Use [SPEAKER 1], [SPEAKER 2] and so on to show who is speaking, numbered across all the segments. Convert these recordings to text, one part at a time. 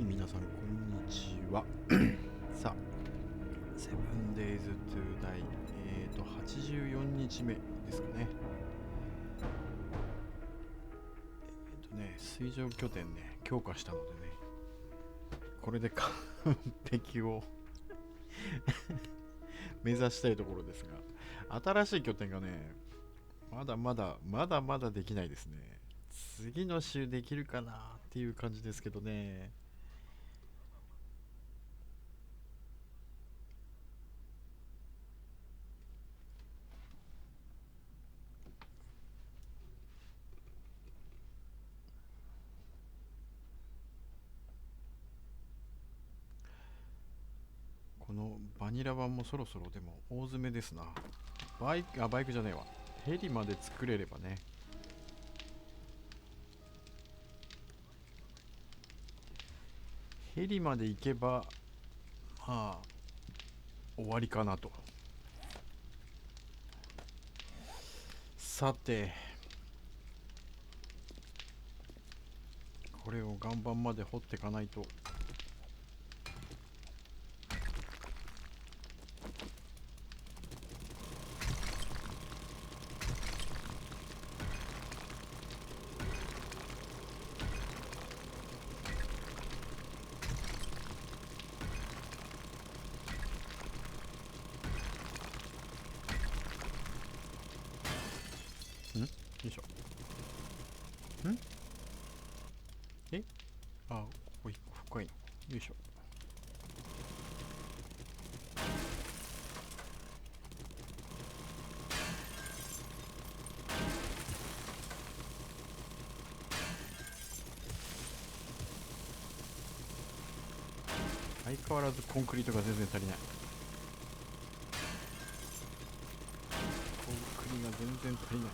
[SPEAKER 1] 、皆さんこんにちは。さあ、セブンデイズトゥーダイ、84日目ですかね。水上拠点ね、強化したのでね、これで完璧を目指したいところですが、新しい拠点がね、まだできないですね。次の週できるかなっていう感じですけどね。このバニラ版もそろそろでも大詰めですな。バイクじゃねえわ。ヘリまで作れればね。ヘリまで行けば、まあ、終わりかなと。さて、これを岩盤まで掘っていかないと。よいしょ。えあ、ここ深いの。よいしょ。相変わらずコンクリートが全然足りない。コンクリが全然足りない。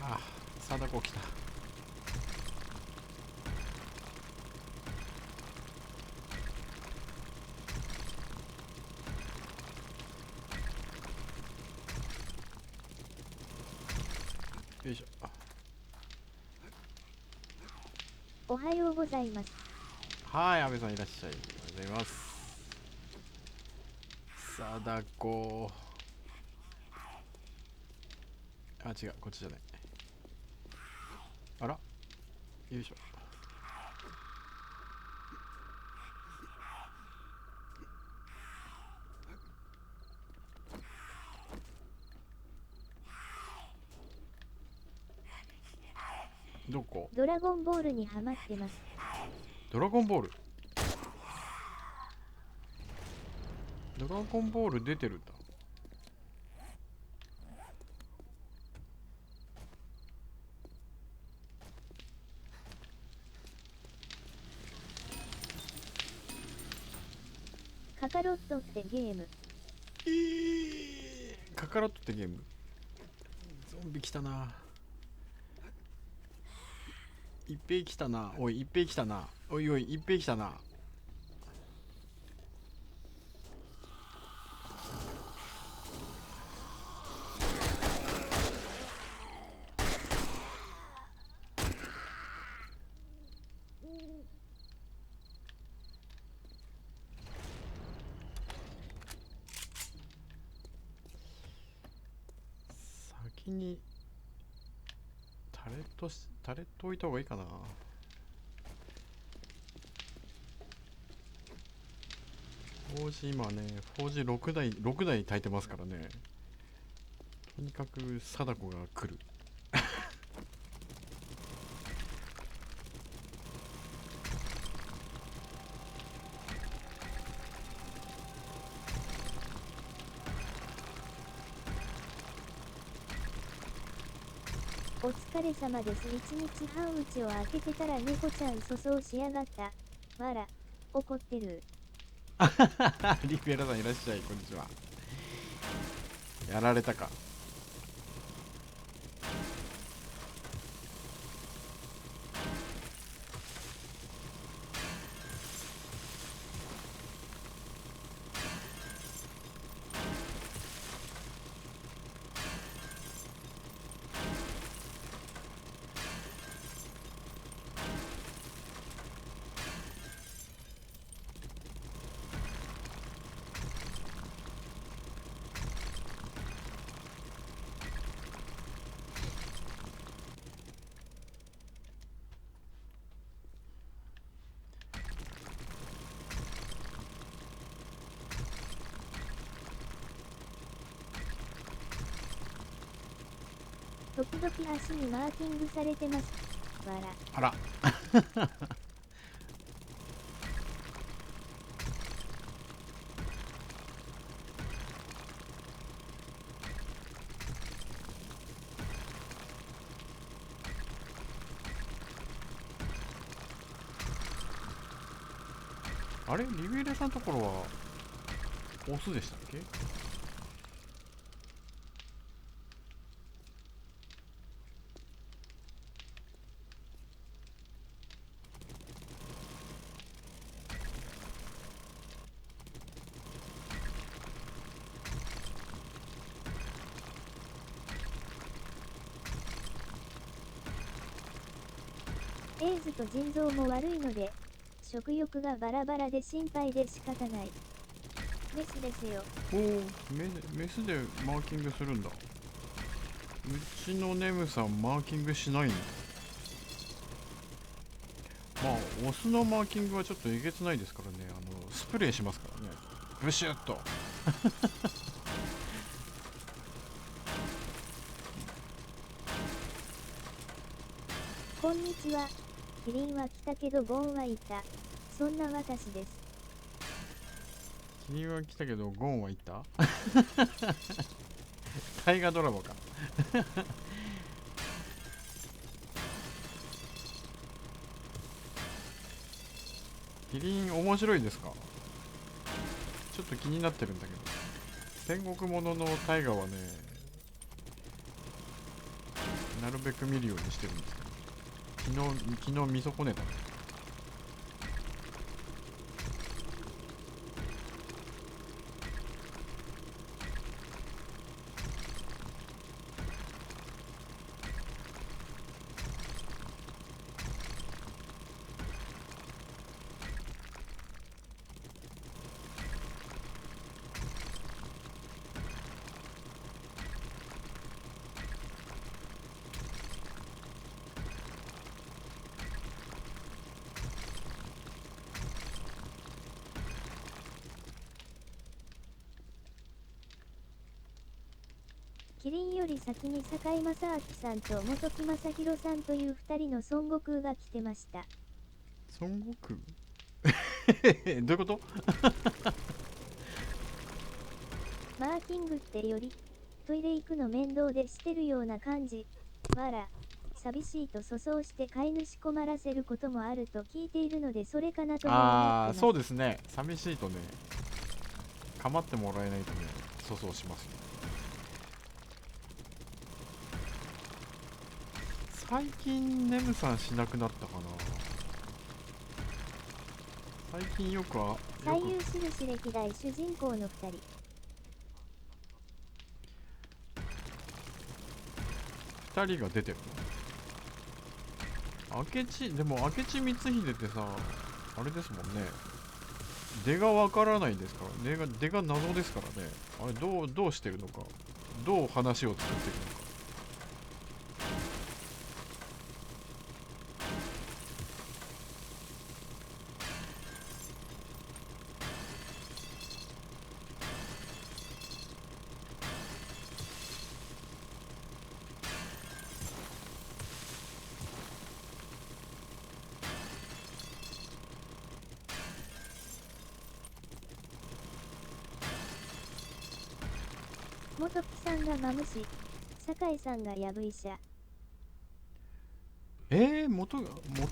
[SPEAKER 1] あ、貞子来た。よいしょ。
[SPEAKER 2] おはようございます。
[SPEAKER 1] はい、安倍さんいらっしゃい。おはようございます。貞子。あ、違う、こっちじゃない。あら、よいしょ。どこ？
[SPEAKER 2] ドラゴンボールにハマってます。
[SPEAKER 1] ドラゴンボール。ドラゴンボール出てるんだ。
[SPEAKER 2] カカロットってゲーム。
[SPEAKER 1] カカロットってゲーム。ゾンビ来たな。一平来たな。おい、一平来たな。おいおい、一平来たな。先にタレット置いた方がいいかな。4G 今ね、4G6 台焚いてますからね。とにかく貞子が来る。
[SPEAKER 2] お疲れ様です。1日半うちを開けてたら猫ちゃん粗相しやがった。わら、怒ってる。
[SPEAKER 1] リクエラさんいらっしゃい、こんにちは。やられたか。
[SPEAKER 2] 時々足にマーキングされてます。わら。
[SPEAKER 1] あら。あれ、リベレさんのところはオスでしたっけ？
[SPEAKER 2] エイズと腎臓も悪いので、食欲がバラバラで心配で仕方ない。メスですよ。
[SPEAKER 1] おお、メスでマーキングするんだ。うちのネムさんマーキングしないんだ。まあオスのマーキングはちょっとえげつないですからね。スプレーしますからね。ブシュッと。
[SPEAKER 2] こんにちは。キリンは来たけどゴンはいた。そんな私です。
[SPEAKER 1] キリンは来たけどゴンはいた。大河ドラマか。キリン面白いですか？ちょっと気になってるんだけど。戦国ものの大河はね、なるべく見るようにしてるんですけど、昨日見損ねた。
[SPEAKER 2] キリンより先に堺正明さんと本木正宏さんという2人の孫悟空が来てました。
[SPEAKER 1] 孫悟空どういうこと？
[SPEAKER 2] マーキングってより、トイレ行くの面倒でしてるような感じ。わら。寂しいと粗相して飼い主困らせることもあると聞いているので、それかなとも思ってます。
[SPEAKER 1] そうですね。寂しいとね、構ってもらえないとね、粗相しますよ。最近ネムさんしなくなったかな。最近よく
[SPEAKER 2] 最優印歴代主人公の2人。
[SPEAKER 1] 2人が出てるの？明智、でも明智光秀ってさ、あれですもんね。出がわからないですから、出が謎ですからね。あれどうしてるのか、どう話を作ってるのか。
[SPEAKER 2] 元木さんがマムシ、堺さんがヤブ医者。
[SPEAKER 1] 元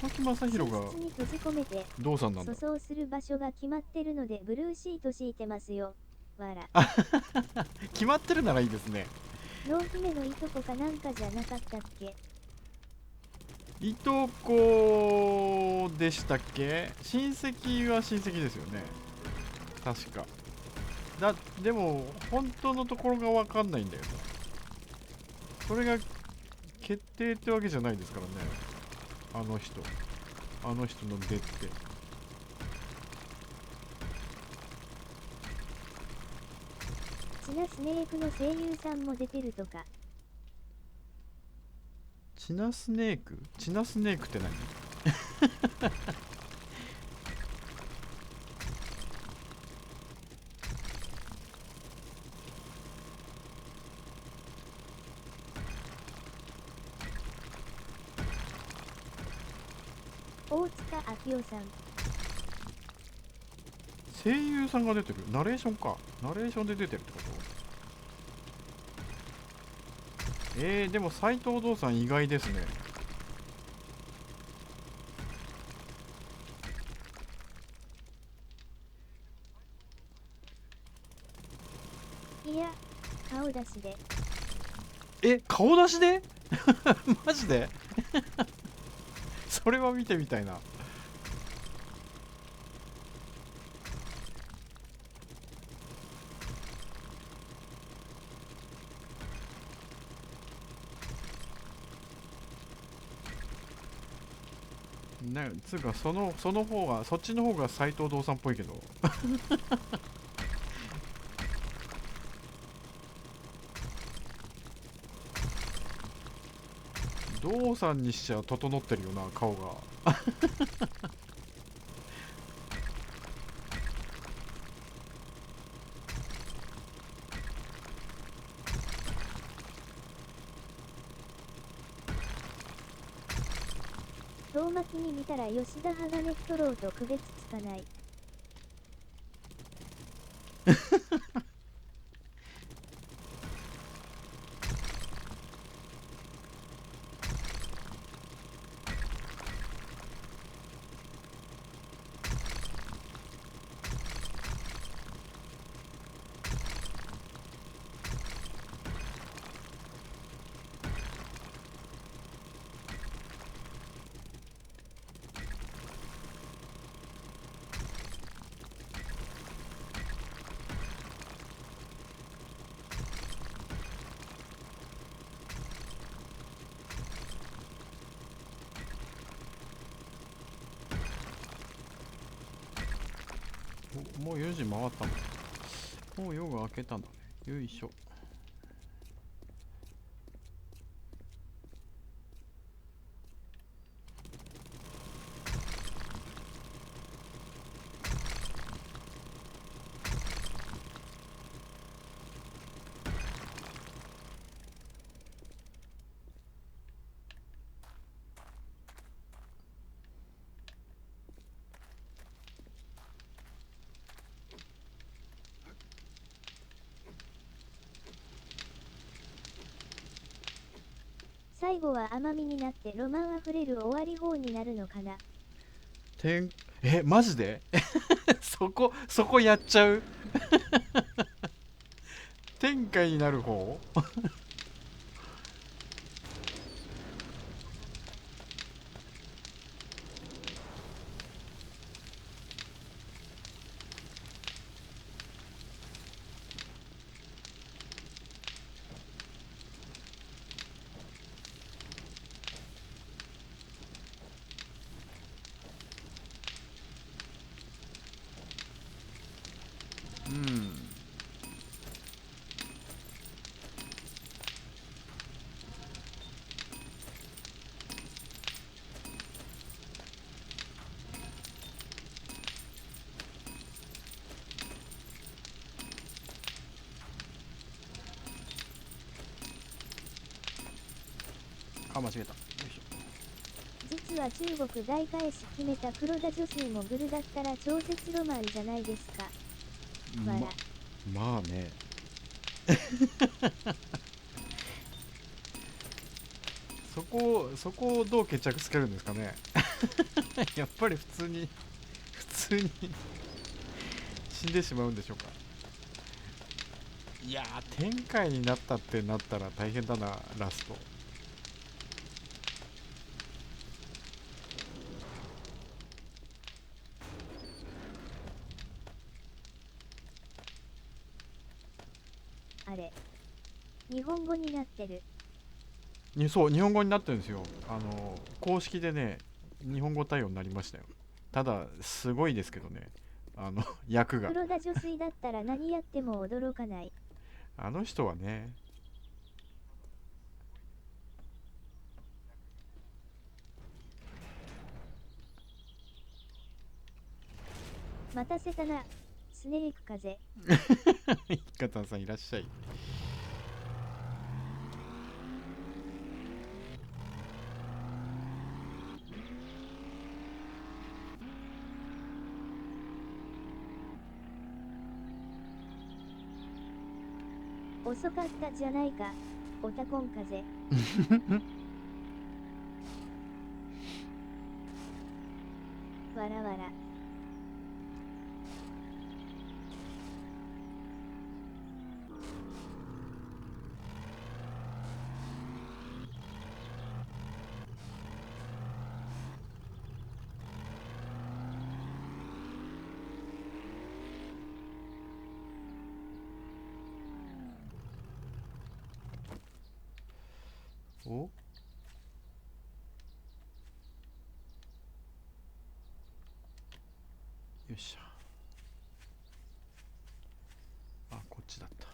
[SPEAKER 1] 木正宏が
[SPEAKER 2] 寝室に閉じ込めて
[SPEAKER 1] どうさんなんだ。
[SPEAKER 2] 粗相する場所が決まってるのでブルーシート敷いてますよ。わら。
[SPEAKER 1] 決まってるならいいですね。
[SPEAKER 2] 濃姫のいとこかなんかじゃなかったっけ？
[SPEAKER 1] いとこでしたっけ？親戚は親戚ですよね、確か。でも本当のところが分かんないんだよね。それが決定ってわけじゃないですからね。あの人の出って。
[SPEAKER 2] チナスネークの声優さんも出てるとか。
[SPEAKER 1] チナスネークって何？
[SPEAKER 2] 大塚明夫さん。
[SPEAKER 1] 声優さんが出てる。ナレーションか。ナレーションで出てるってこと？でも斎藤道さん意外ですね。
[SPEAKER 2] いや、顔出しで。
[SPEAKER 1] 顔出しでマジでそれは見てみたいな。つうかその方が、そっちの方が斎藤道さんっぽいけど。道さんにしちゃ整ってるよな、顔が。
[SPEAKER 2] 遠巻きに見たら吉田鋼太郎と区別つかない。
[SPEAKER 1] もう4時回ったの？もう夜が明けたんだね。よいしょ。
[SPEAKER 2] 最後は甘みになってロマンあふれる終わり方になるのかな。
[SPEAKER 1] マジでそこやっちゃう天下になる方うん。あ、間違えた。よいし
[SPEAKER 2] 実は中国大返し決めた黒田女水もグルだったら超絶ロマンじゃないですか。
[SPEAKER 1] ょ。
[SPEAKER 2] わら。
[SPEAKER 1] まあね。そこをどう決着つけるんですかね。やっぱり普通に死んでしまうんでしょうか。いやー、天界になったってなったら大変だな、ラスト。
[SPEAKER 2] あれ。日本語になってる。
[SPEAKER 1] そう、日本語になってるんですよ。公式でね、日本語対応になりましたよ。ただ、すごいですけどね、役が。
[SPEAKER 2] 黒田女水だったら何やっても驚かない。
[SPEAKER 1] あの人はね、
[SPEAKER 2] 待たせたな。スネーク風。
[SPEAKER 1] イカタンさんいらっしゃい。
[SPEAKER 2] 遅かったじゃないか。オタコン風。わらわら。
[SPEAKER 1] お、よっしゃ。あ、こっちだった。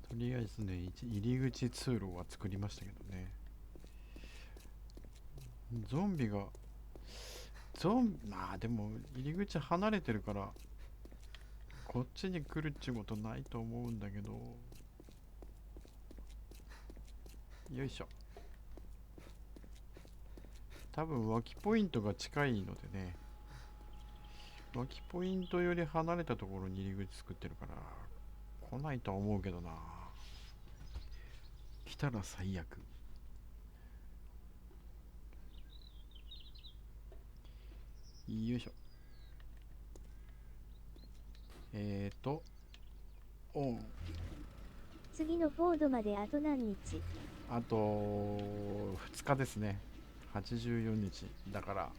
[SPEAKER 1] とりあえずね、入り口通路は作りましたけどね。ゾンビが、まあでも入り口離れてるから、こっちに来るっちゅうことないと思うんだけど。よいしょ。多分脇ポイントが近いのでね、脇ポイントより離れたところに入り口作ってるから来ないとは思うけどな。来たら最悪。よいしょ。オン。
[SPEAKER 2] 次のフォードまであと何日？
[SPEAKER 1] あと2日ですね。84日だから、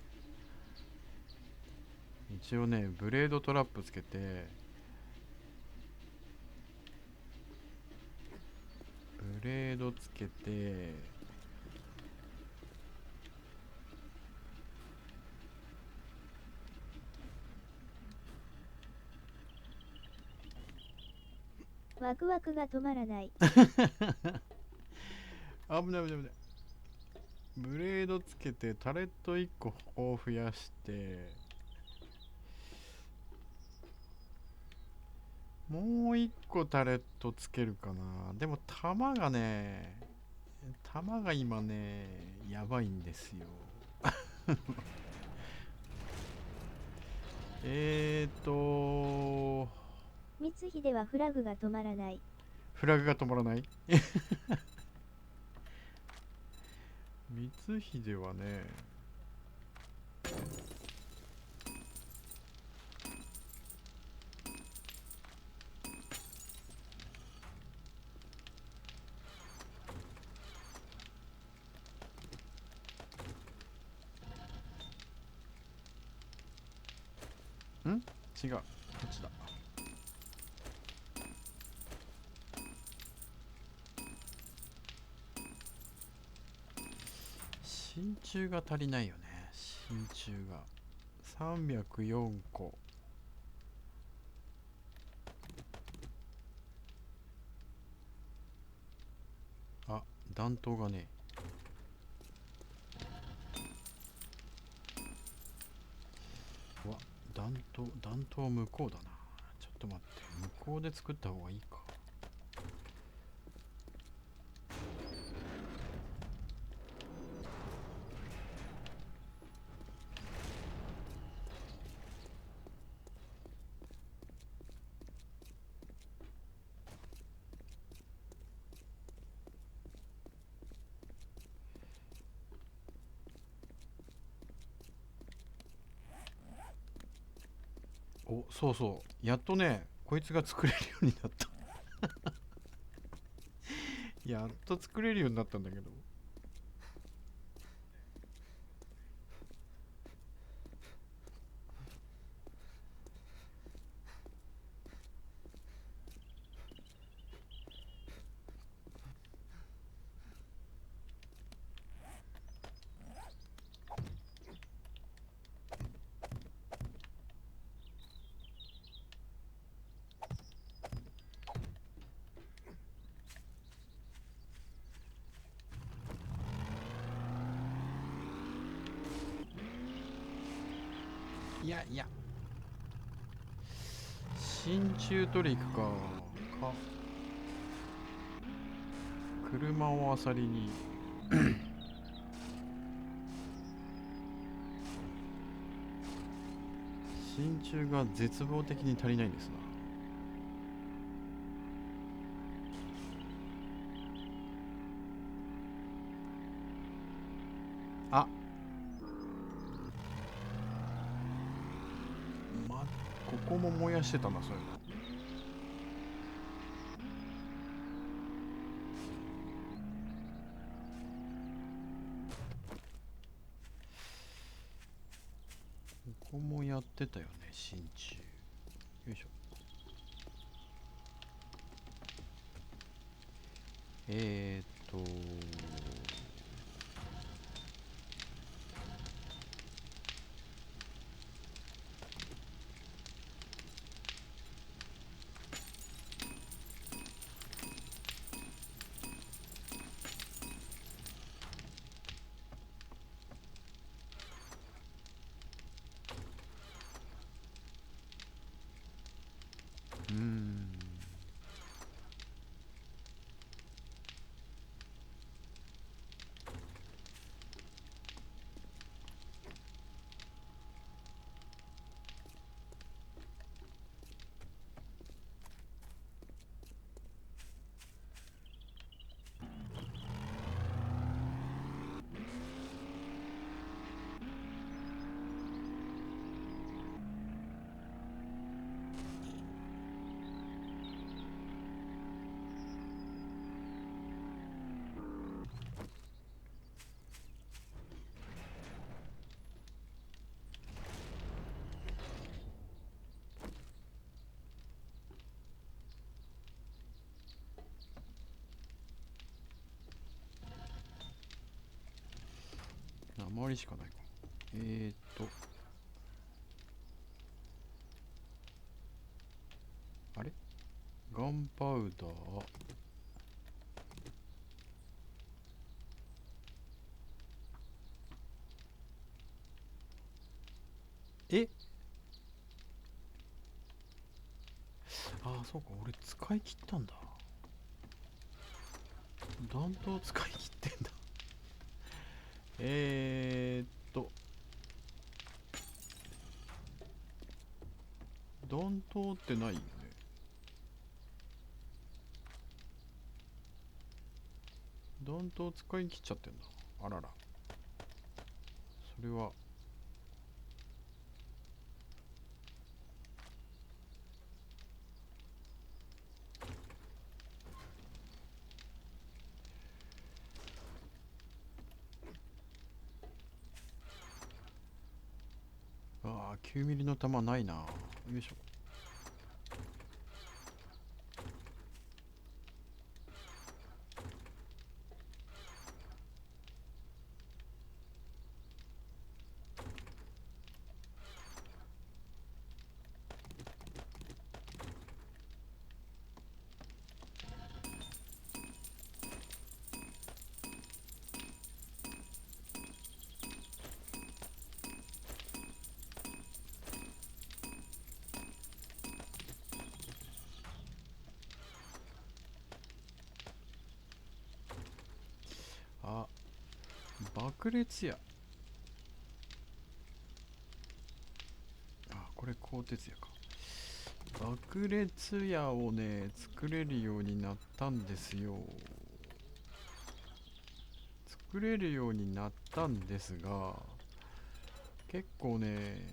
[SPEAKER 1] 一応ねブレードトラップつけて、ブレードつけて、
[SPEAKER 2] ワクワクが止まらない。
[SPEAKER 1] 危ない危ない危ない。ブレードつけてタレット1個を増やして、もう1個タレットつけるかな。でも弾が今ねやばいんですよ。
[SPEAKER 2] 光秀はフラグが止まらない。
[SPEAKER 1] フラグが止まらない。光秀はね、違う、こっちだ。真鍮が足りないよね。真鍮が304個。あ、弾頭がね。うわ、弾頭向こうだな。ちょっと待って、向こうで作った方がいいか。お、そうそう、やっとねこいつが作れるようになった。やっと作れるようになったんだけど。いやいや、真鍮取り行くか。車をあさりに。真鍮が絶望的に足りないんですな。あ、ここも燃やしてたな、そういうの。ここもやってたよね、真鍮。よいしょ。えーっとうーん。鉛しかないか。あれ、ガンパウダー。え、ああ、そうか、俺使い切ったんだ。弾頭使い切ってんだ。えーっと弾頭ってないよね。弾頭使い切っちゃってんだ。あらら。それは9ミリの弾ないな。よいしょ。あ、爆裂や。これ鋼鉄やか。爆裂矢をね作れるようになったんですよ。作れるようになったんですが、結構ね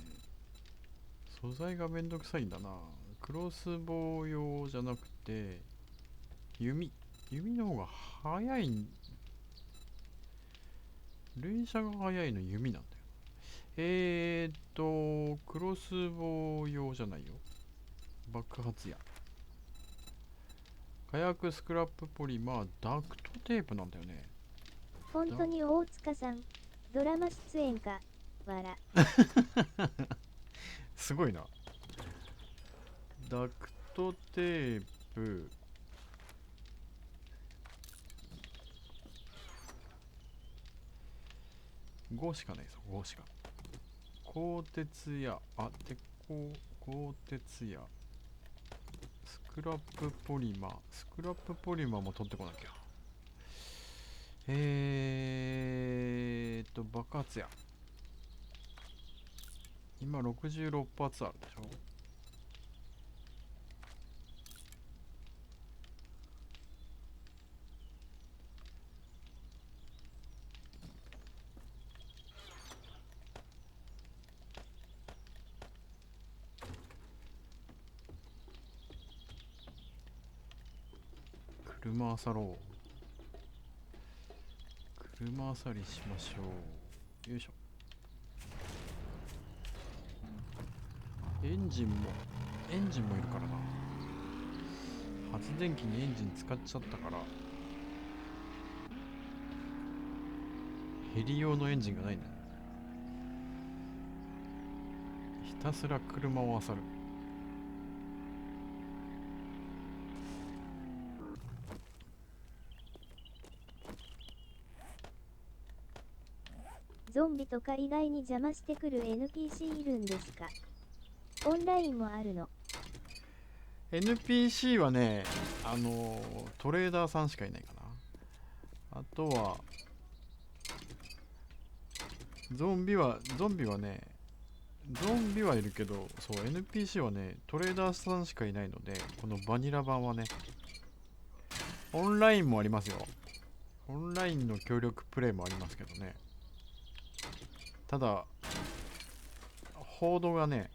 [SPEAKER 1] 素材がめんどくさいんだな。クロスボウ用じゃなくて弓の方が早い。連射が早いの弓なんだよ。クロスボウ用じゃないよ。爆発矢、火薬、スクラップポリマー、ダクトテープなんだよね。
[SPEAKER 2] 本当に大塚さん、ドラマ出演か、わら。
[SPEAKER 1] すごいな。ダクトテープ、5しかないぞ、5しか。鋼鉄や、鉄鋼、鋼鉄や、スクラップポリマー、スクラップポリマーも取ってこなきゃ。爆発や。今66発あるでしょ。車あさろう。車あさりしましょう。よいしょ。エンジンもいるからな。発電機にエンジン使っちゃったからヘリ用のエンジンがないんだ。ひたすら車を漁る。
[SPEAKER 2] ゾンビとか意外に邪魔してくる NPC いるんですか？オンラインもあるの？
[SPEAKER 1] NPC はね、トレーダーさんしかいないかな。あとはゾンビはいるけど、そう NPC はねトレーダーさんしかいないので、このバニラ版はねオンラインもありますよ。オンラインの協力プレイもありますけどね。ただ報道がね、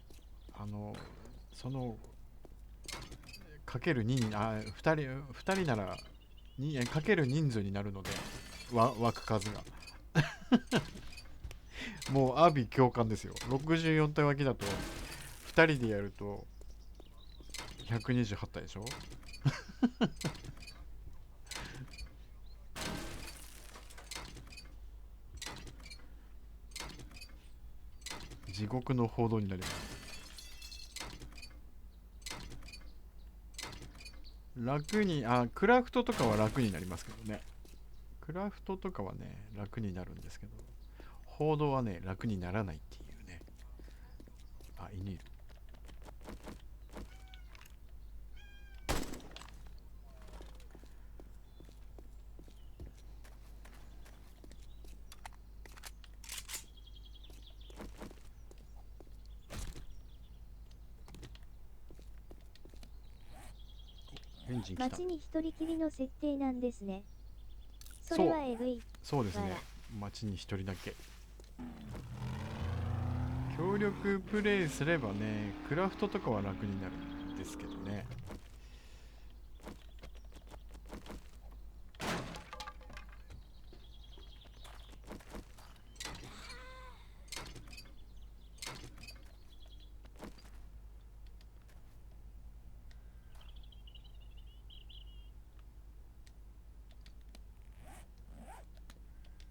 [SPEAKER 1] そのかける2に2人ならかける人数になるので、湧く数がもう阿鼻共感ですよ。64体湧きだと2人でやると128体でしょ。地獄の報道になります。楽にクラフトとかは楽になりますけどね。クラフトとかはね楽になるんですけど、報道はね楽にならないっていうね。犬いる。エンジン来た。
[SPEAKER 2] 街に一人きりの設定なんですね。それはえぐい。
[SPEAKER 1] そうですね
[SPEAKER 2] わら。
[SPEAKER 1] 町に一人だけ協力プレイすればね、クラフトとかは楽になるんですけどね。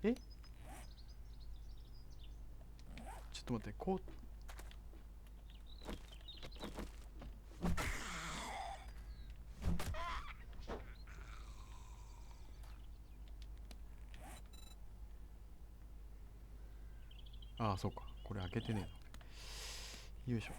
[SPEAKER 1] え、ちょっと待って、こう、ああそうか、これ開けてねえの。よいしょ。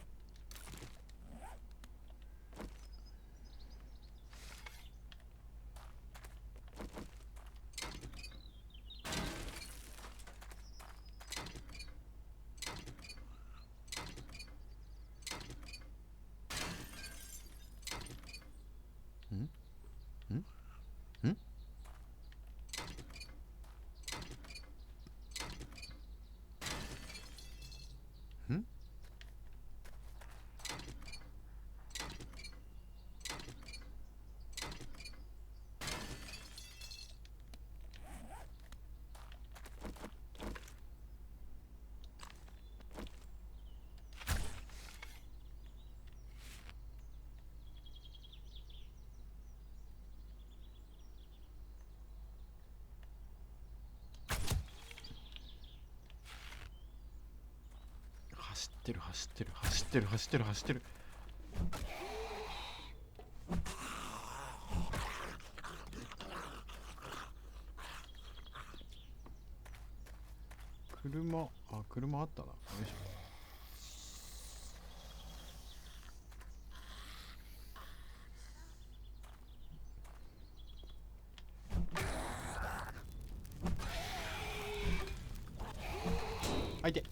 [SPEAKER 1] んんんん走ってる走ってる走ってる走ってる走ってる。車あったな。よいしょ。あいて。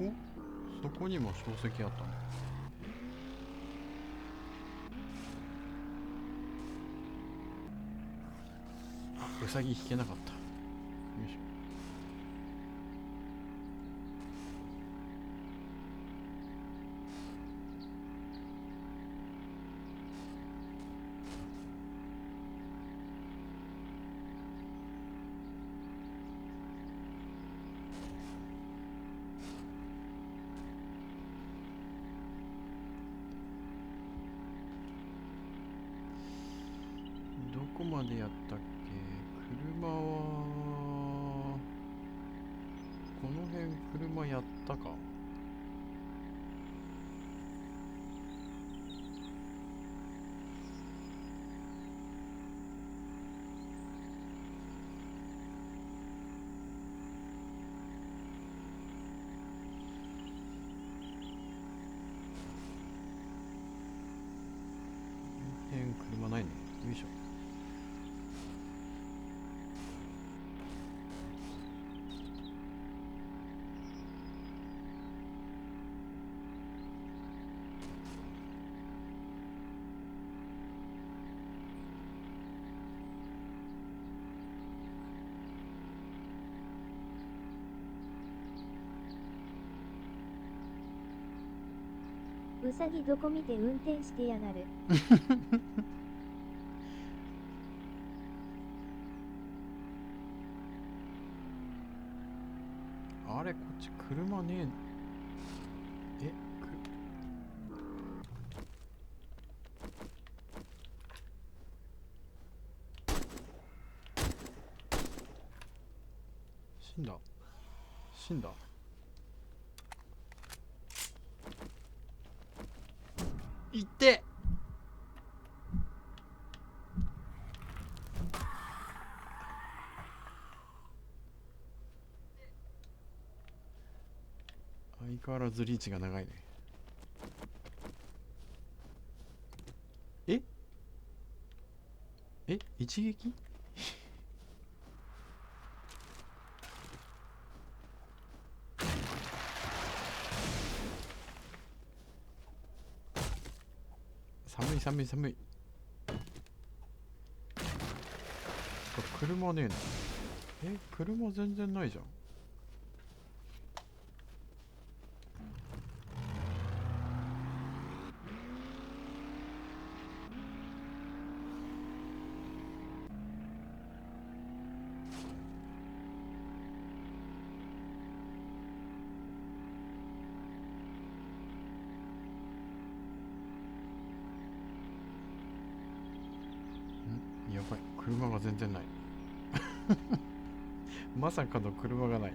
[SPEAKER 1] お、そこにも書籍あったね。あ、ウサギ引けなかった。よいしょ。どこまでやったっけ。車はこの辺車やったか。この辺車ないね。よいしょ。
[SPEAKER 2] サギどこ見て運転してやがる。
[SPEAKER 1] あれこっち車ねえ。死んだ死んだ。いって相変わらずリーチが長いね。一撃寒い寒い寒い。車ねえな。車全然ないじゃん。やばい、車が全然ない。まさかの車がない。あ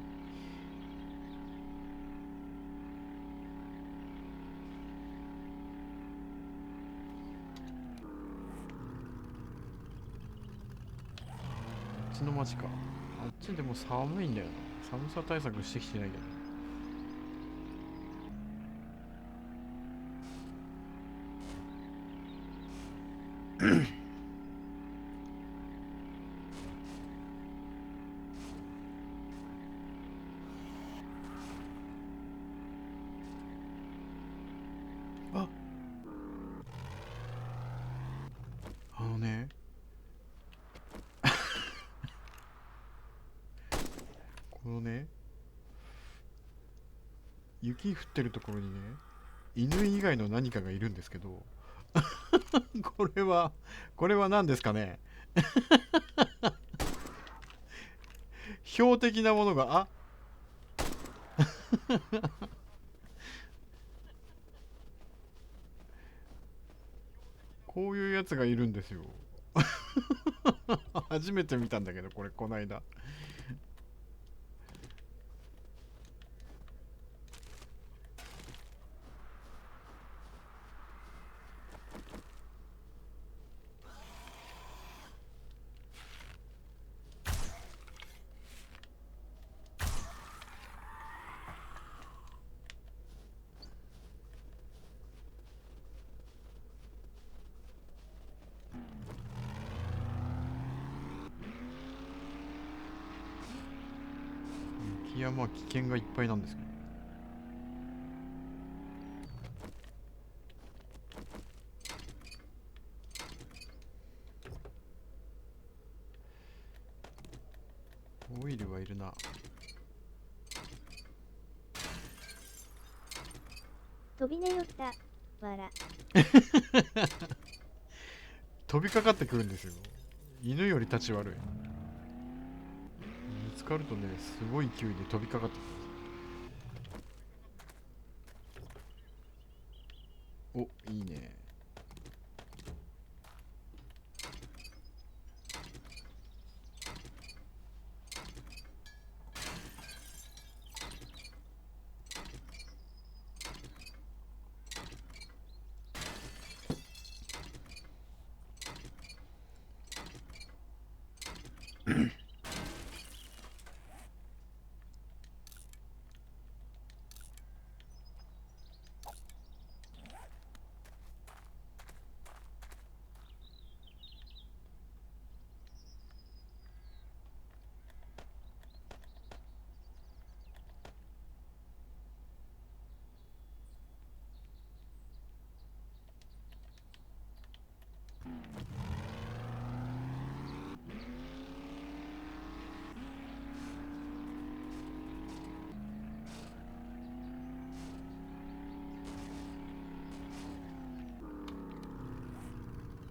[SPEAKER 1] っちの町か。あっちでも寒いんだよな。寒さ対策してきてないけど。あ、あのね、このね、雪降ってるところにね、犬以外の何かがいるんですけど、これは何ですかね。標的なものが、こういうやつがいるんですよ。初めて見たんだけど、これこないだ。雪山は危険がいっぱいなんですけど。オイルはいるな。
[SPEAKER 2] 飛び寝よった。わら。
[SPEAKER 1] 飛びかかってくるんですよ。犬より立ち悪い。見つかるとね、すごい勢いで飛びかかってくる。お、いいね。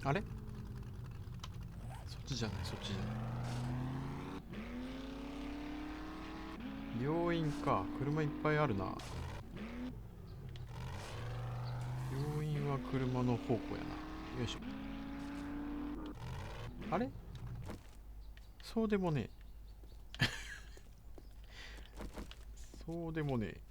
[SPEAKER 1] あれ、そっちじゃない、そっちじゃない。病院か。車いっぱいあるな。病院は車の方向やな。よいしょ。あれ、そうでもねえ。そうでもねえ。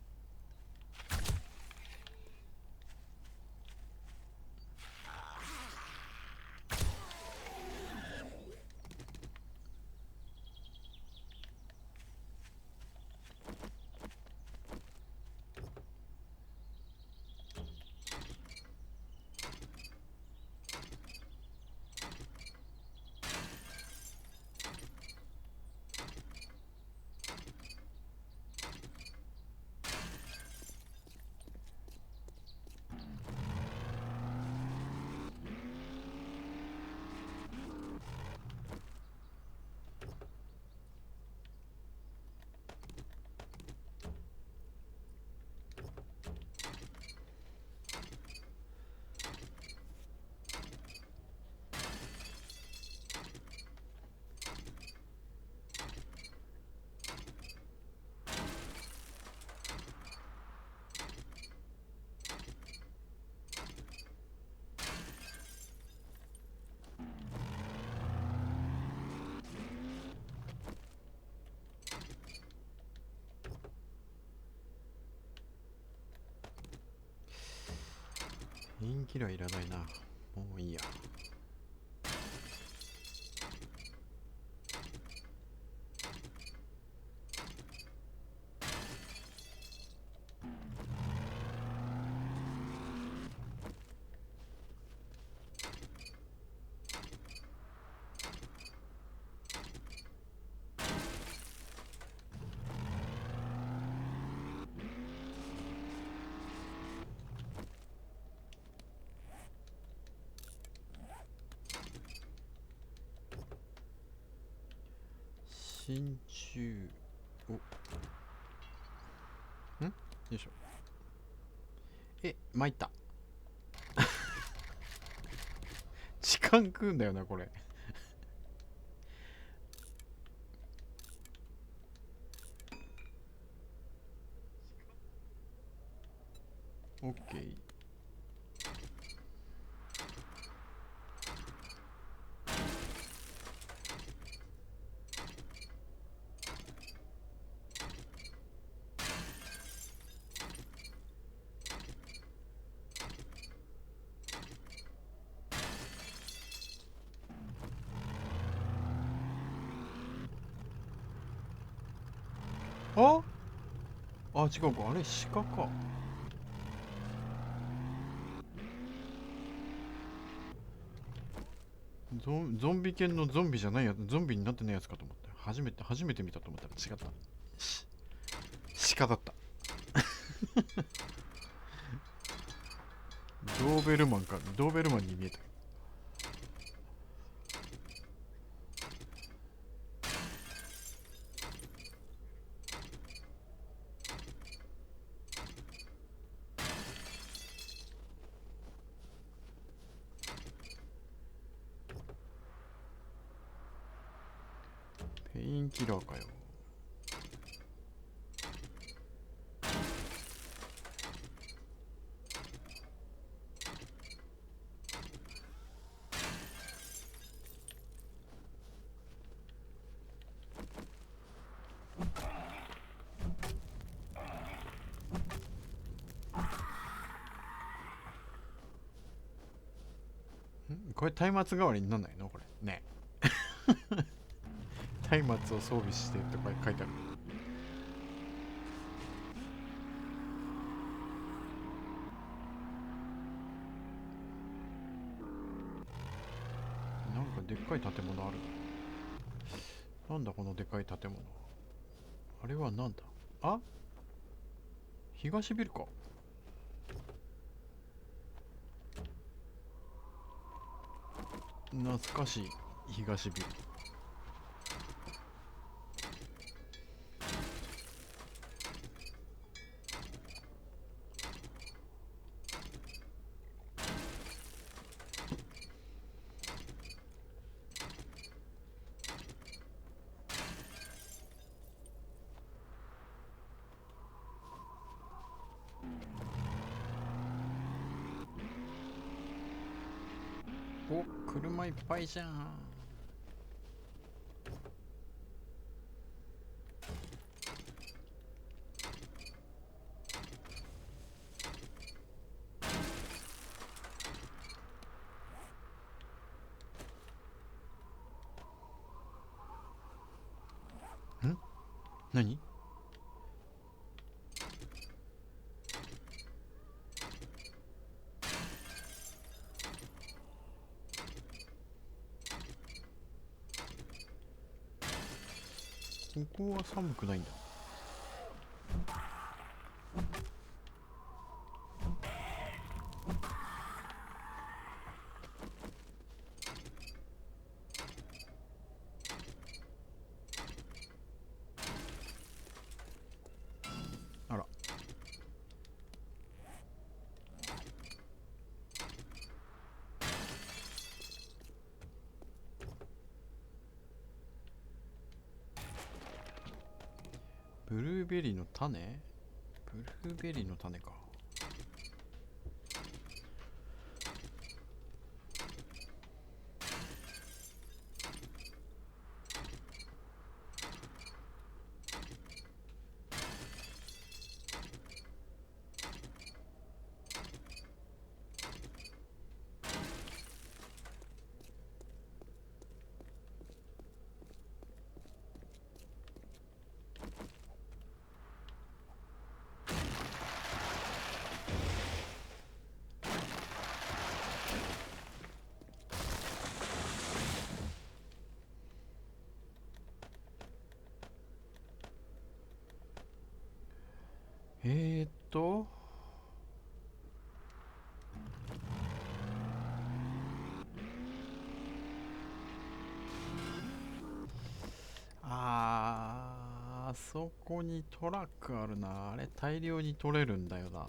[SPEAKER 1] ペインキラーいらないな。もういいや。真鍮を、よいしょ。参った。時間食うんだよなこれ。オッケー。あ、違うか。あれ鹿か。ゾンビ犬のゾンビじゃないやつ、ゾンビになってないやつかと思った。初めて見たと思ったら違った。鹿だった。ドーベルマンか。ドーベルマンに見えた。ペインキラーかよ。これ松明代わりになんないのこれね。松明を装備してとか書いてある。なんかでっかい建物ある。なんだこのでかい建物。あれはなんだ。あ、東ビルか。懐かしい東ビル。お、車いっぱいじゃん。ん？何？ここは寒くないんだ。あら。ブルーベリーの種？ブルーベリーの種か。えーっとそこにトラックあるな。あれ大量に取れるんだよな。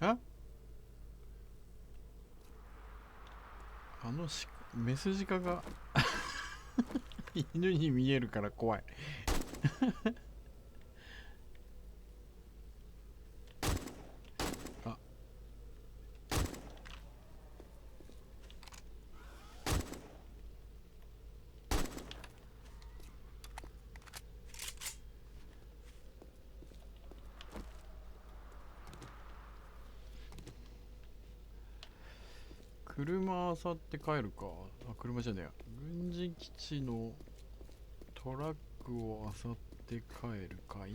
[SPEAKER 1] あ、メスジカが犬に見えるから怖い。あ、車あさって帰るか。あ、車じゃねえや。軍事基地のトラックをあさって帰るかい？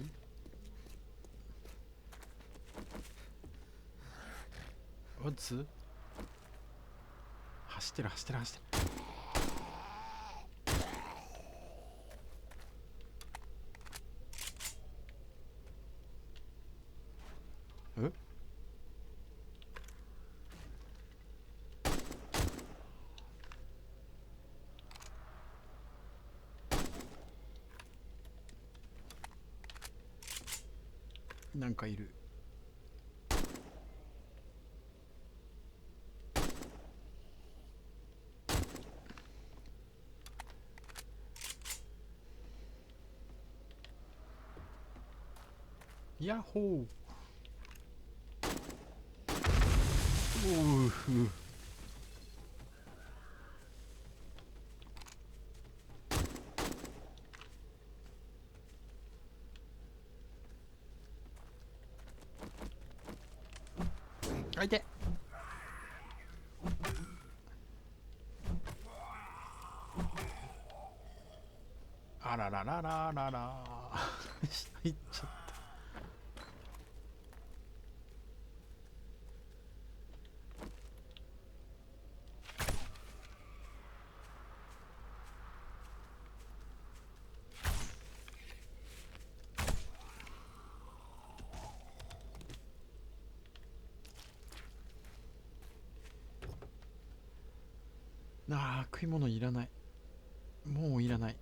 [SPEAKER 1] おつ走ってる走ってる走ってる。なんかいる。ヤッホー。おうふ。あいて。あらららららら。下行っちゃった。あー、食い物いらない。もういらない。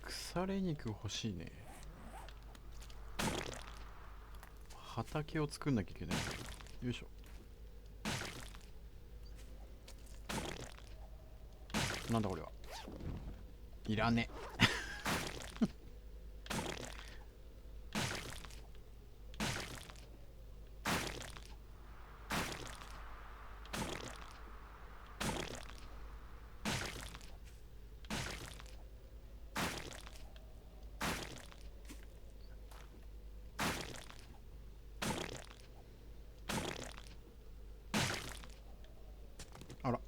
[SPEAKER 1] 腐れ肉欲しいね。畑を作んなきゃいけない。よいしょ。なんだこれは。いらね。あら。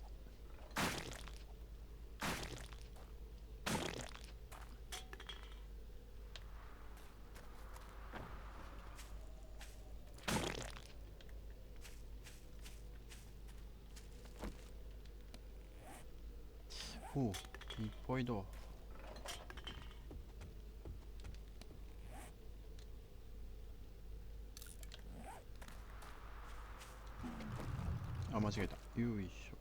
[SPEAKER 1] おう、いっぱいだ。あ、間違えた。よいしょ。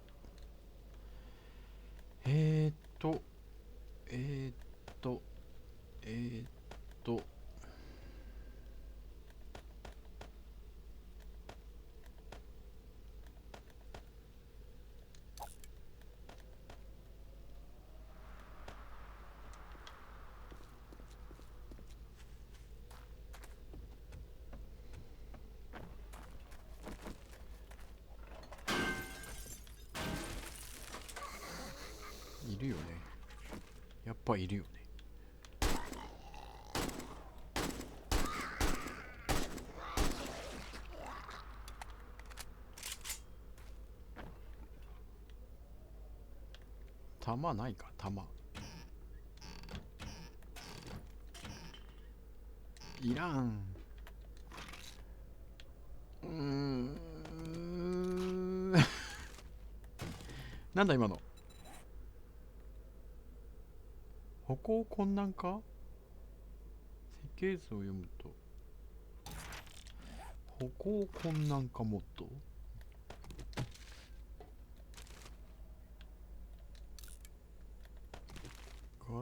[SPEAKER 1] えーっと、えーっと、えーっと、いるよね。やっぱいるよね。弾ないか、弾。いらん。うーん。なんだ今の。歩行困難か。設計図を読むと。歩行困難化モッド。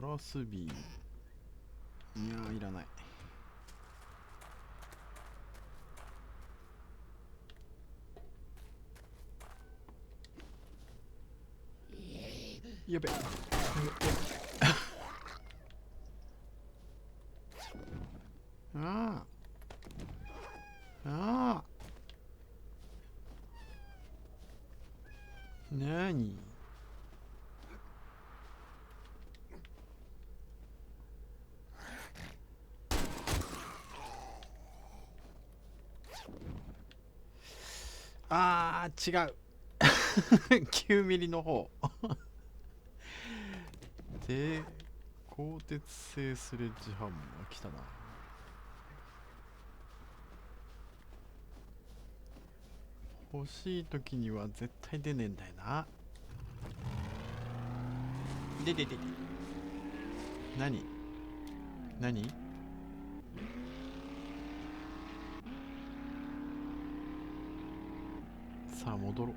[SPEAKER 1] ガラスビー。いやー、いらない。やべ。ああ。ああ。なに。あー、違う。9ミリの方。で、鋼鉄製スレッジハンマー来たな。欲しい時には絶対出ねえんだよな。で。何何。さあ戻ろう。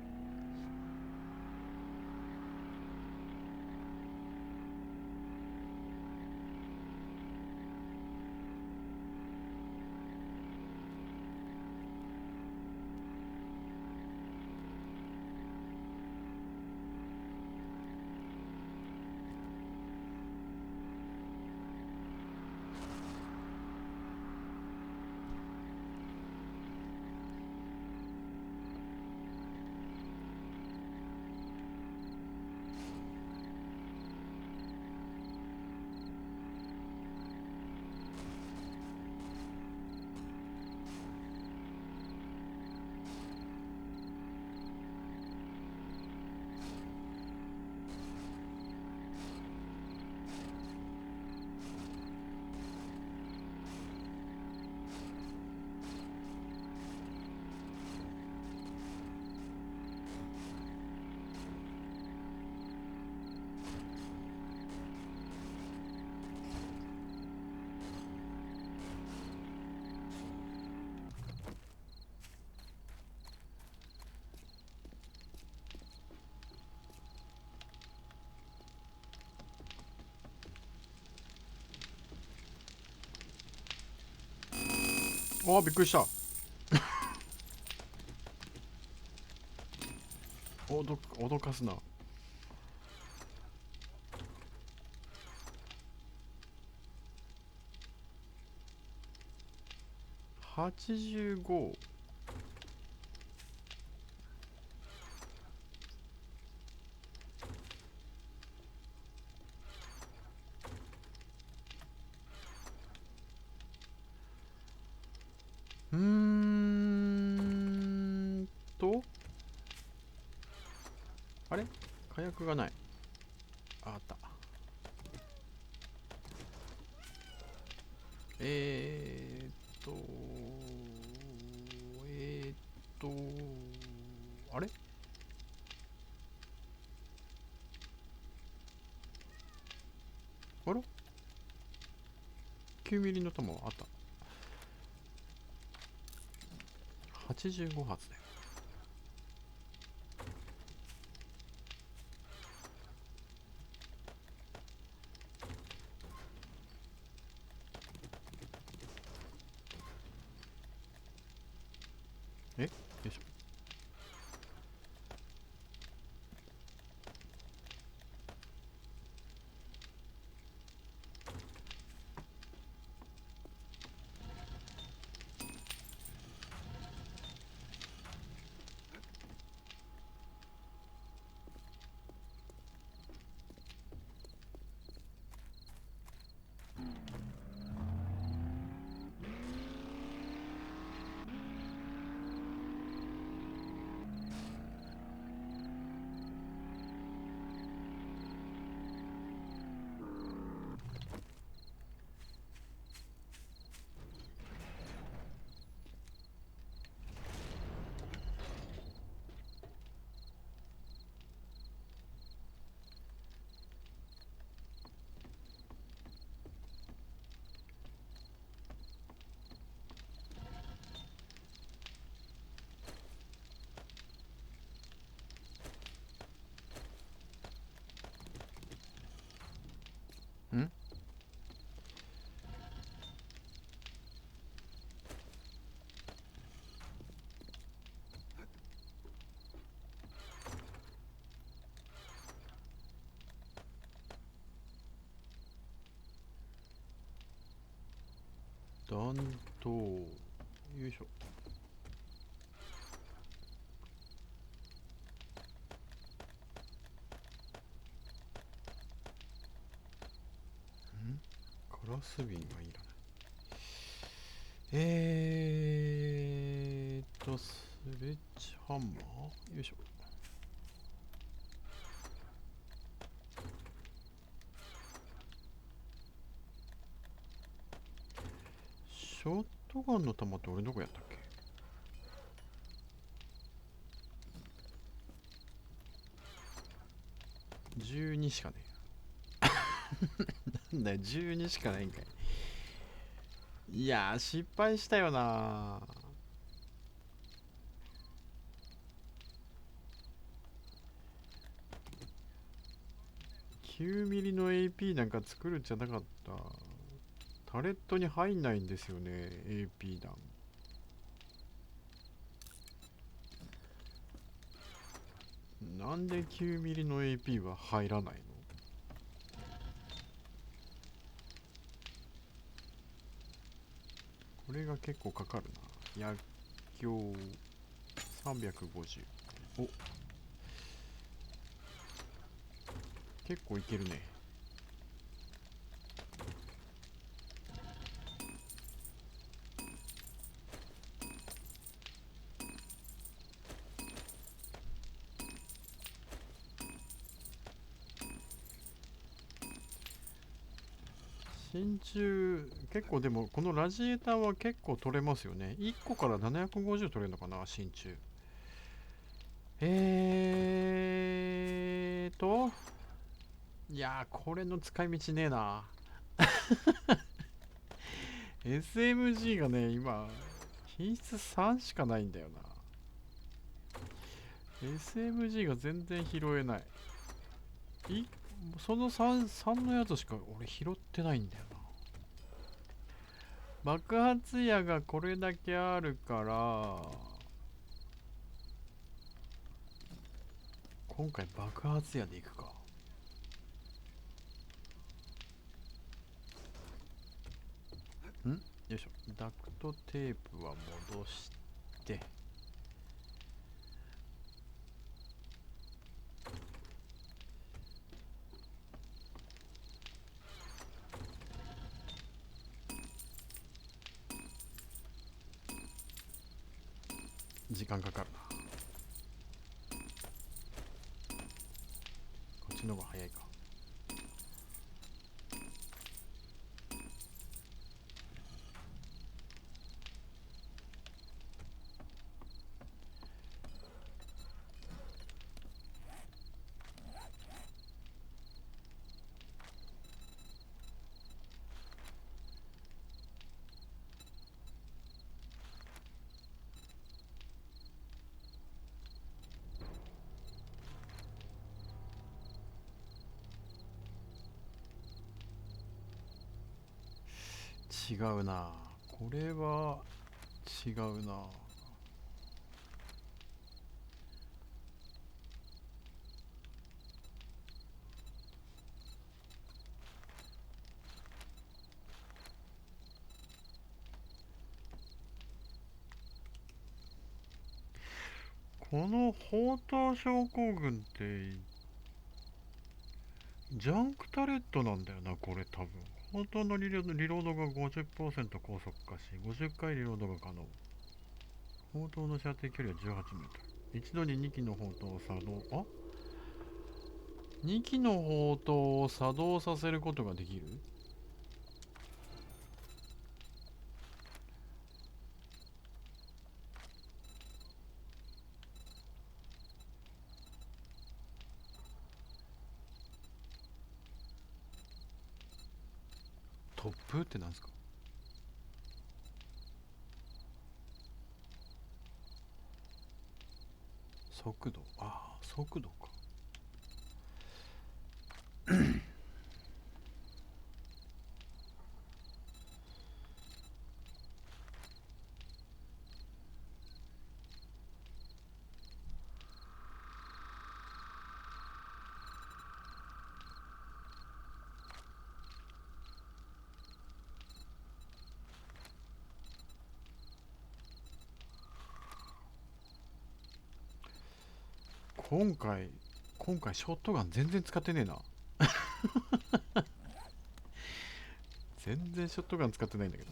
[SPEAKER 1] あ、びっくりした。脅かすな。85。うーんと、あれ火薬がない。あった。えーっと、えーっと、あれあら ?9 ミリの弾はあった。85発だよ。よいしょ。ん弾頭。よいしょ。ガラス瓶がいらない。スレッジハンマーよいしょ。ショットガンの弾って俺どこやったっけ。12しかねえ。なんだよ、12しかないんかい。いやー、失敗したよな9ミリの AP なんか作るんじゃなかった。タレットに入んないんですよね、AP 弾。なんで9ミリの AP は入らないの。これが結構かかるな。薬莢350。お、結構いけるね。真鍮、結構でもこのラジエーターは結構取れますよね。1個から750取れるのかな、真鍮。いやー、これの使い道ねえな。SMG がね、今、品質3しかないんだよな。SMG が全然拾えない。その3のやつしか俺拾ってないんだよな。爆発矢がこれだけあるから今回爆発矢でいくか。んよいしょ。ダクトテープは戻して時間かかるな。こっちの方が早いか。違うな。これは違うな。この砲塔症候群ってジャンクタレットなんだよな、これ多分。砲塔のリロードが 50% 高速化し、50回リロードが可能。砲塔の射程距離は18メートル。一度に2機の砲塔を作動、2機の砲塔を作動させることができる。突風ってなんですか。速度、速度か。今回ショットガン全然使ってねえな。全然ショットガン使ってないんだけど。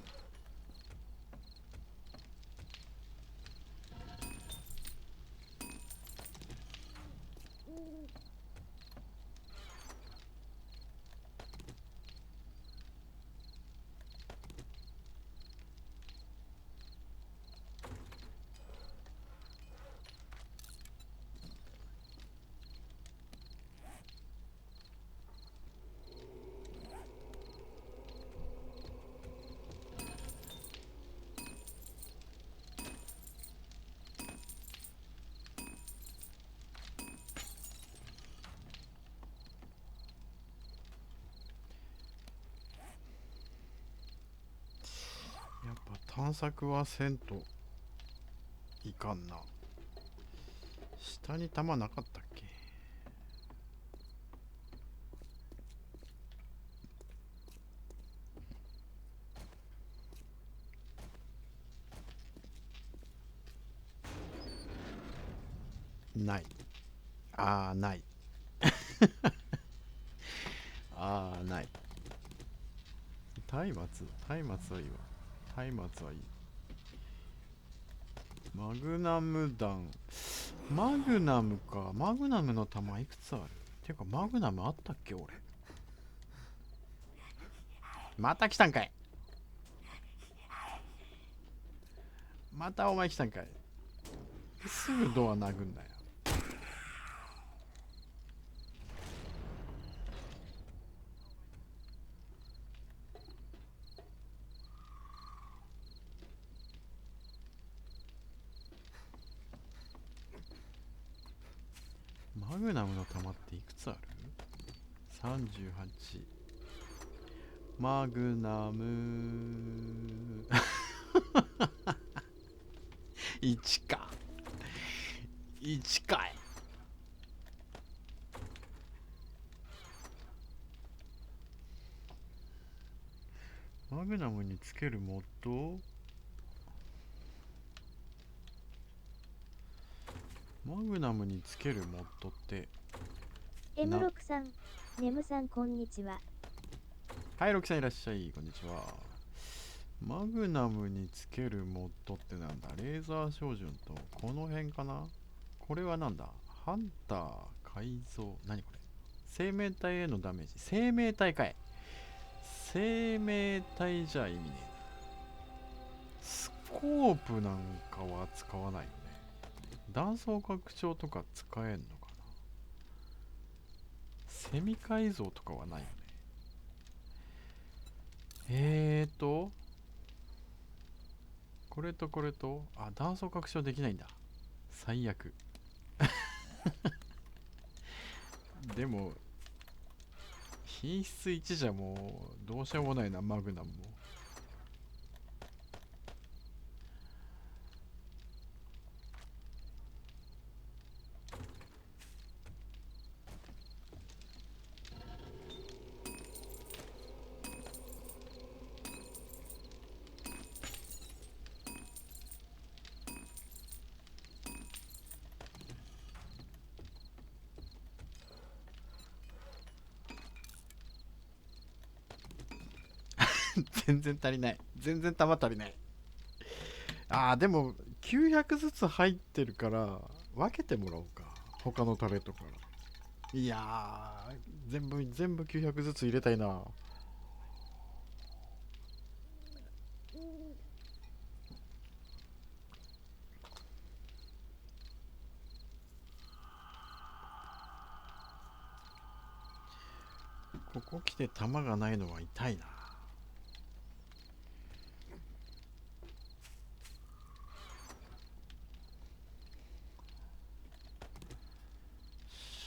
[SPEAKER 1] やっぱ探索はせんといかんな。下に弾なかったっけ。ない。ない。ない。松明はいいわ。松明はいい。マグナム弾。マグナムか。マグナムの弾いくつある。てかマグナムあったっけ俺。また来たんかい。またお前来たんかい。すぐドア殴んなよ。マグナムの弾っていくつある？ 38。マグナム1か1かい。マグナムにつけるモッド、マグナムにつけるモッドって
[SPEAKER 2] M6 さん、ネムさんこんにちは。
[SPEAKER 1] はい、ロキさんいらっしゃい、こんにちは。マグナムにつけるモッドってなんだ。レーザー照準とこの辺かな。これはなんだ。ハンター改造、何これ。生命体へのダメージ。生命体かい。生命体じゃ意味ねえな。スコープなんかは使わないよね。断層拡張とか使えんのかな。セミ改造とかはないよね。これとこれと、あ、断層拡張できないんだ。最悪。でも、品質1じゃもう、どうしようもないな、マグナムも。全然足りない。全然弾足りない。あー、でも、900ずつ入ってるから、分けてもらおうか。他のタレットから。いやー、全部900ずつ入れたいな。ここ来て弾がないのは痛いな。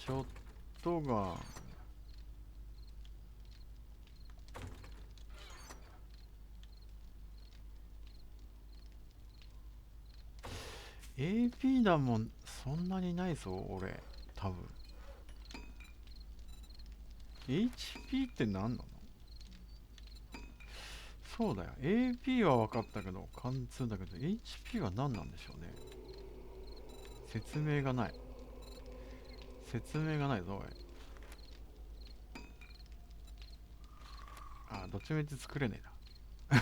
[SPEAKER 1] ショットガン。AP 弾もそんなにないぞ、俺。多分。HP って何なの？そうだよ。AP は分かったけど、貫通だけど、HP は何なんでしょうね。説明がない。説明がないぞ、おい。あ、どっちみち作れねえな。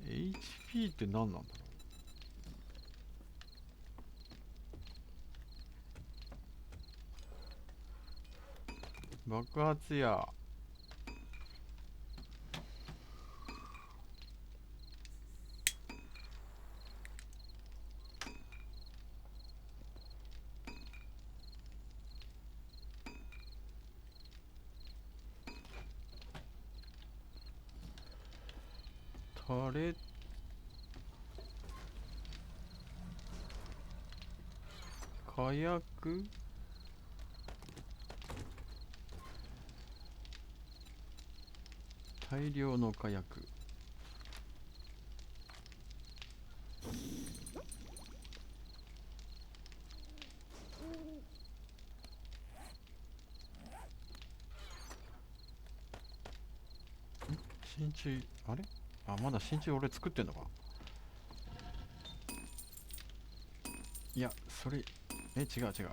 [SPEAKER 1] HP って何なんだろう。爆発や。タレ、火薬、大量の火薬。真鍮、あれ、あ、まだ真鍮俺作ってんのか。いや、それ、違う違う。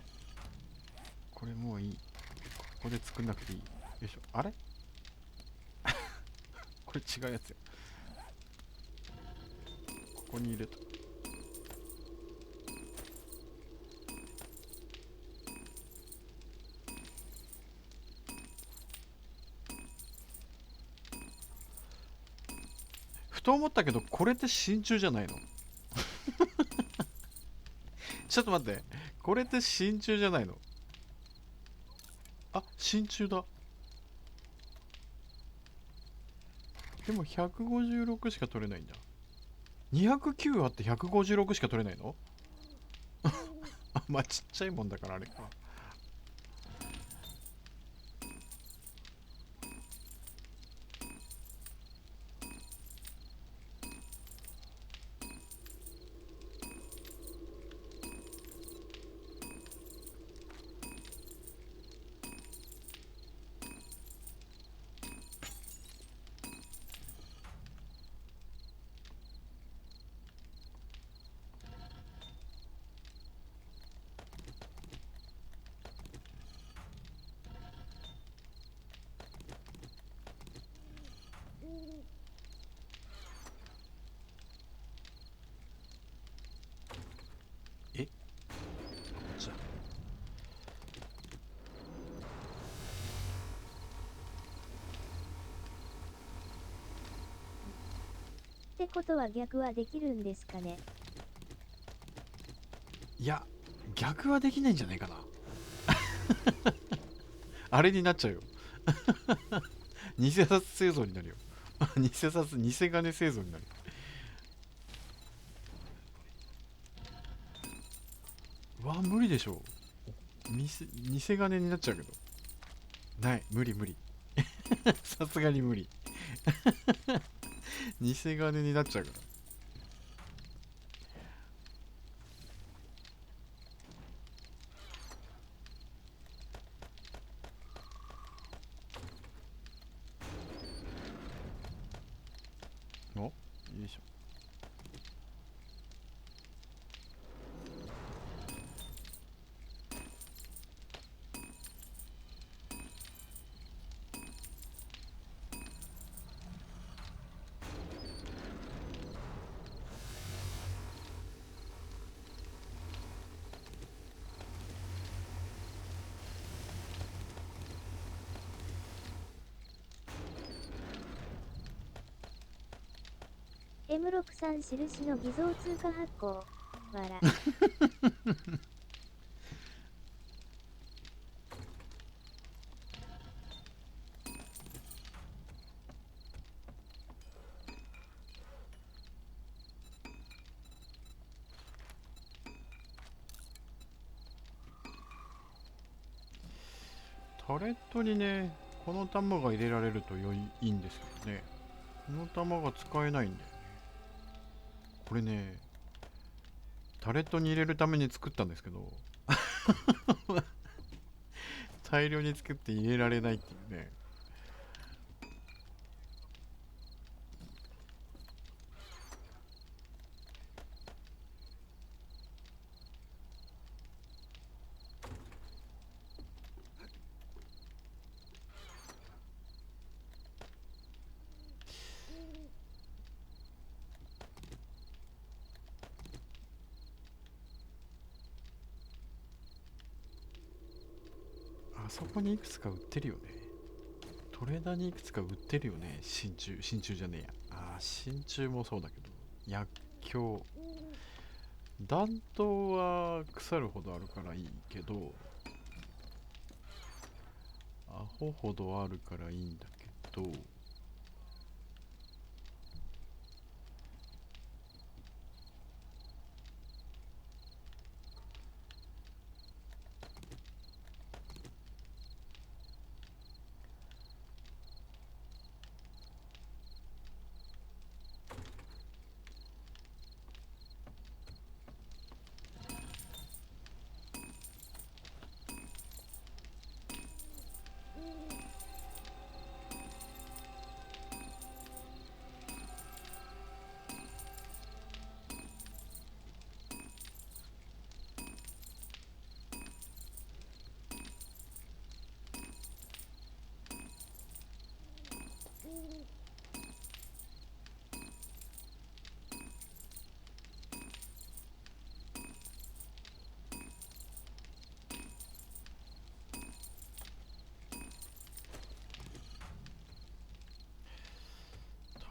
[SPEAKER 1] これもういい。ここで作んなくていい。よいしょ。あれこれ違うやつよ。ここに入れた。ふと思ったけど、これって真鍮じゃないの？ちょっと待って。これって真鍮じゃないの？あ、真鍮だ。でも156しか取れないんだ。209あって156しか取れないの？あ、まあちっちゃいもんだからあれか。
[SPEAKER 2] ってことは逆はできるんですかね。
[SPEAKER 1] いや、逆はできないんじゃないかな。あれになっちゃうよ。偽札製造になるよ。偽札、偽金製造になる。わあ、無理でしょう。偽金になっちゃうけど。ない、無理無理。さすがに無理。偽金になっちゃうから。お、よいしょ。
[SPEAKER 2] M63 印の偽造通貨発行。わら。
[SPEAKER 1] タレットにね、この弾が入れられるといいんですけどね。この弾が使えないんだよね。これね、タレットに入れるために作ったんですけど、大量に作って入れられないっていうね。あそこにいくつか売ってるよね。トレーダーにいくつか売ってるよね。真鍮じゃねえや。真鍮もそうだけど、薬莢。弾頭は腐るほどあるからいいけど、アホほどあるからいいんだけど、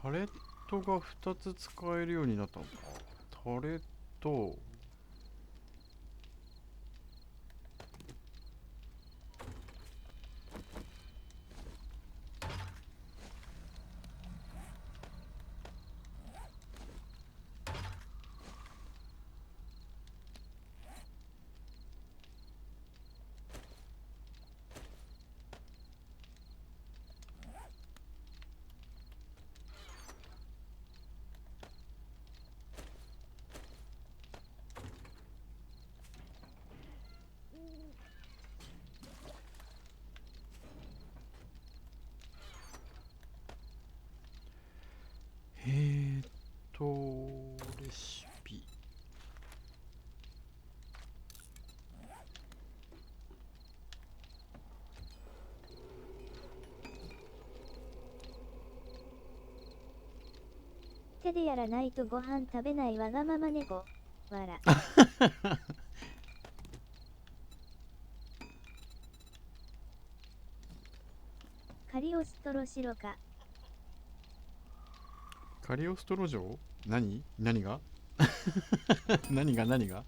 [SPEAKER 1] タレットが2つ使えるようになったのか。タレット、えーっレシピ。
[SPEAKER 2] 手でやらないとご飯食べないわがまま猫。わら。カリオストロシロか。
[SPEAKER 1] カリオストロ城？何が何が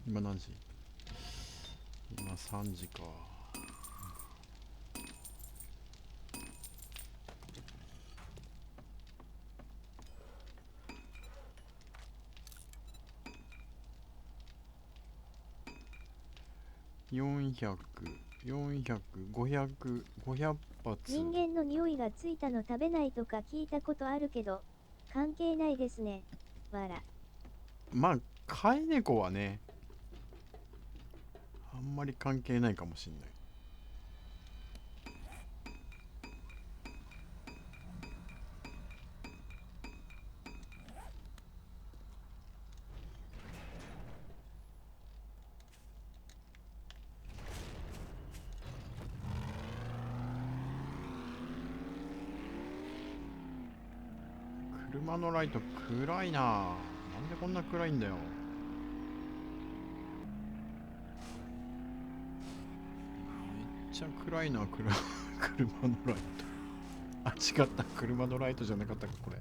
[SPEAKER 1] 今何時？今3時か。400、400、500、500発。
[SPEAKER 2] 人間の匂いがついたの食べないとか聞いたことあるけど、関係ないですね。わら。
[SPEAKER 1] まあ、飼い猫はね、あんまり関係ないかもしんない。車のライト暗いな。なんでこんな暗いんだよ。めっちゃ暗いな、車のライト。あ、違った。車のライトじゃなかったか、これ。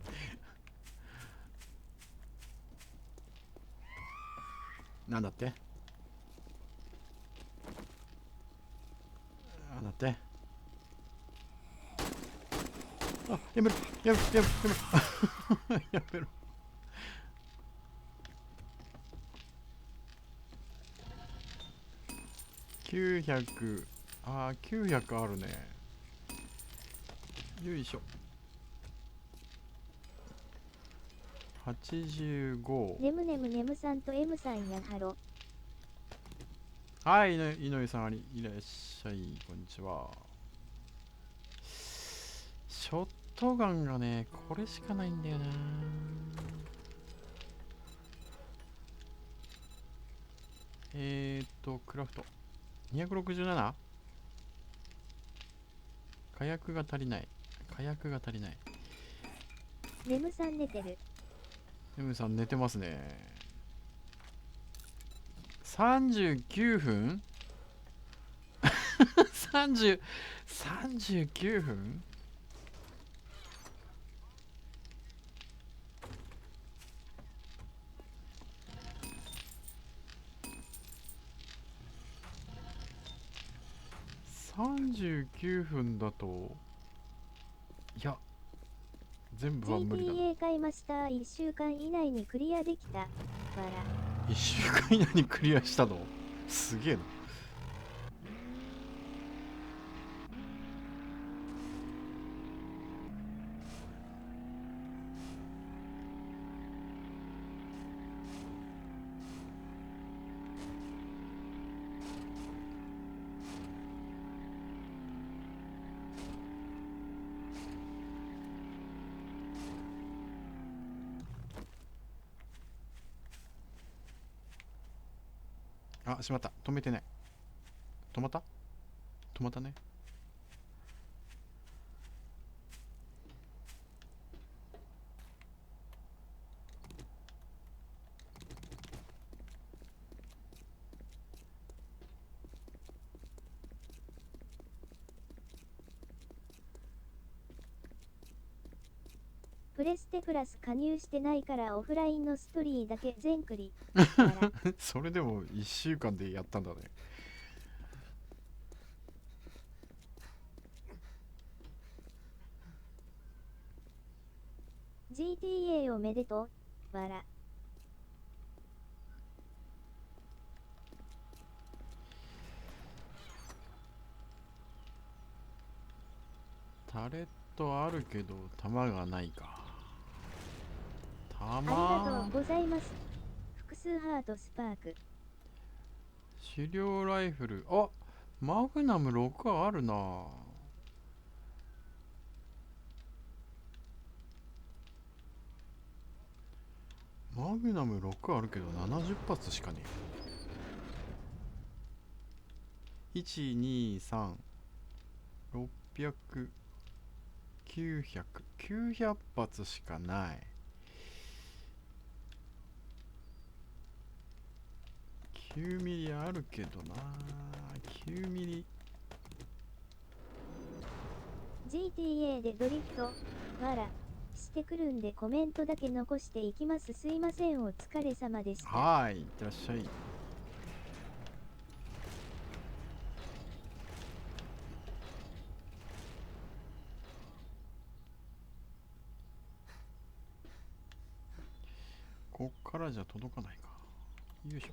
[SPEAKER 1] なんだって？なんだって？あ、やめろ、やめろ、やめろ。やめろ。900。あー、900あるね。よいしょ。85。
[SPEAKER 2] ねむねむねむさんと M さんやハロ。
[SPEAKER 1] はい、井上さん、いらっしゃい。こんにちは。ショットガンがね、これしかないんだよな。クラフト。267？ 火薬が足りない。火薬が足りない。
[SPEAKER 2] ねむさん寝てる。
[SPEAKER 1] M さん寝てますね。39分30、39分。39分だと、いや、全部は無理だな。
[SPEAKER 2] GTA 買いました。1週間以内にクリアできた。わら。
[SPEAKER 1] 1週間以内にクリアしたの？すげえな。あ、しまった。止めてない。止まった？止まったね。
[SPEAKER 2] プレステプラス加入してないからオフラインのストーリーだけ全クリ。
[SPEAKER 1] それでも1週間でやったんだね。
[SPEAKER 2] GTA おめでとう。わら。
[SPEAKER 1] タレットあるけど弾がないか。
[SPEAKER 2] ありがとうございます。複数ハートスパーク。
[SPEAKER 1] 狩猟ライフル。あ、マグナム6あるな。マグナム6あるけど70発しかねえ。123600900発しかない。9ミリあるけどな。9ミリ。
[SPEAKER 2] GTA でドリフト、わら、してくるんでコメントだけ残していきます。すいません、お疲れ様でした。
[SPEAKER 1] はい、いってらっしゃい。こっからじゃ届かないか。よいしょ。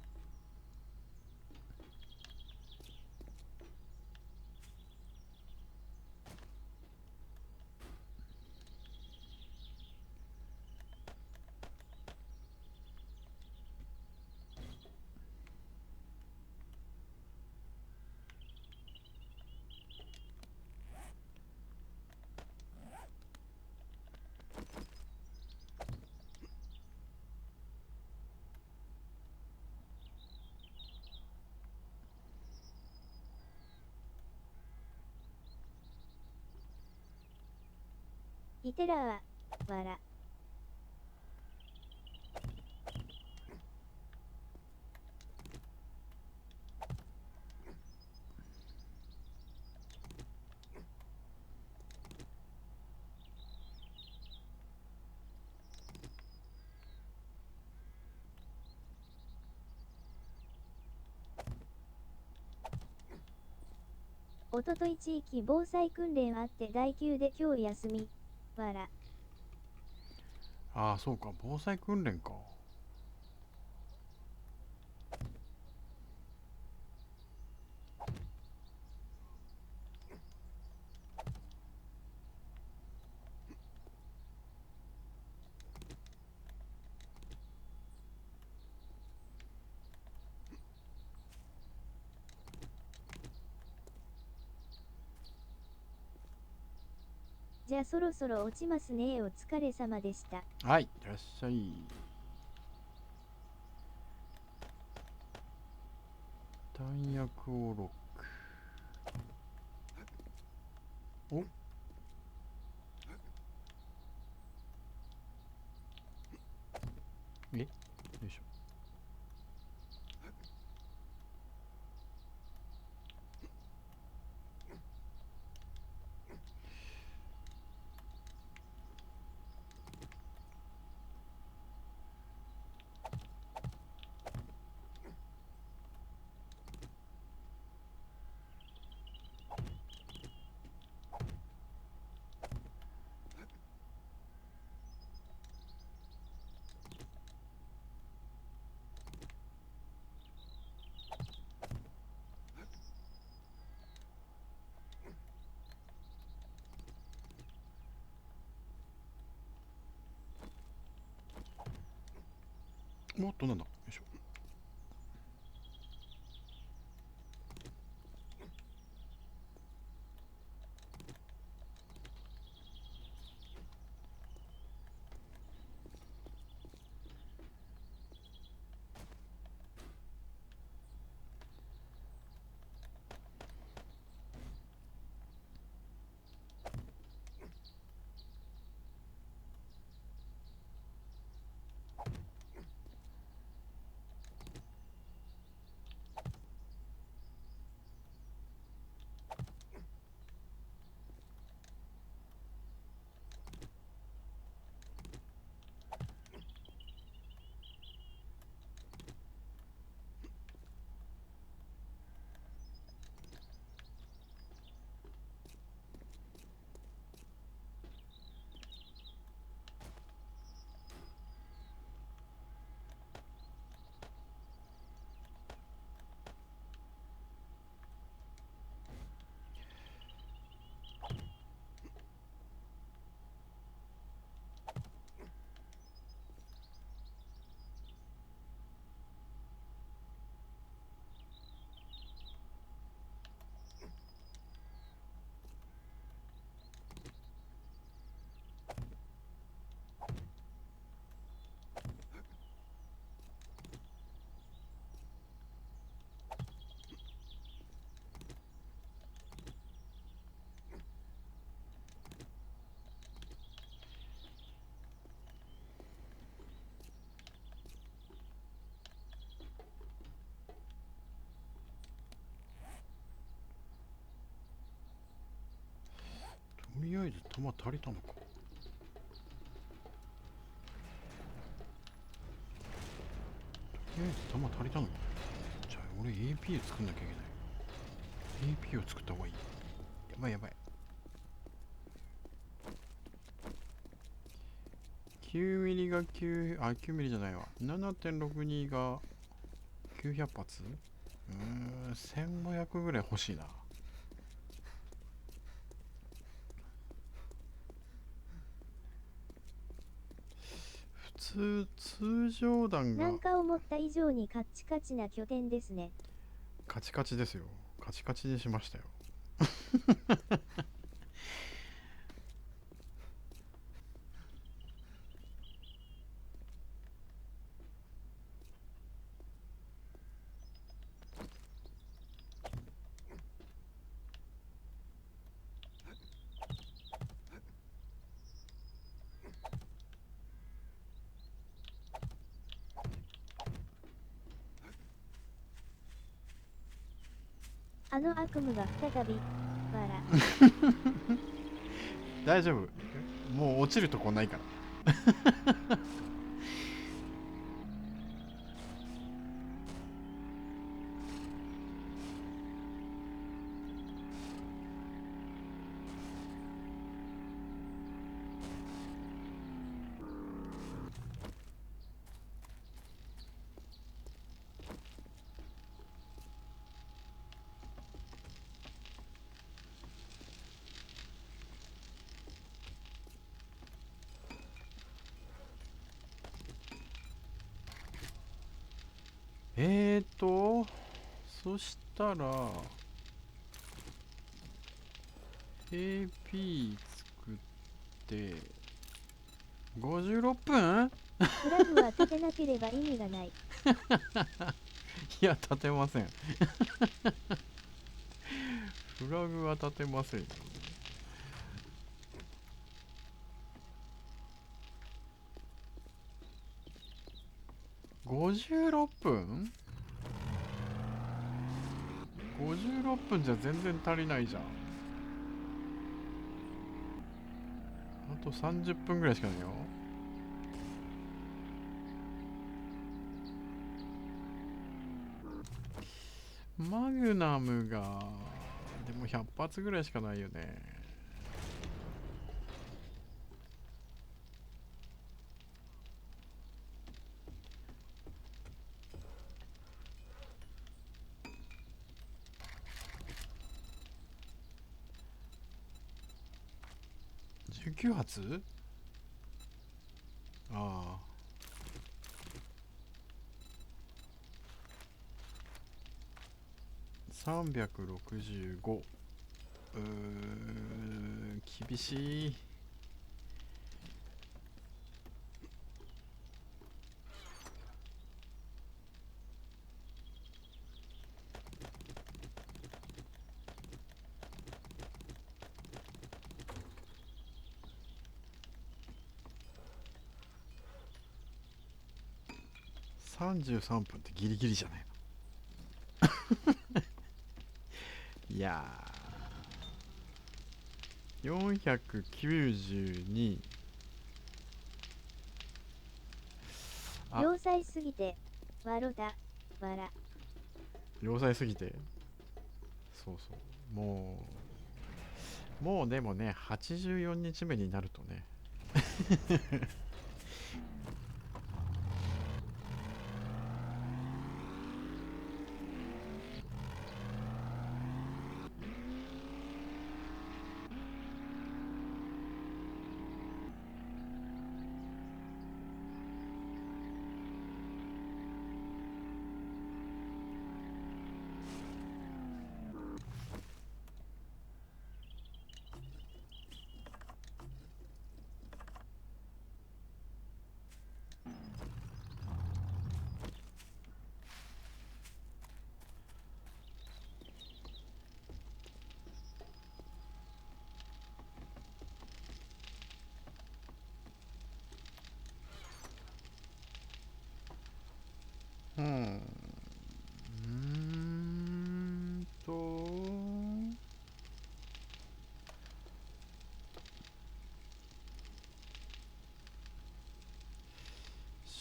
[SPEAKER 2] イテラー、わら。おととい地域防災訓練あって第9で今日休み。わら。
[SPEAKER 1] ああ、そうか、防災訓練か。
[SPEAKER 2] じゃあそろそろ落ちますね。お疲れ様でした。
[SPEAKER 1] はい、いってらっしゃい。弾薬をロック。お、よいしょ。もっとなんだ。よいしょ。ず弾足りたのか。とりあえず弾足りたのか。じゃあ俺 AP 作んなきゃいけない。 AP を作った方がいい。やばいやばい。9ミリが9ミリじゃないわ。7.62 が900発。1500ぐらい欲しいな。通常弾が
[SPEAKER 2] なんか思った以上にカッチカチな拠点ですね。
[SPEAKER 1] カチカチですよ。カチカチにしましたよ。
[SPEAKER 2] あの悪夢が再び、わら。
[SPEAKER 1] 大丈夫。もう落ちるとこないから。そしたら AP 作って56分。
[SPEAKER 2] フラグは立てなければ意味がない。
[SPEAKER 1] いや立てません。フラグは立てませんよ。56分56分じゃ全然足りないじゃん。あと30分ぐらいしかないよ。マグナムがでも100発ぐらいしかないよね。19発。ああ365。厳しい。33分ってギリギリじゃないの。いやー492。あ
[SPEAKER 2] 要塞すぎて、わろだ、わら。
[SPEAKER 1] 要塞すぎて。そうそう、もうでもね84日目になるとね。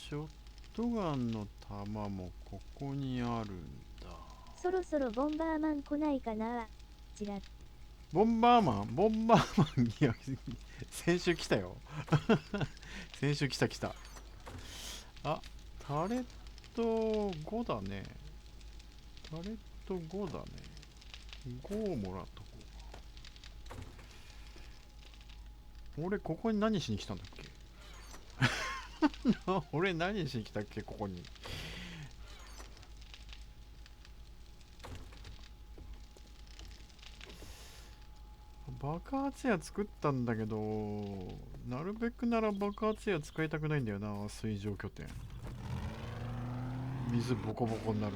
[SPEAKER 1] ショットガンの弾もここにあるんだ。
[SPEAKER 2] そろそろボンバーマン来ないかな。ちらっ。
[SPEAKER 1] ボンバーマンいや、先週来たよ。先週来た。あ、タレット5だね。タレット5だね。5をもらっとこう。俺、ここに何しに来たんだっけ。俺、何しに来たっけ、ここに。爆発矢作ったんだけど、なるべくなら爆発矢使いたくないんだよな、水上拠点。水ボコボコになる。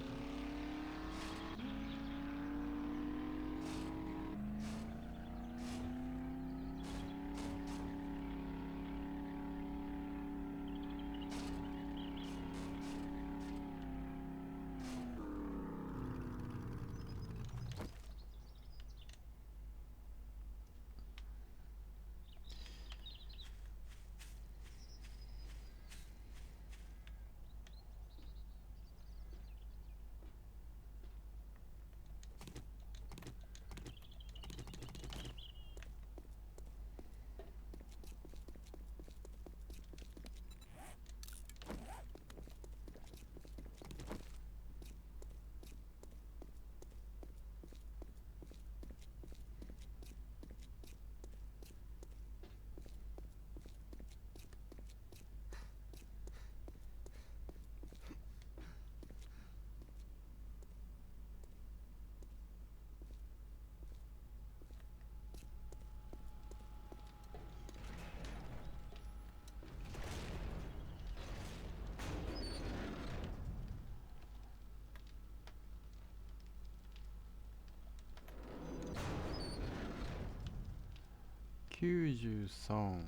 [SPEAKER 1] 93。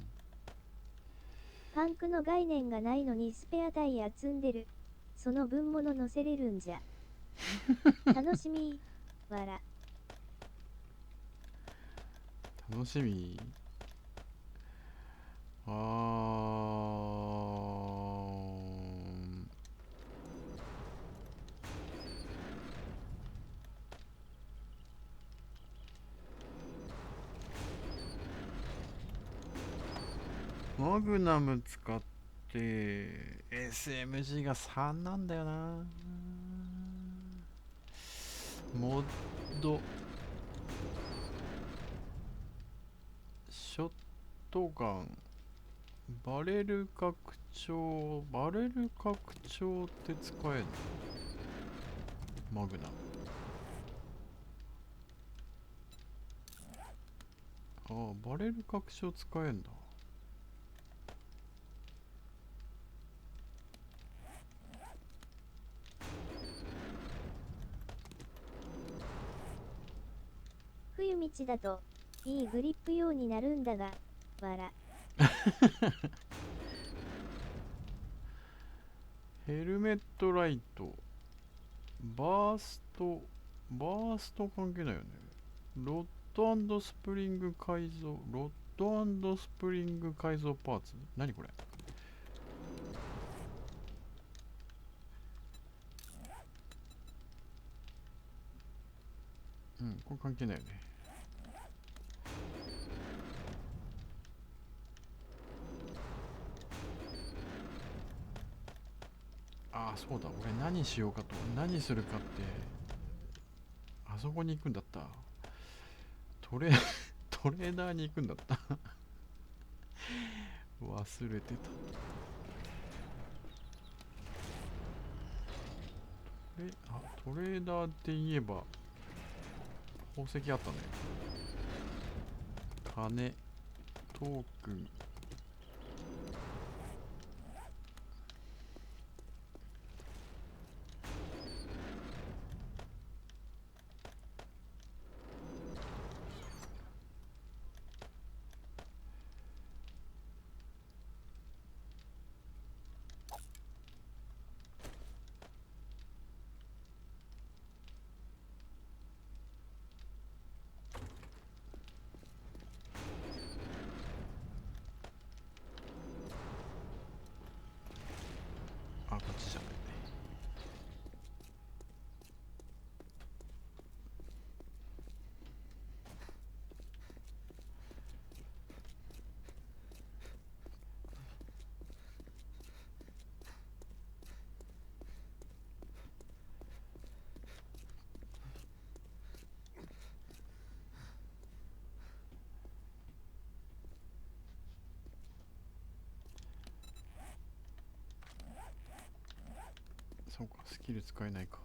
[SPEAKER 2] パンクの概念がないのにスペアタイヤ積んでる。その分物乗せれるんじゃ。楽しみー。わら。
[SPEAKER 1] 楽しみ。マグナム使って SMG が3なんだよな。モッドショットガンバレル拡張って使えるの？マグナム。バレル拡張使えんだ。
[SPEAKER 2] 冬道だと、いいグリップ用になるんだが、わら。
[SPEAKER 1] ヘルメットライトバースト関係ないよね。ロッドスプリング改造パーツ。何これ。これ関係ないよね。そうだ。俺何しようかと。何するかって、あそこに行くんだった。トレーダーに行くんだった。忘れてた。トレーダーって言えば宝石あったね。金、トークン、そうか、スキル使えないか。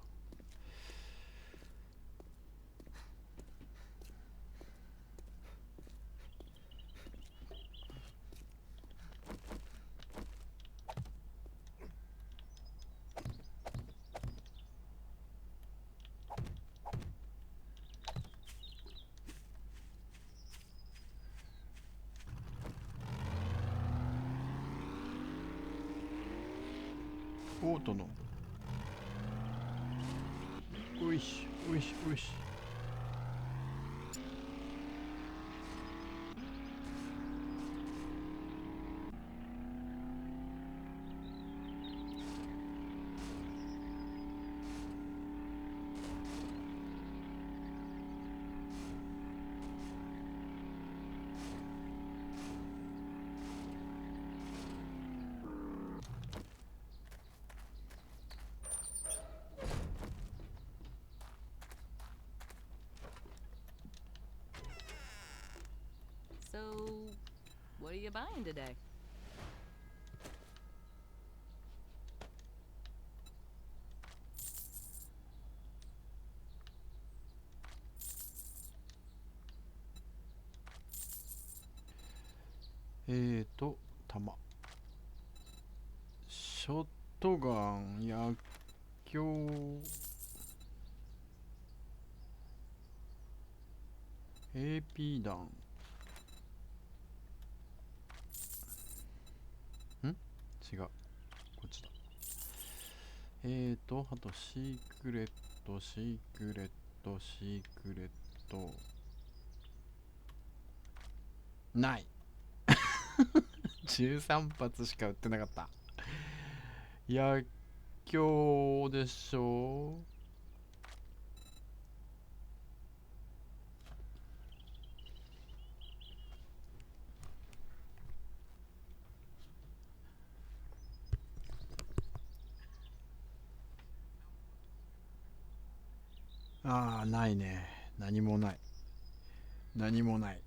[SPEAKER 1] オートのおいしおいしおいし。
[SPEAKER 3] So, what are you buying today?
[SPEAKER 1] 弾ショットガン、薬莢、AP 弾、違う、こっちだ。あとシークレット、シークレット、シークレット、ない。13発しか売ってなかった。薬莢でしょ。ああ、ないね。何もない。何もない。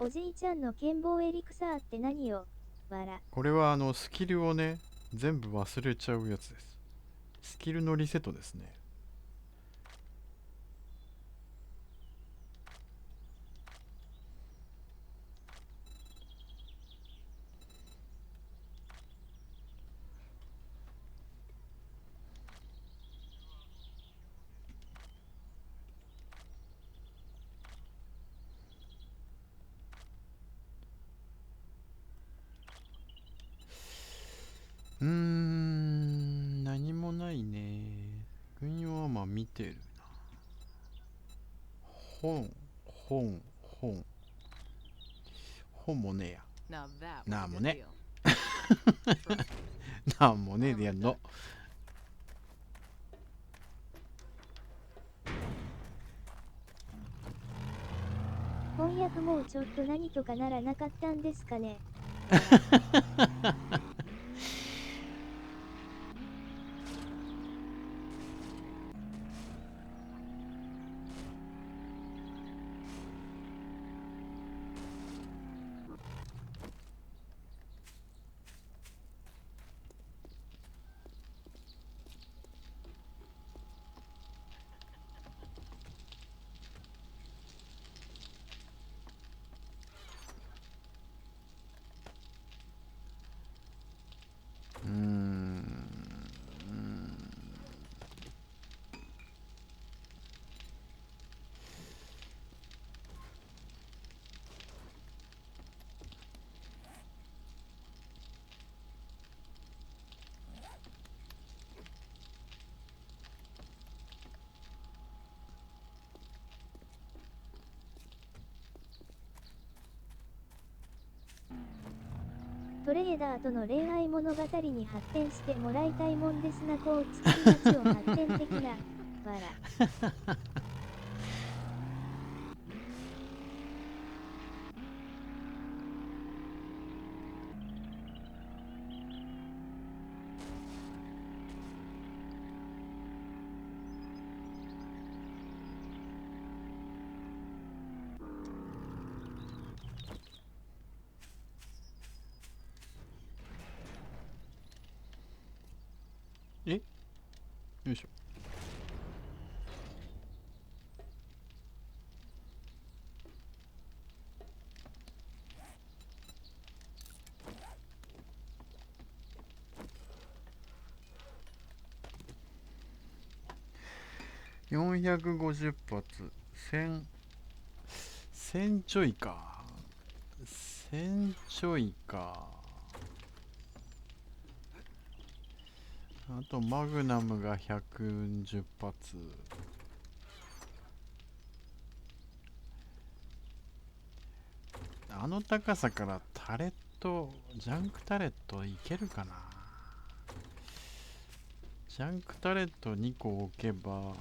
[SPEAKER 2] おじいちゃんの剣棒エリクサーって何よ。わら。
[SPEAKER 1] これはスキルをね、全部忘れちゃうやつです。スキルのリセットですね。何もないね。軍用はまあ見てるな。本、本、本。本もねえや。
[SPEAKER 3] Now that was
[SPEAKER 1] な
[SPEAKER 3] a
[SPEAKER 1] あも
[SPEAKER 3] good
[SPEAKER 1] ね。
[SPEAKER 3] deal.
[SPEAKER 1] なんもねえでやんの。
[SPEAKER 2] 翻訳もうちょっと何とかならなかったんですかね。トレーダーとの恋愛物語に発展してもらいたいもんですな。こう作り街を発展的な。わら。
[SPEAKER 1] よいしょ。450発、1000ちょいか。1000ちょいか。あとマグナムが110発。あの高さからタレット、ジャンクタレットいけるかな。ジャンクタレット2個置けば、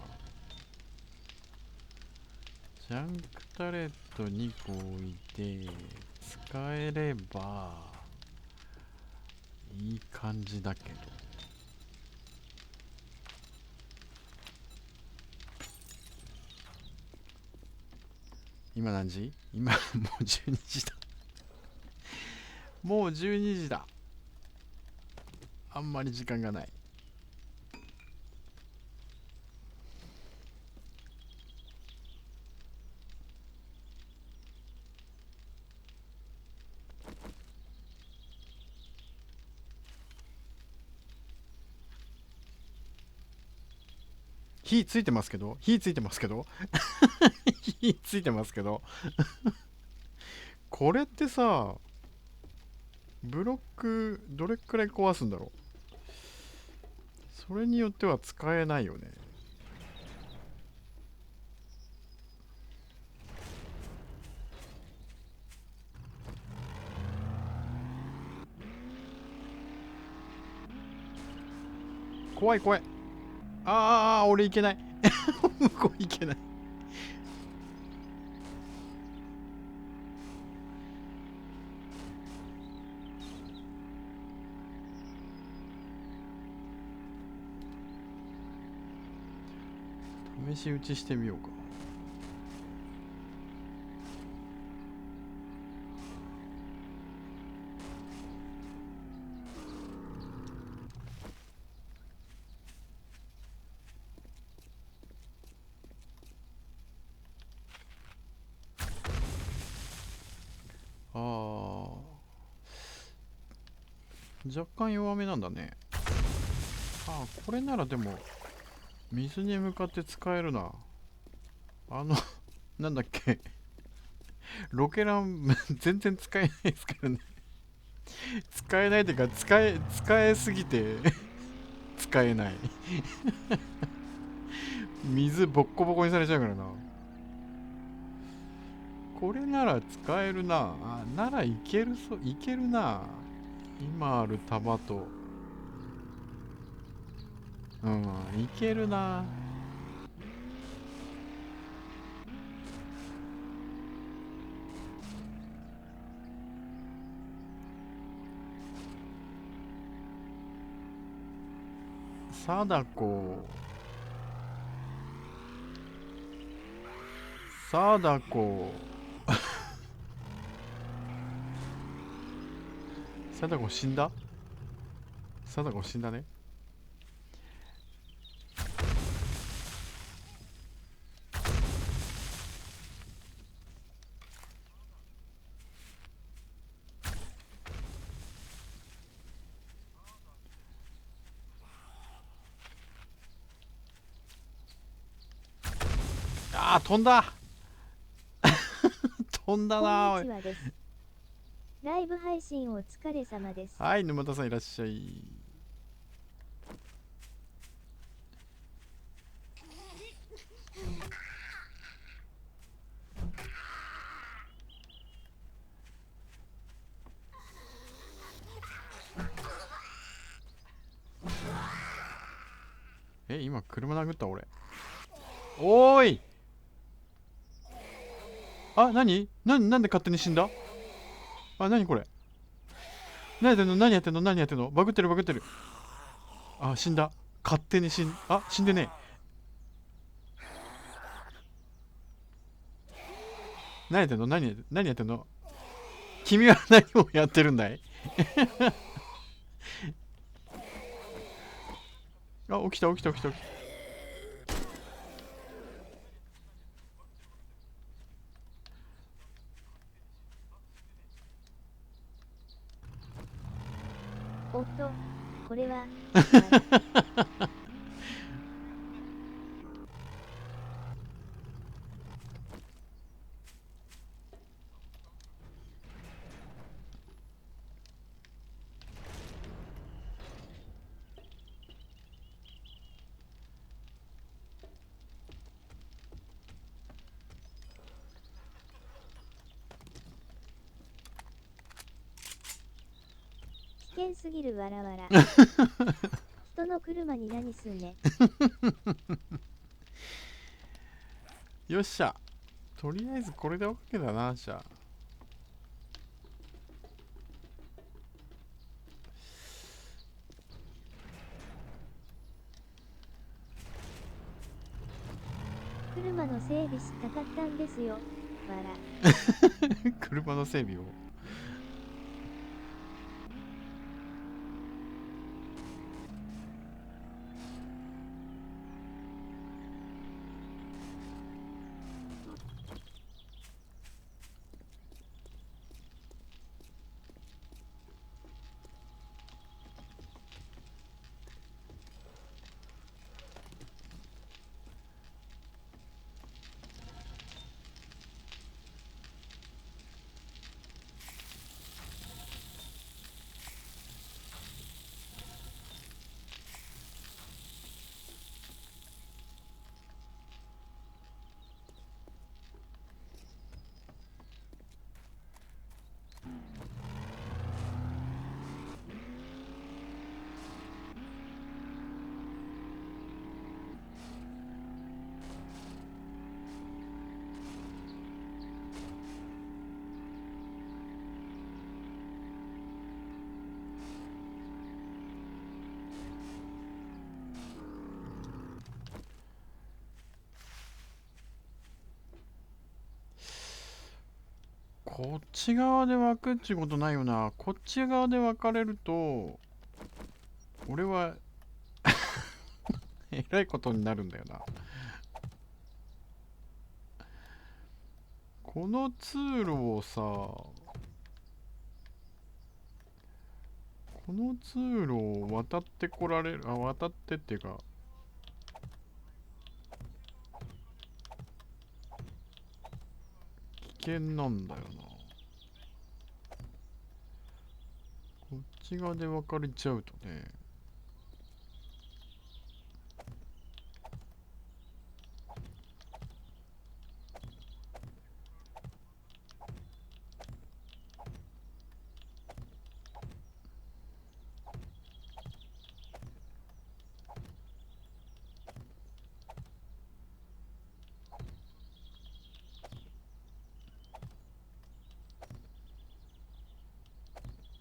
[SPEAKER 1] ジャンクタレット2個置いて使えればいい感じだけど。今何時？今もう12時だ。もう12時だ。あんまり時間がない。火ついてますけど、火ついてますけど火ついてますけどこれってさ、ブロックどれくらい壊すんだろう。それによっては使えないよね。怖い怖い。ああ、俺いけない向こういけない。試し撃ちしてみようか。ああ、若干弱めなんだね。ああ、これならでも水に向かって使えるな。なんだっけロケラン全然使えないですけどね。使えないっていうか、使えすぎて使えない水ボッコボコにされちゃうからな。これなら使えるな。あ、ならいけるいけるな。今ある弾と。うん、いけるな。貞子。貞子。貞子死んだ？貞子死んだね。ああ、飛んだ飛んだな。おい。
[SPEAKER 2] こんにちはです。ライブ配信お疲れ様です。
[SPEAKER 1] はい、沼田さんいらっしゃい。今車殴った俺。おーい。あ、なんで勝手に死んだ？あ、何これ。何やってんの何やってんの何やってんの。バグってるバグってる。あ、死んだ。勝手にあ、死んでねえ。何やってんの何やってんの。君は何をやってるんだいあ、起きた起きた起きた起きた。
[SPEAKER 2] おっと、これは、わら危険すぎるわらわら。人の車に何すんねん。
[SPEAKER 1] よっしゃ。とりあえずこれで OK だな。じゃあ
[SPEAKER 2] 車の整備したかったんですよ。わら。
[SPEAKER 1] 車の整備を。こっち側で分くっちゅうことないよな。こっち側で分かれると俺はえらいことになるんだよな。この通路をさ、この通路を渡ってこられる、渡ってっていうか、危険なんだよな。こっち側で分かれちゃうとね。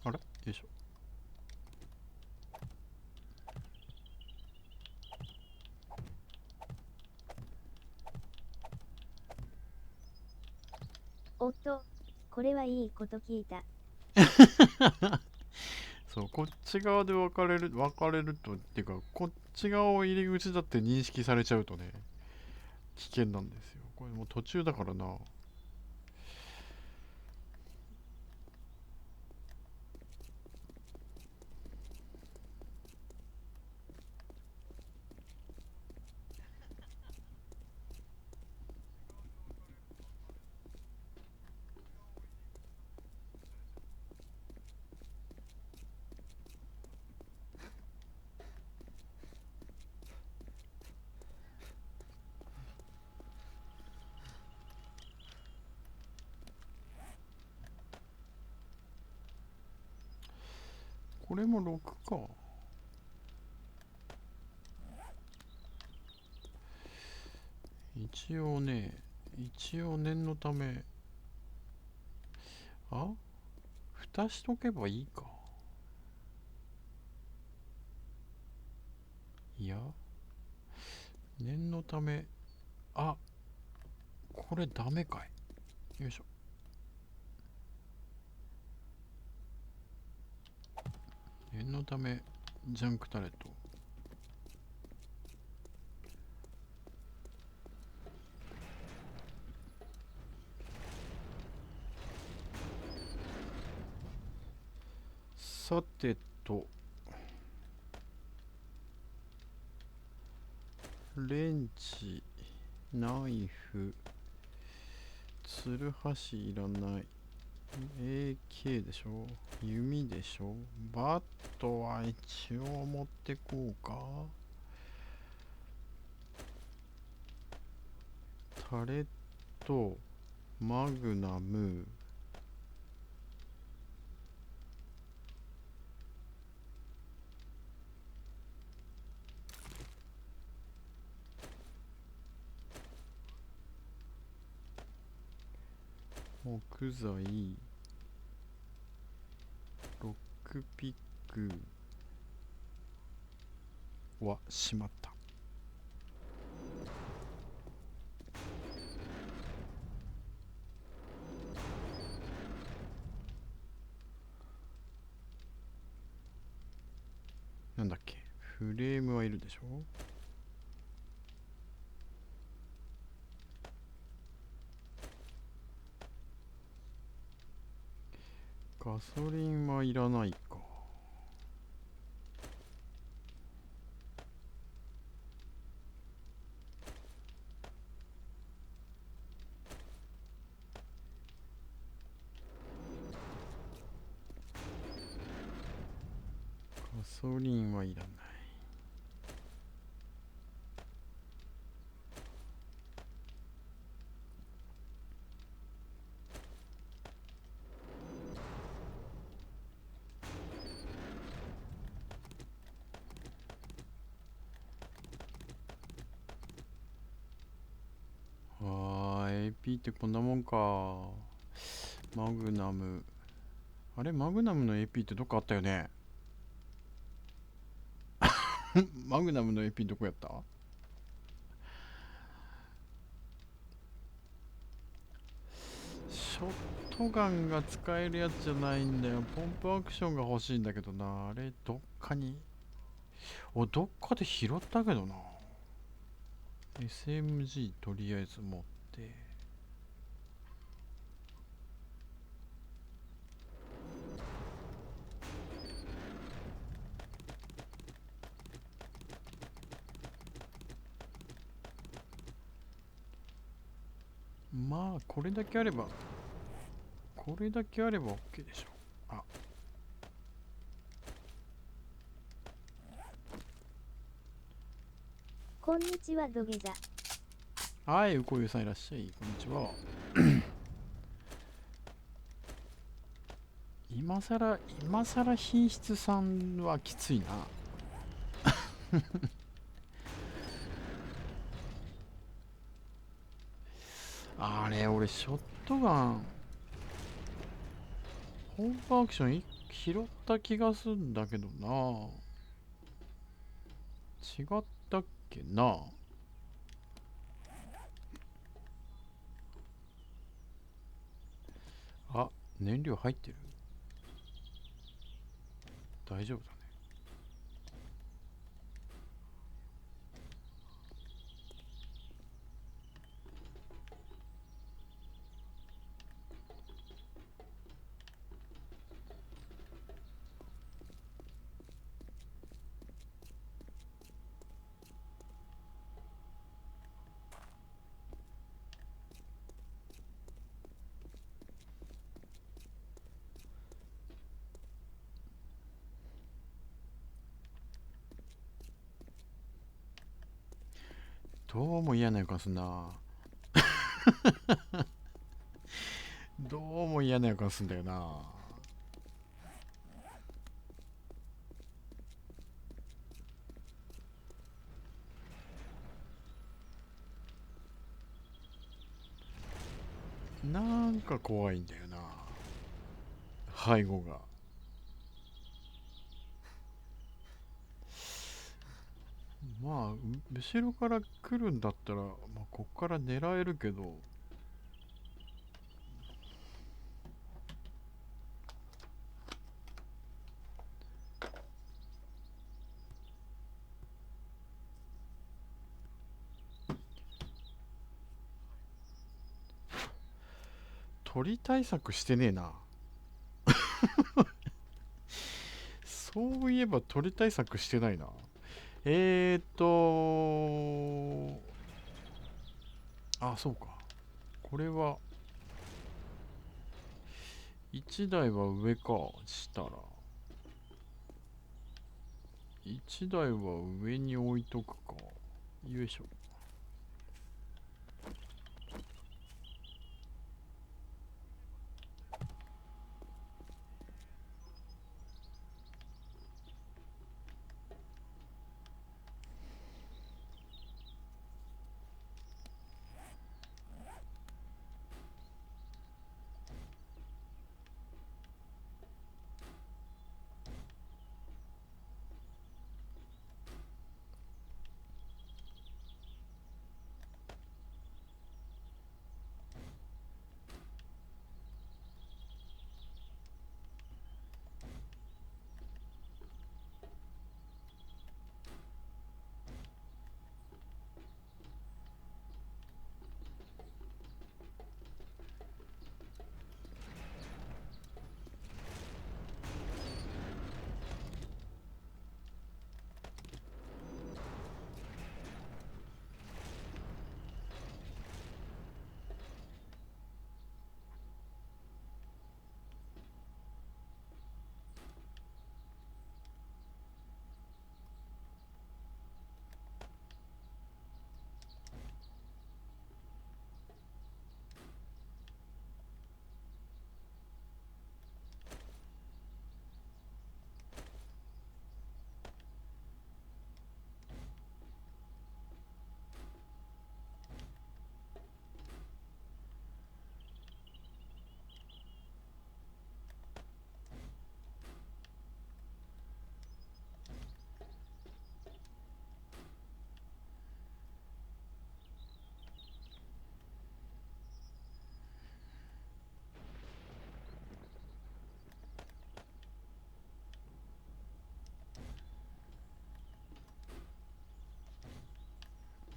[SPEAKER 1] あれよいしょ。
[SPEAKER 2] おっと、これはいいこと聞いた。
[SPEAKER 1] そう、こっち側で分かれると、っていうか、こっち側を入り口だって認識されちゃうとね、危険なんですよ。これもう途中だからな。これも6か。一応念のため、蓋しとけばいいか。いや、念のため、これダメかい。よいしょ。念のため、ジャンクタレット。さてと、レンチ、ナイフ、ツルハシいらない。AK でしょ、弓でしょ、バットは一応持ってこうか。タレット、マグナム、木材、ロックピックはしまった。なんだっけ、フレームはいるでしょ。ガソリンはいらないか。ガソリンはいらない。AP ってこんなもんか。マグナム、あれマグナムの AP ってどっかあったよね。マグナムの AP どこやった。ショットガンが使えるやつじゃないんだよ。ポンプアクションが欲しいんだけどな。あれどっかに、どっかで拾ったけどな。 SMG とりあえず持って、まあこれだけあれば OK でしょ。あ、
[SPEAKER 2] こんにちは土下座。
[SPEAKER 1] はい、うこゆさんいらっしゃい。こんにちは。今さら品質さんはきついな。あれ、俺、ショットガン、ホームパークション拾った気がすんだけどな。違ったっけな。あ、燃料入ってる。大丈夫だね。どうも嫌な予感すんな。どうも嫌な予感すんだよな。なんか怖いんだよな、背後が。まあ後ろから来るんだったら、まあ、こっから狙えるけど、鳥対策してねえな。そういえば鳥対策してないな。あ、そうか。これは1台は上か。したら1台は上に置いとくか。よいしょ。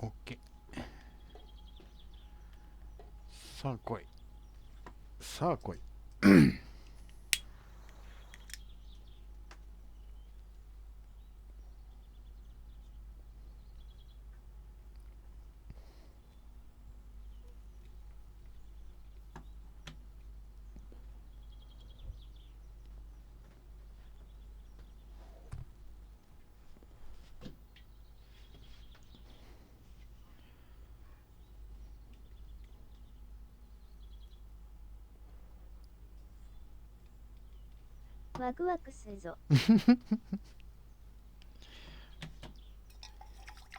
[SPEAKER 1] オッケー。さあ来い。さあ来い。
[SPEAKER 2] ワクワクするぞ。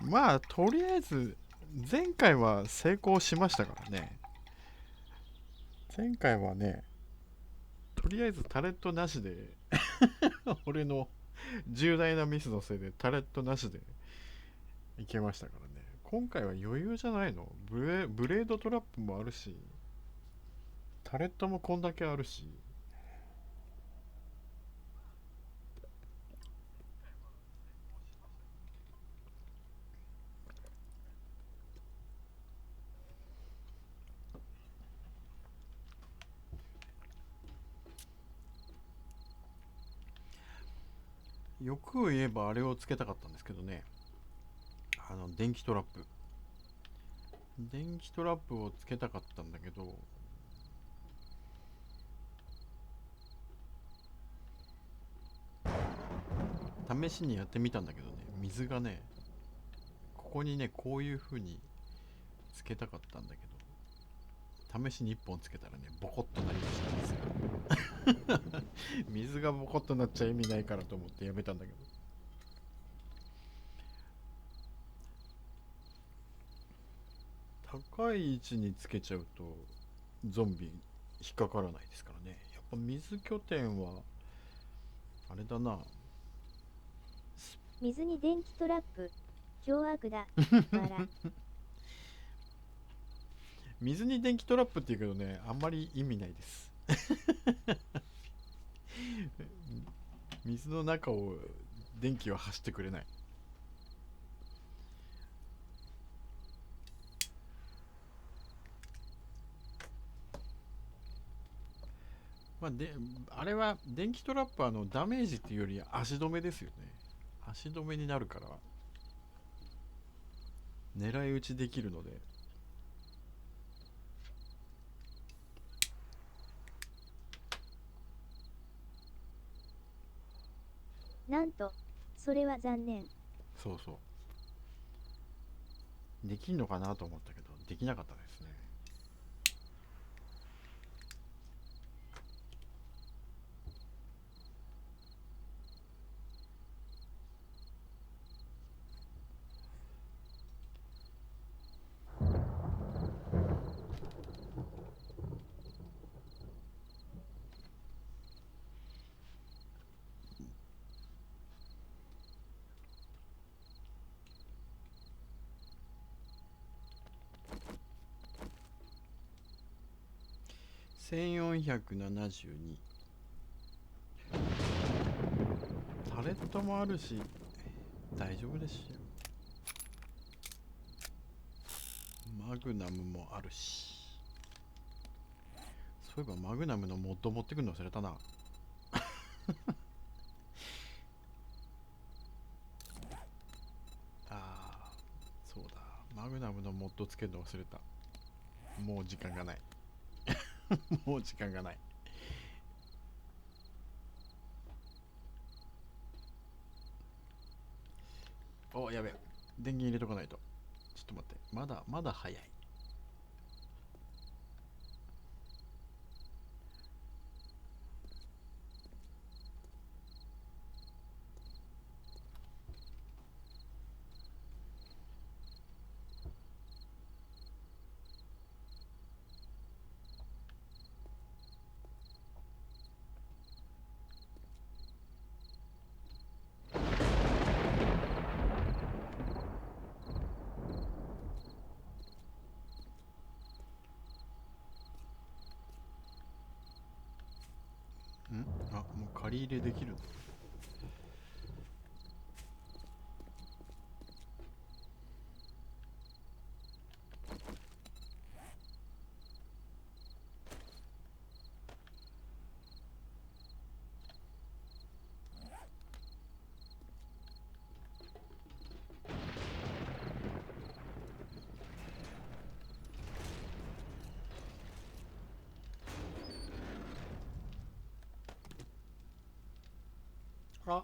[SPEAKER 1] まあとりあえず前回は成功しましたからね。前回はね、とりあえずタレットなしで俺の重大なミスのせいでタレットなしでいけましたからね。今回は余裕じゃないの。ブレードトラップもあるし、タレットもこんだけあるし。欲を言えばあれをつけたかったんですけどね。電気トラップ。電気トラップをつけたかったんだけど、試しにやってみたんだけどね、水がね、ここにね、こういう風につけたかったんだけど、試しに1本つけたらね、ボコッとなりました、水が。水がボコッとなっちゃ意味ないからと思ってやめたんだけど。高い位置につけちゃうとゾンビ引っかからないですからね。やっぱ水拠点はあれだな。
[SPEAKER 2] 水に電気トラップ。凶悪だ。わら。
[SPEAKER 1] 水に電気トラップって言うけどね、あんまり意味ないです。水の中を電気は走ってくれない。まあ、であれは電気トラップはダメージっていうより足止めですよね。足止めになるから狙い撃ちできるので。
[SPEAKER 2] なんと、それは残念。
[SPEAKER 1] そうそう、できんのかなと思ったけどできなかったですね。1472。タレットもあるし大丈夫ですよ。マグナムもあるし。そういえばマグナムのモッド持ってくるの忘れたな。あーそうだ、マグナムのモッドつけるの忘れた。もう時間がない。もう時間がない。お、やべ、電源入れとかないと。ちょっと待って、まだ早い。あ、もう借り入れできるの。あ、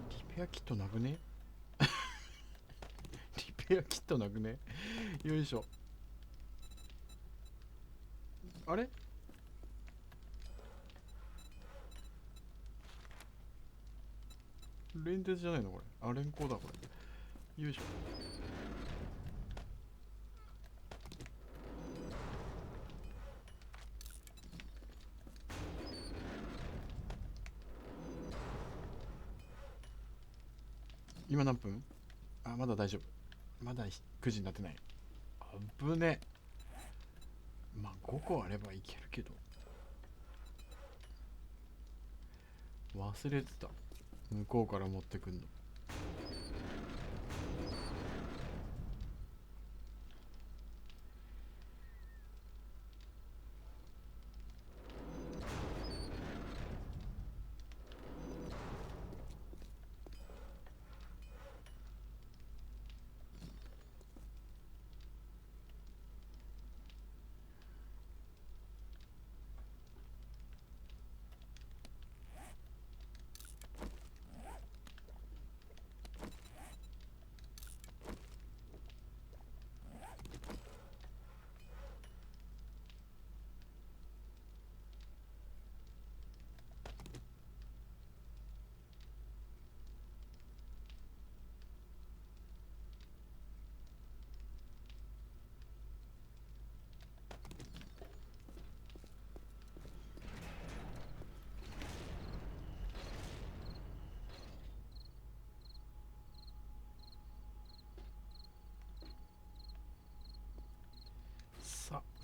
[SPEAKER 1] リペアキットなくね？リペアキットなくね？よいしょ。あれ、連鉄じゃないのこれ。あ、連行だこれ。よいしょ。今何分？あ、まだ大丈夫。まだ9時になってない。あぶね。まあ5個あればいけるけど。忘れてた。向こうから持ってくんの。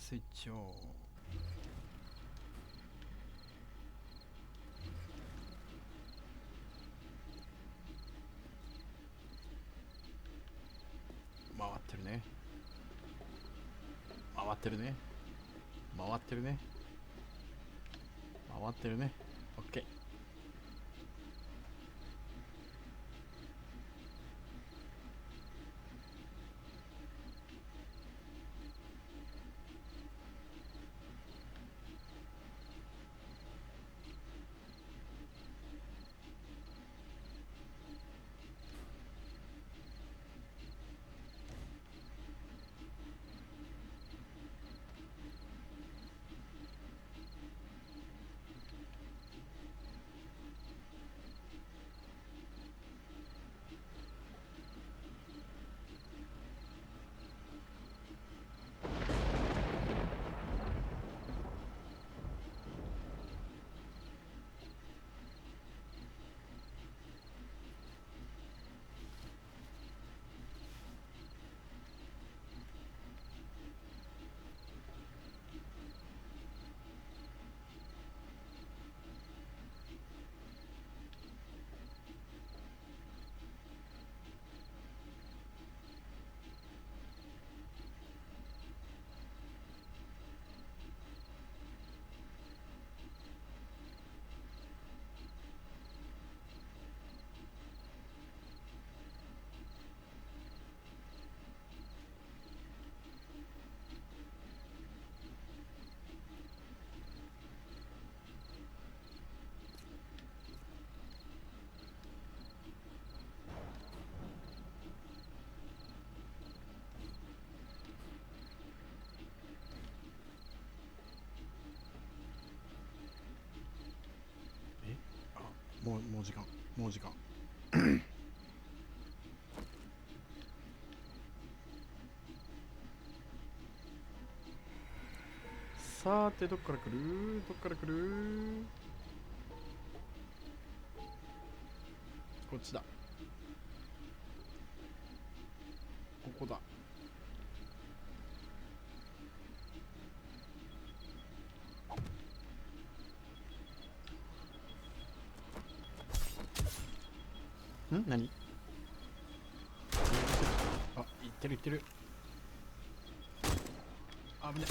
[SPEAKER 1] スイッチを回ってるね回ってるね回ってるね回ってるね。オッケー。もう時間さてどっから来るこっちだここだ何あ、行ってる危ね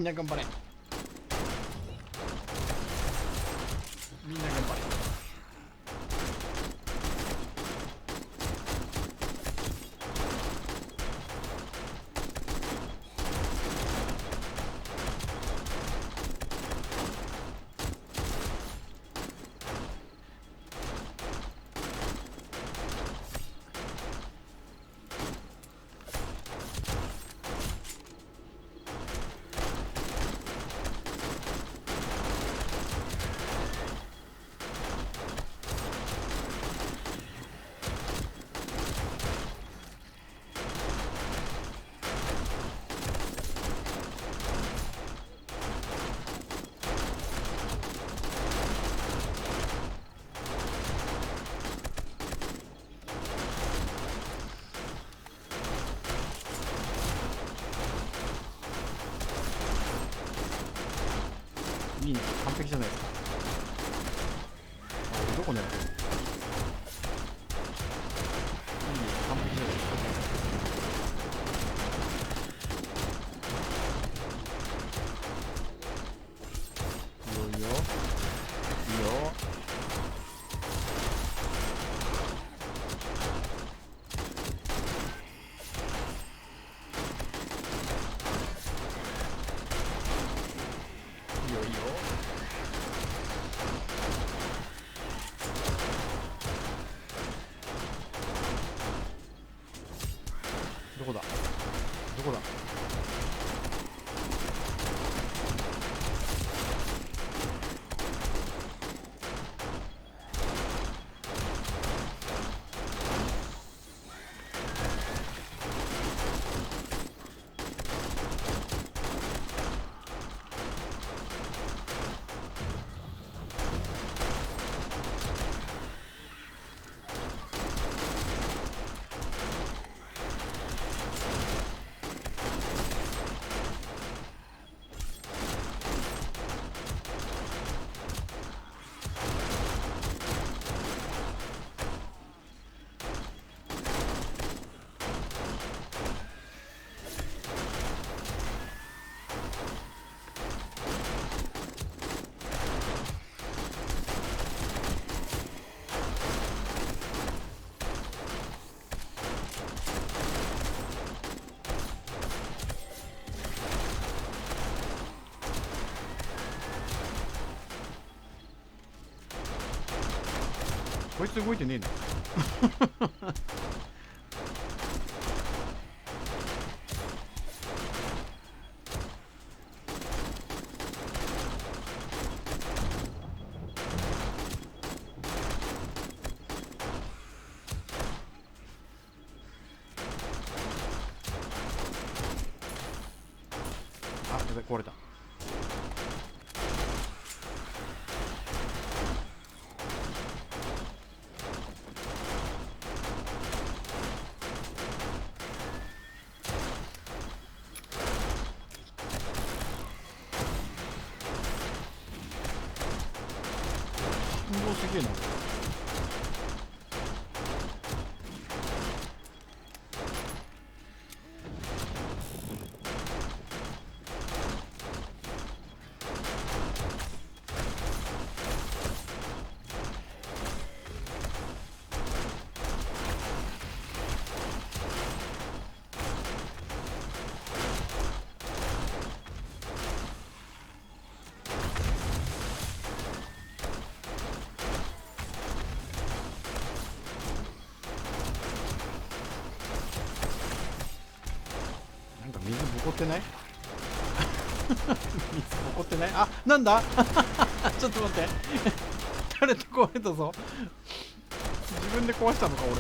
[SPEAKER 1] みんな頑張れいいね完璧じゃないですかどこ狙ってるいいね完璧じゃないですかいいよどこだどこだ。こいつ動いてねえな。あ、やべ、壊れた。運動すげえな。なんか水ボコってない？水ボコってない？あ、なんだ？ちょっと待って。誰と壊れたぞ。自分で壊したのか俺は。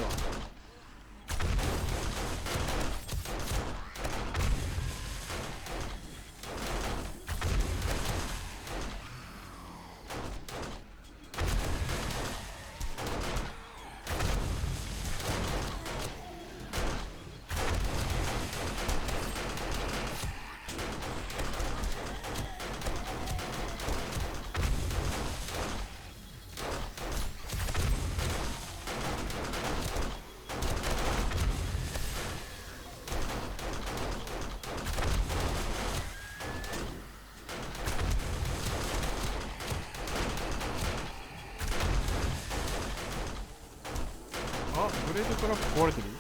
[SPEAKER 1] あ、ブレードトラップ壊れてる？ブ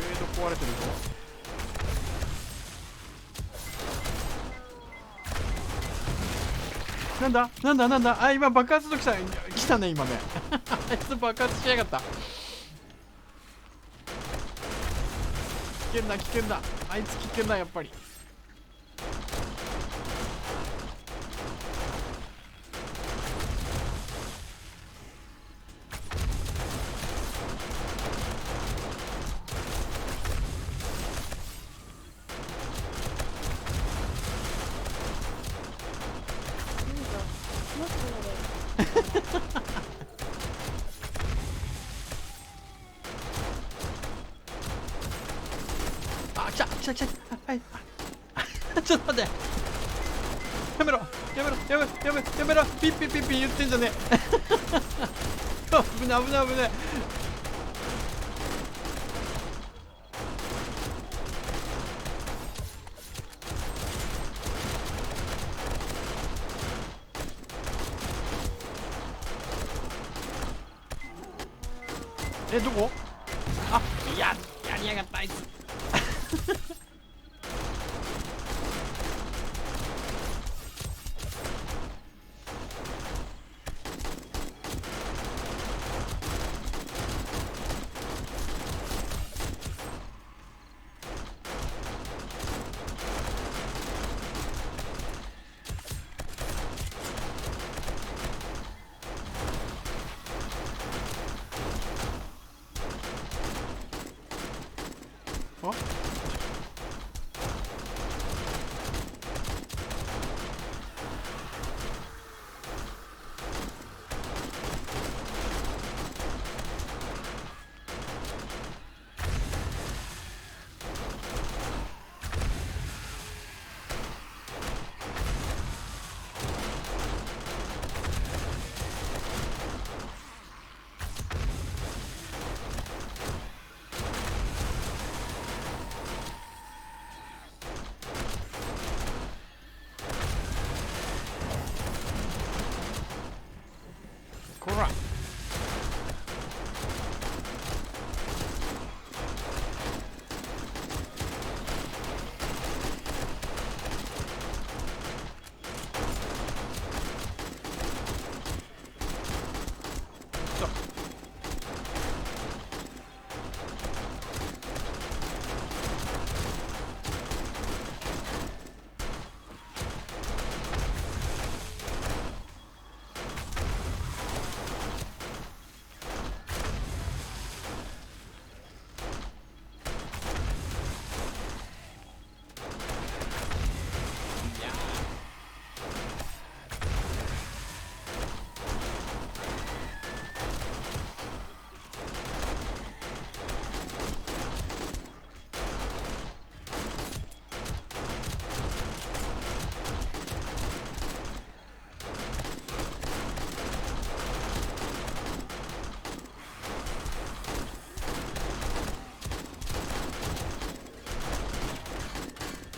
[SPEAKER 1] レード壊れてるぞ。なんだなんだなんだ。あ、今爆発と来たね今ね。あいつ爆発しやがった。危険だ危険だ。あいつ危険だやっぱり。
[SPEAKER 2] もっとやれ。
[SPEAKER 1] あ、来た来た来た。はい。ちょっと待って。やめろやめろやめろやめろやめろ。ピッピッピッピッ言ってんじゃねえ。危ね危ね危ね。え、どこ？あ、やりやがったあいつ。あ、こら。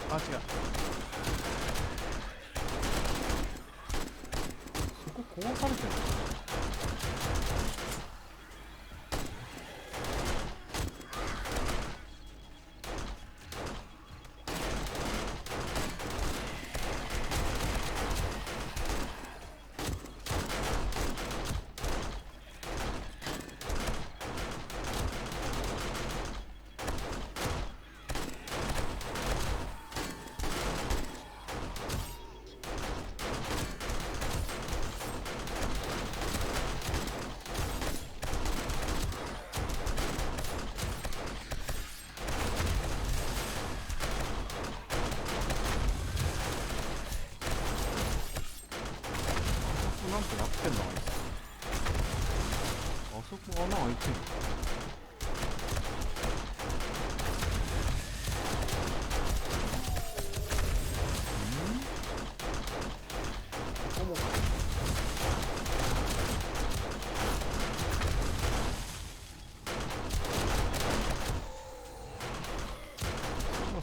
[SPEAKER 1] あ、違う。そこ壊されてる。なんてなってんのあいつ。あそこ穴開いてる。ここもか。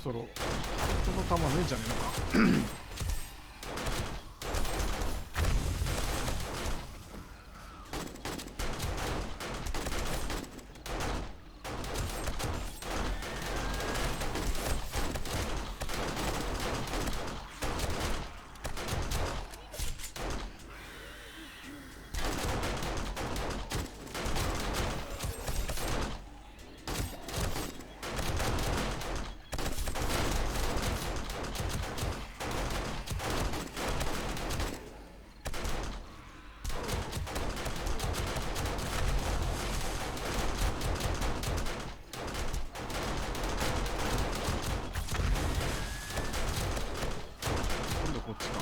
[SPEAKER 1] そろそろ人の弾ねえんじゃねえのか。今度こっちか。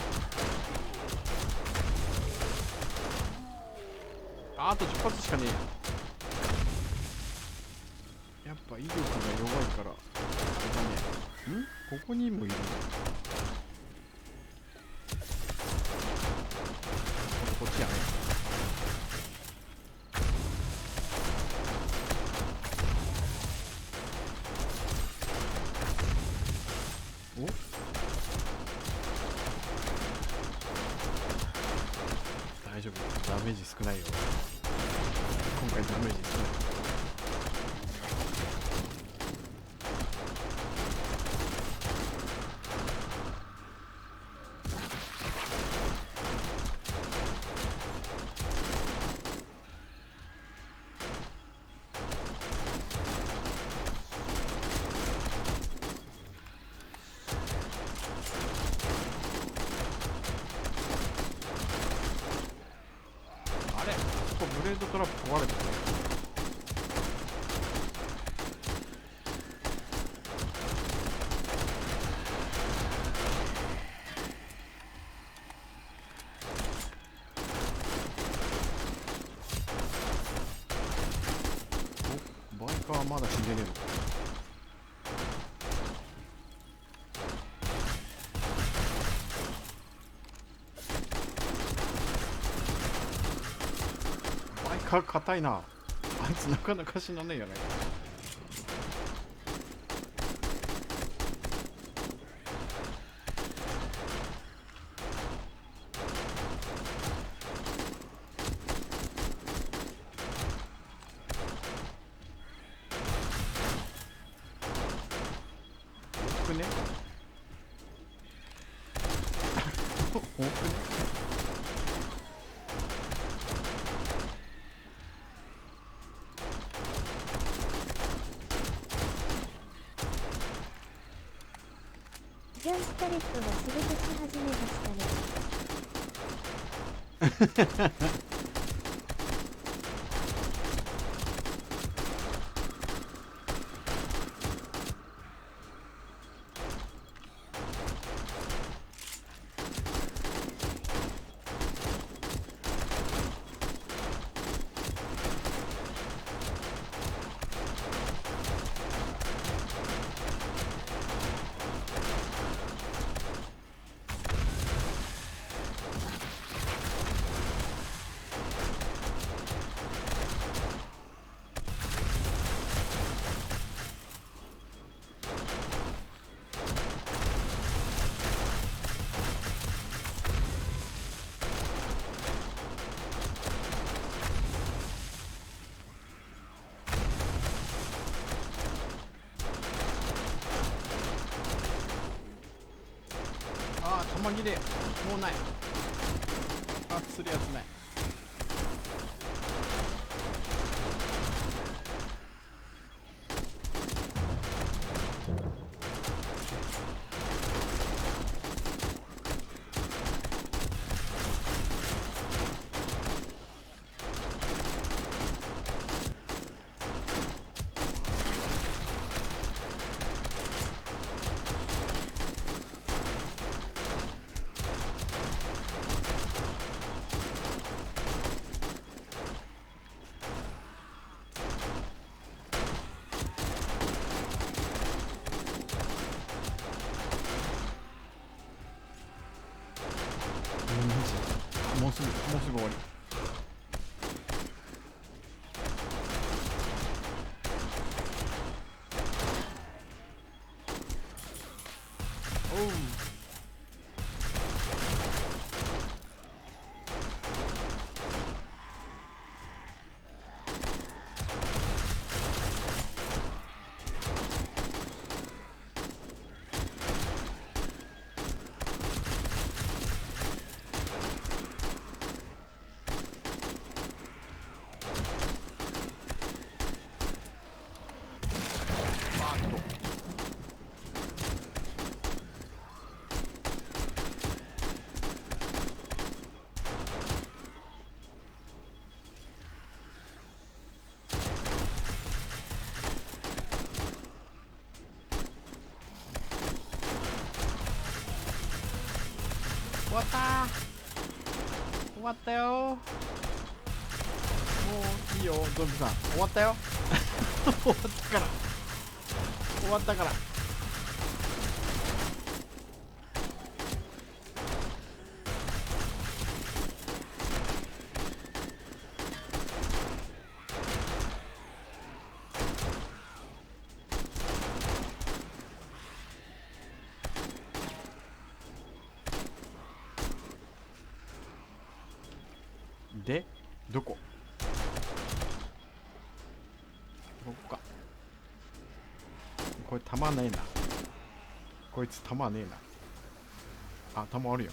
[SPEAKER 1] あと10発しかねえや。やっぱ威力が弱いから。ここね。ここにもいる。こっちやね。お、大丈夫。ダメージ少ないよ。今回ダメージ少ない。あれ、ここブレードトラップ壊れてるね。あまだ死んでねえのか。バイカー硬いな。あいつなかなか死なねえよね。多くね多くね。
[SPEAKER 2] ジャンプタレットが仕事し始めましたね。ああ弾切れもうない。あするやつない。もうすぐ終わり。おうバーッと。終わったー。終わったよー。もういいよゾンビさん、終わったよ。終わったから終わったから。でどこここか。これ弾ねえな。こいつ弾ねえな。あ弾あるよ。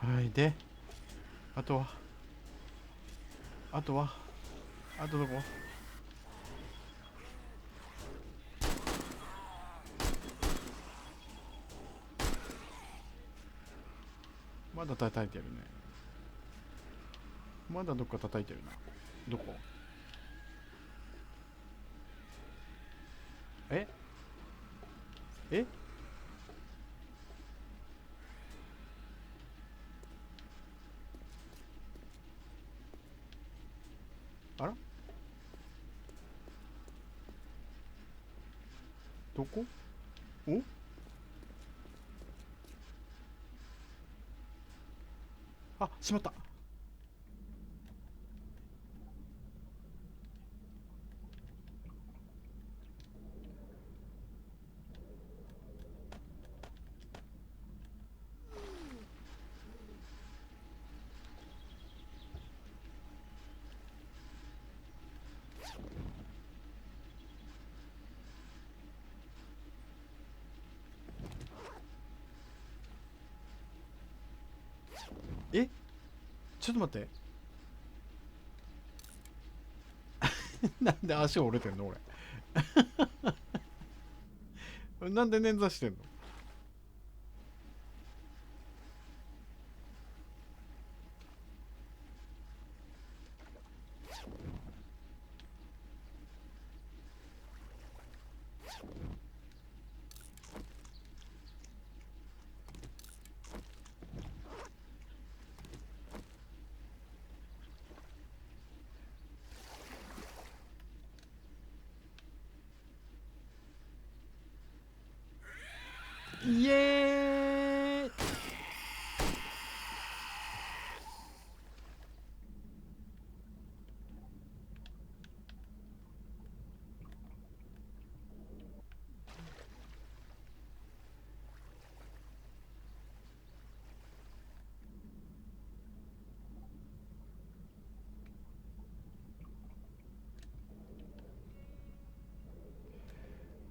[SPEAKER 2] はいであとはあ
[SPEAKER 1] あとどこ？まだ叩いてるね。まだどっか叩いてるな。どこ？ええ、あら、どこ？お、あ、しまった。え、ちょっと待って。なんで足折れてんの俺。なんで捻挫してんの？イエーイ。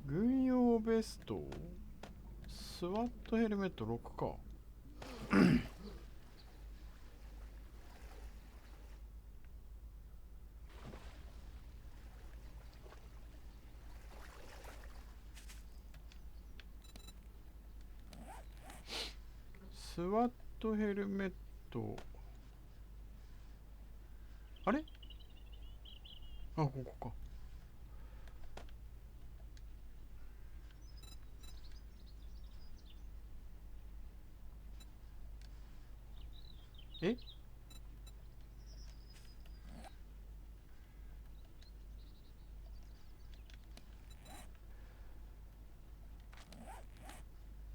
[SPEAKER 1] 軍用ベスト、スワットヘルメット6か。スワットヘルメット、あれ、あ、ここか。え、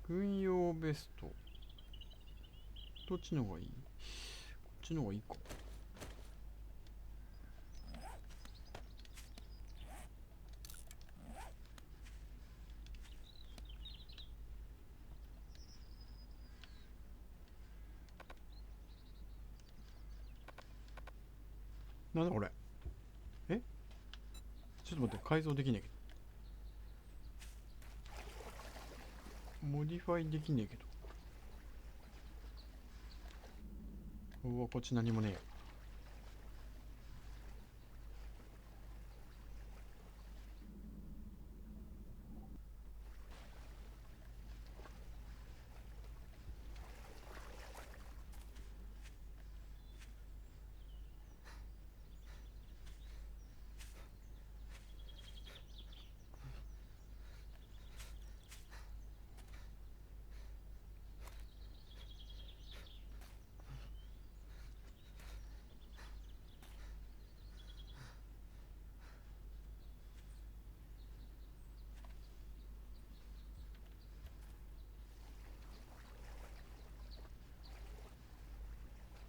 [SPEAKER 1] 軍用ベスト、どっちの方がいい？こっちの方がいいか。なんだこれ。え、ちょっと待って、改造できねえけど。モディファイできねえけど。うわ、こっち何もねえよ。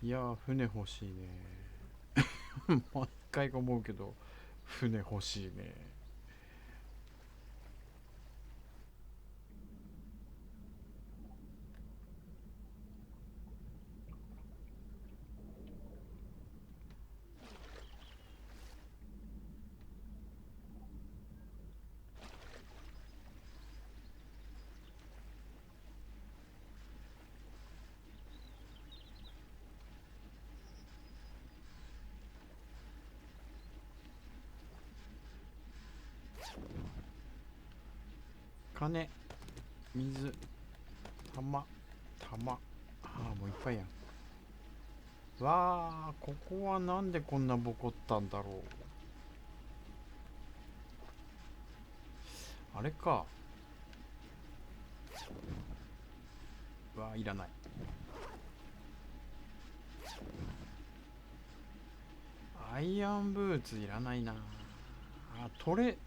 [SPEAKER 1] いやー、船欲しいね。毎回思うけど、船欲しいね。金、水、玉、ああもういっぱいやん。わあ、ここはなんでこんなボコったんだろう。あれか。わあ、いらない。アイアンブーツいらないな。あ、取れ。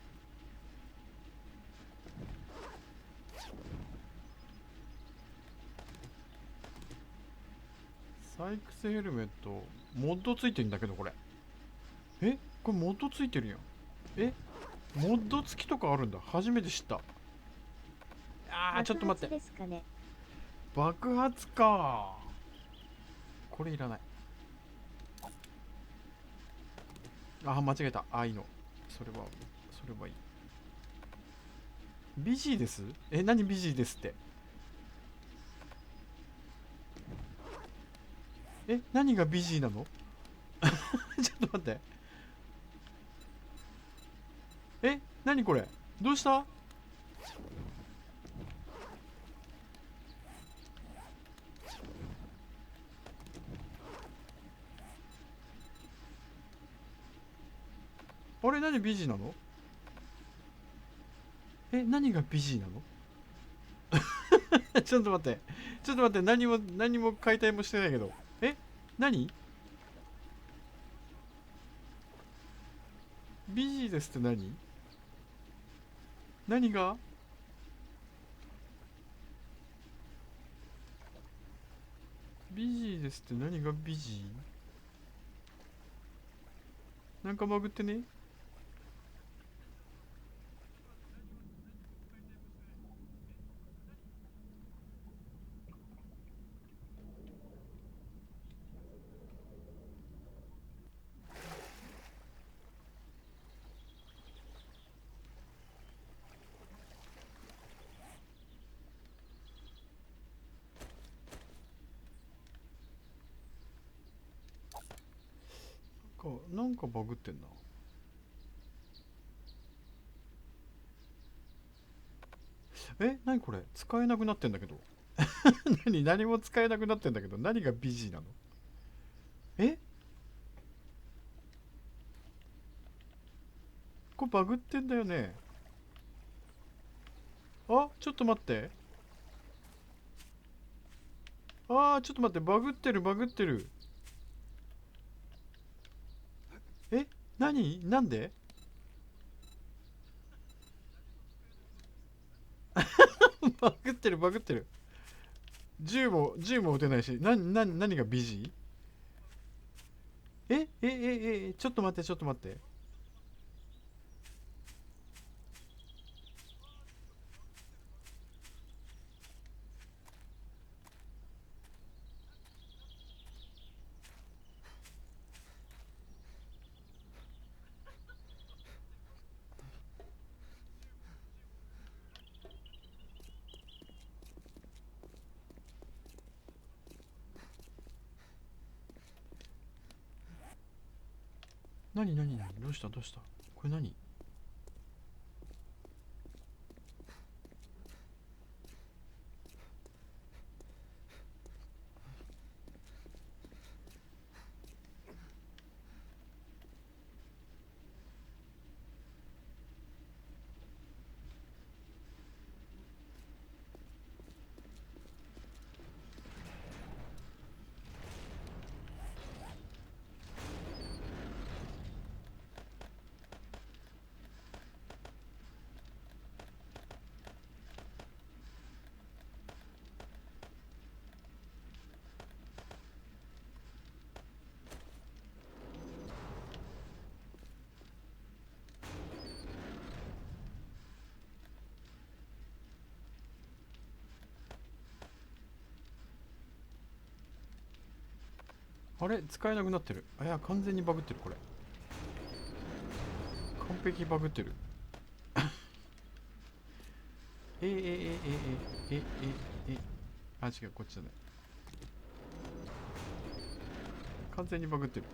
[SPEAKER 1] サイクスヘルメットモッドついてんだけど、これこれモッドついてるやん。モッド付きとかあるんだ。初めて知った。ちょっと待って。
[SPEAKER 2] 爆発ですかね。
[SPEAKER 1] 爆発か。これいらない。間違えた。いいの。それはいい。ビジーです。何ビジーですって。何がビジーなのちょっと待って。何これ。どうした。あれ、何ビジーなの。何がビジーなのちょっと待って。何も解体もしてないけど。何ビジーですって何が。ビジーですって何がビジー。なんかバグってね。なんかバグってんな。何これ。使えなくなってんだけど。何も使えなくなってんだけど、何がビジーなの。これバグってんだよね。ちょっと待って。ちょっと待って。バグってる。なんで。バグってる。銃も撃てないし。何がビジー。ちょっと待って。何どうしたこれ何。あれ、使えなくなってる。いや、完全にバグってる、これ。完璧バグってる。違う、こっちじゃない。完全にバグってる。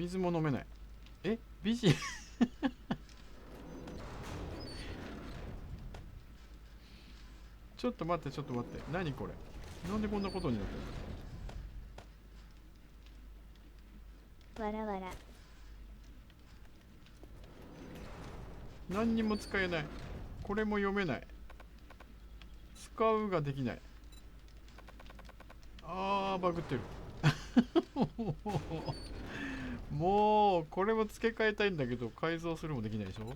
[SPEAKER 1] 水も飲めない。え、美人ちょっと待ってちょっと待って、何これ、なんでこんなことになってる
[SPEAKER 2] わらわら。
[SPEAKER 1] の。何にも使えない。これも読めない。使うができない。あー、バグってるもうこれも付け替えたいんだけど改造するもできないでしょ。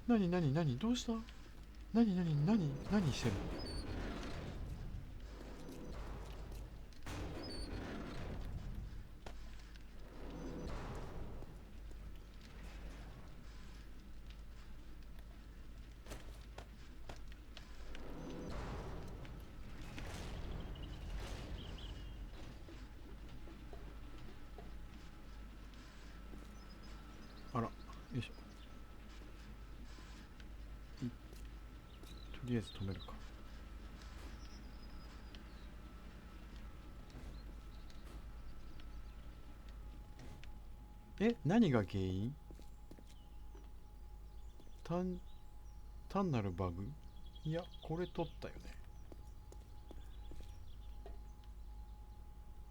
[SPEAKER 1] 何何何、どうした。何何何何してるの。あら、よいしょ。とりあえず止めるか。え、何が原因。単単なるバグ。いや、これ取ったよね。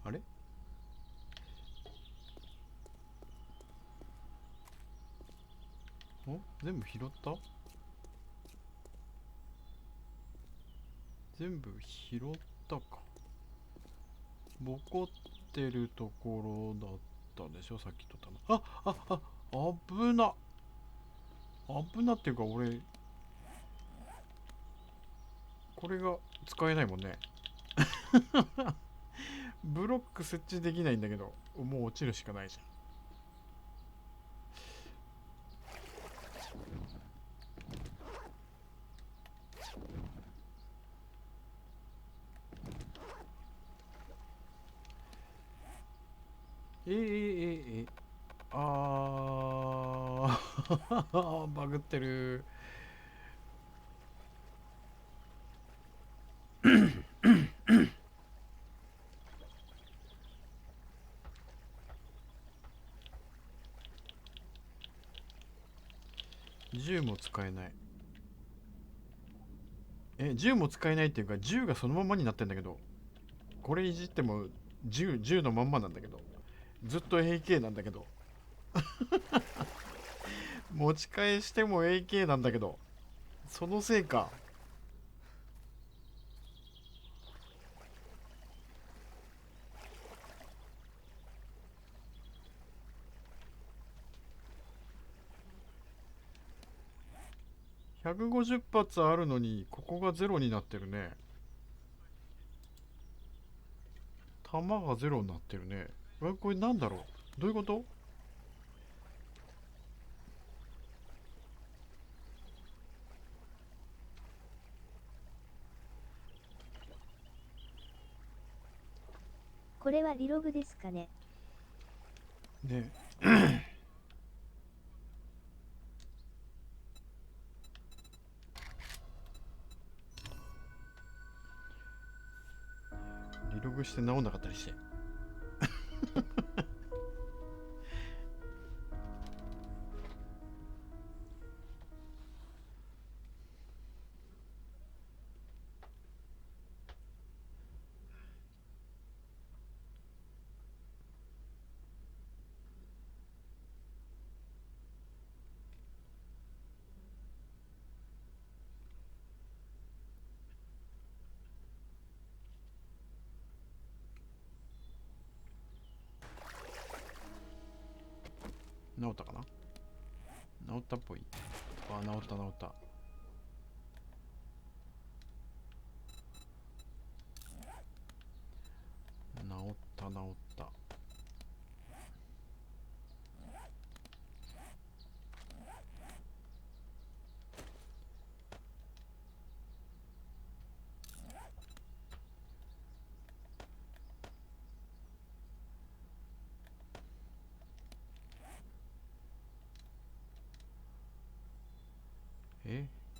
[SPEAKER 1] あれ、全部拾った。全部拾ったか。ボコってるところだったでしょ、さっき取ったの。危な。危なっていうか、俺これが使えないもんね。ブロック設置できないんだけど、もう落ちるしかないじゃん。バグってる。銃も使えない。銃も使えないっていうか、銃がそのままになってんだけど、これいじっても銃のまんまなんだけど、ずっと AK なんだけど、持ち返しても AK なんだけど、そのせいか。150発あるのにここがゼロになってるね。弾がゼロになってるね。これなんだろう、どういうこと。
[SPEAKER 2] これはリログですかね。
[SPEAKER 1] ね。リログして直んなかったりして。直ったかな。直ったっぽい。直った直った。直った直った。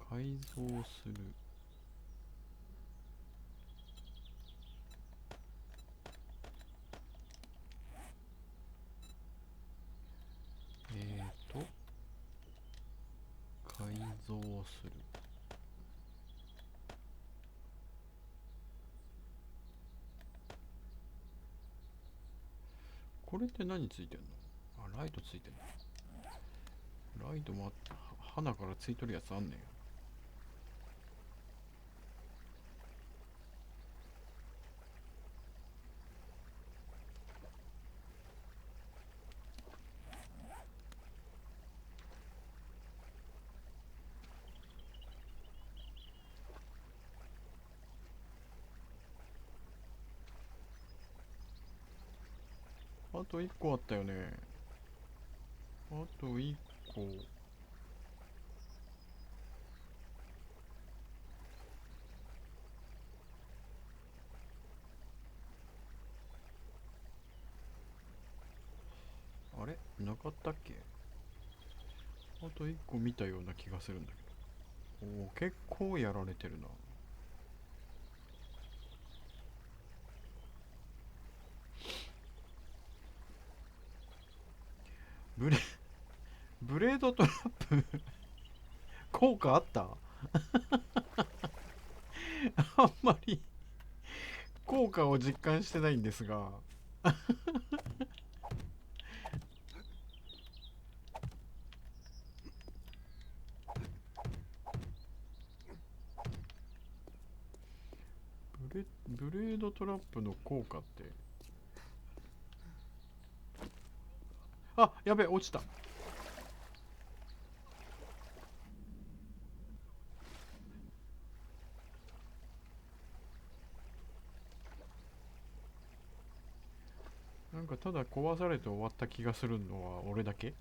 [SPEAKER 1] 改造する。する。これって何ついてんの？あ、ライトついてんの。ライトも花からついとるやつあんねんよ。あと1個あったよね。あと1個。あれなかったっけ？あと1個見たような気がするんだけど。おお、結構やられてるな。ブレ、ブレードトラップ効果あった？あんまり効果を実感してないんですが。ブレードトラップの効果って、あ、やべえ、落ちた。なんかただ壊されて終わった気がするのは俺だけ？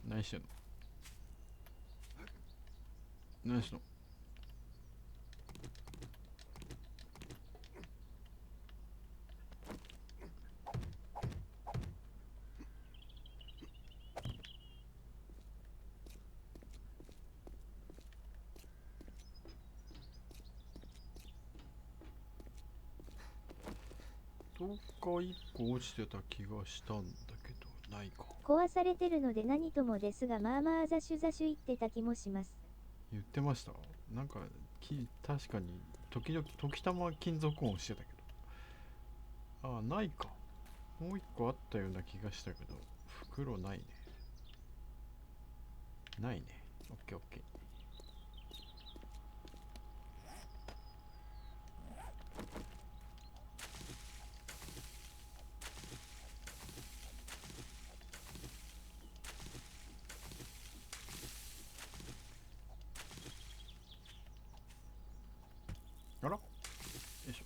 [SPEAKER 1] 何してんの？何してんの？どっか一個落ちてた気がしたんだけど、ないか。
[SPEAKER 2] 壊されてるので何ともですが、まあまあザシュザシュ言ってた気もします。
[SPEAKER 1] 言ってました。なんか確かに時たま金属音してたけど、ああ、ないか。もう一個あったような気がしたけど、袋ないね。ないね。オッケーオッケー。あら、よいしょ。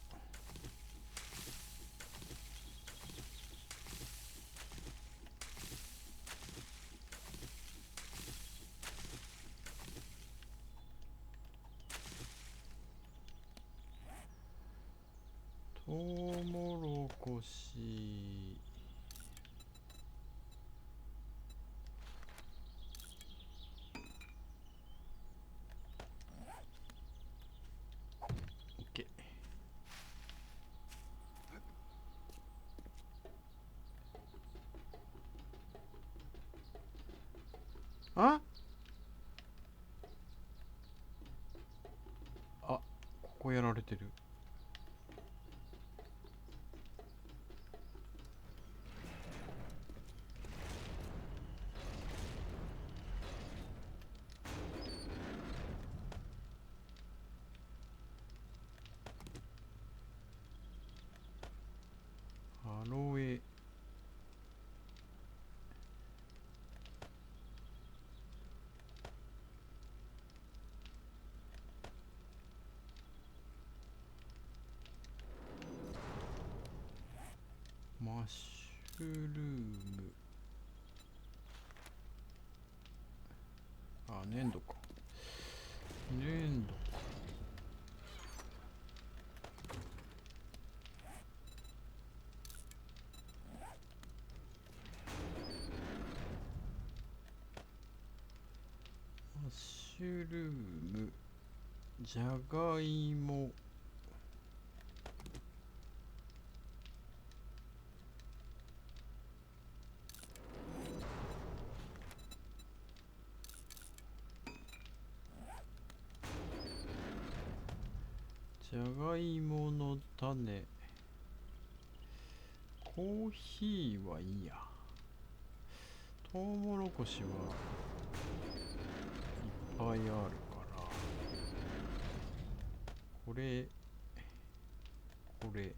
[SPEAKER 1] トウモロコシ。オッケー。あ、あ、ここやられてる。アロエ。マッシュルーム。あ、粘土か。粘土。マッシュルーム、じゃがいも、じゃがいもの種、コーヒーはいいや。トウモロコシはいっぱいあるから、これ、これ、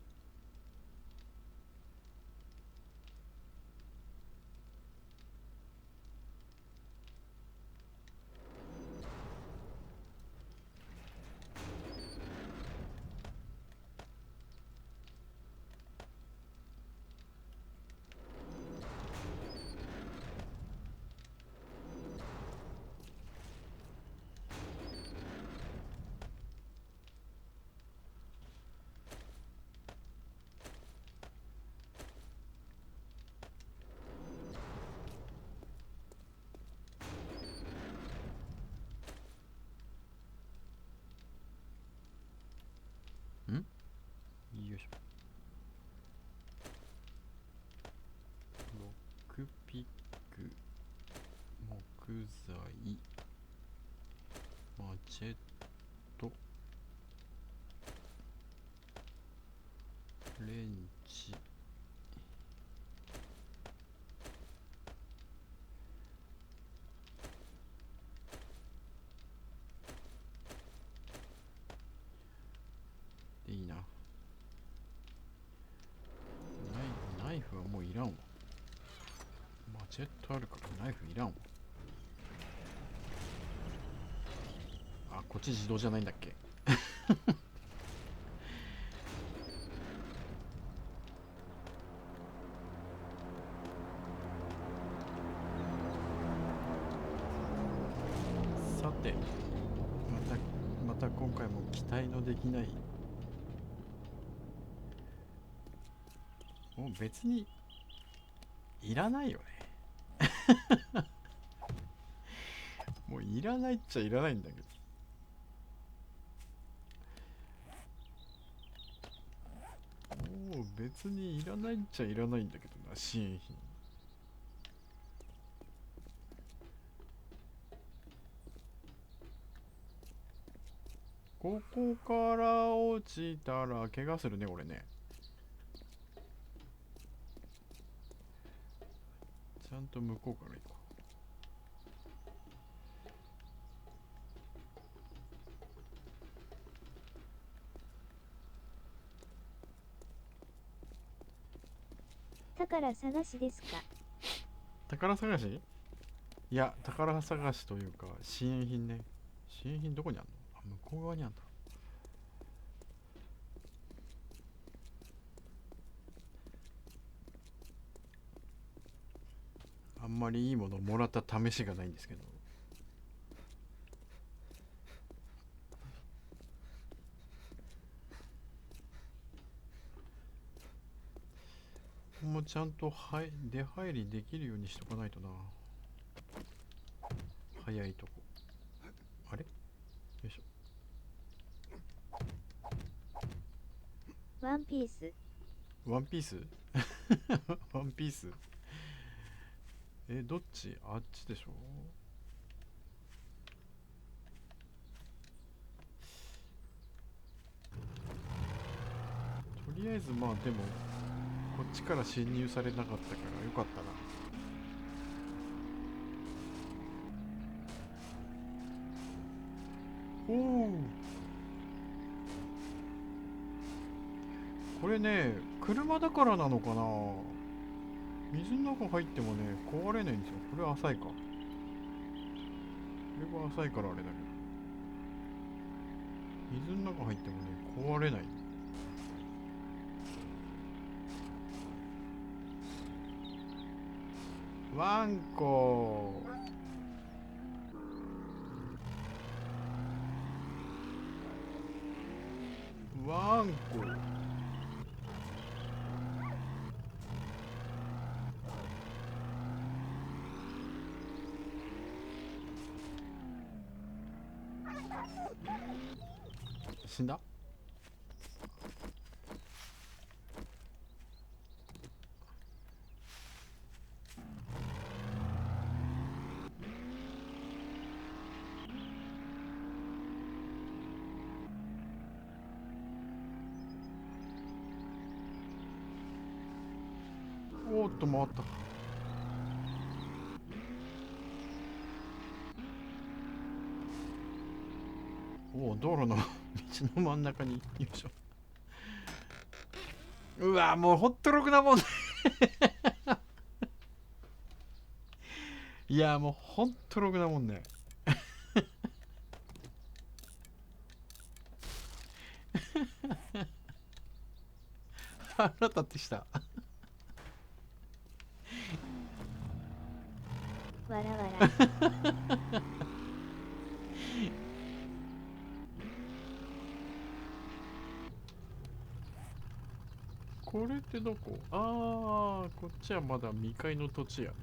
[SPEAKER 1] よいしょ。ロックピック、木材、マチェット、レンチ、でいいな。ナイフはもういらんわ。マチェットあるからナイフいらんわ。あ、こっち自動じゃないんだっけ。さて、また今回も期待のできない、もう別にいらないよね。もういらないっちゃいらないんだけど。もう別にいらないっちゃいらないんだけどな、支援品。ここから落ちたら怪我するね、俺ね。ちゃんと向こうから行こ
[SPEAKER 2] 宝探しですか？
[SPEAKER 1] う。宝探し、いや、宝探しというか、支援品ね。支援品どこにあんの？あ、向こう側にあんだ。あんまりいいものもらった試しがないんですけど。もうちゃんと出入りできるようにしとかないとな。早いとこ。あれ？よいしょ。
[SPEAKER 2] ワンピース。
[SPEAKER 1] ワンピースワンピース、どっち？あっちでしょ。とりあえずまあでもこっちから侵入されなかったからよかったな。おお、これね、車だからなのかな。水の中入ってもね壊れないんですよ。これは浅いか。これは浅いからあれだけど、水の中入ってもね壊れない。ワンコ。ワンコ。死んだ。おーっと回った。おお、道路の道の真ん中に。よいしょ。うわもうほっとろくなもんね。いやもうほんとろくなもんね。腹立ってきた。
[SPEAKER 2] わらわら。
[SPEAKER 1] これってどこ？ああ、こっちはまだ未開の土地やね。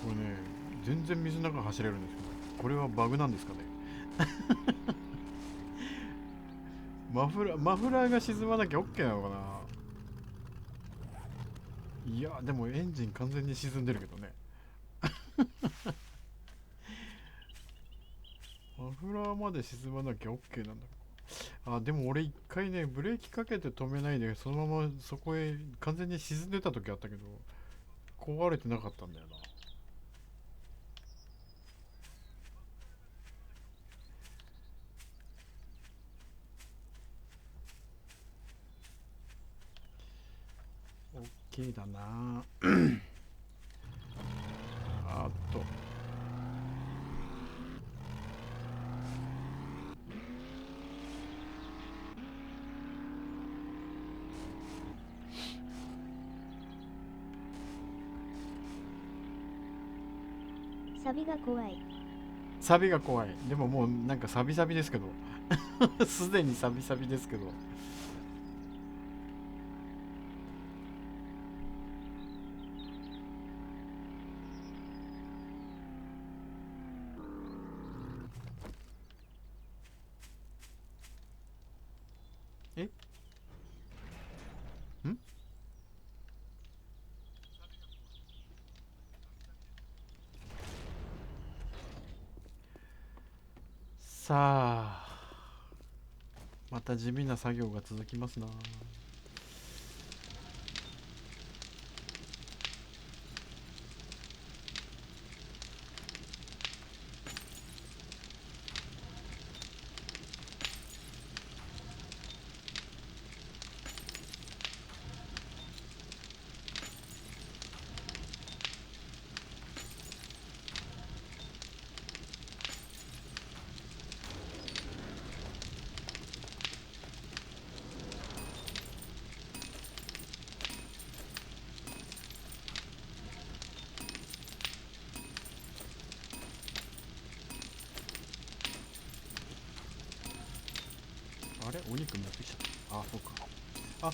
[SPEAKER 1] これね、全然水の中走れるんですけど、これはバグなんですかね。マフラーが沈まなきゃ OK なのかな。いやでもエンジン完全に沈んでるけどね。マフラーまで沈まなきゃ OK なんだ。あ、でも俺一回ね、ブレーキかけて止めないでそのままそこへ完全に沈んでた時あったけど、壊れてなかったんだよな。OK だな。あと
[SPEAKER 2] サビが怖い。
[SPEAKER 1] サビが怖い。でももうなんかサビサビですけど。すでにサビサビですけど。えんさあ、また地味な作業が続きますな。あれ、お肉持ってきちゃった。あ、そうか。あ、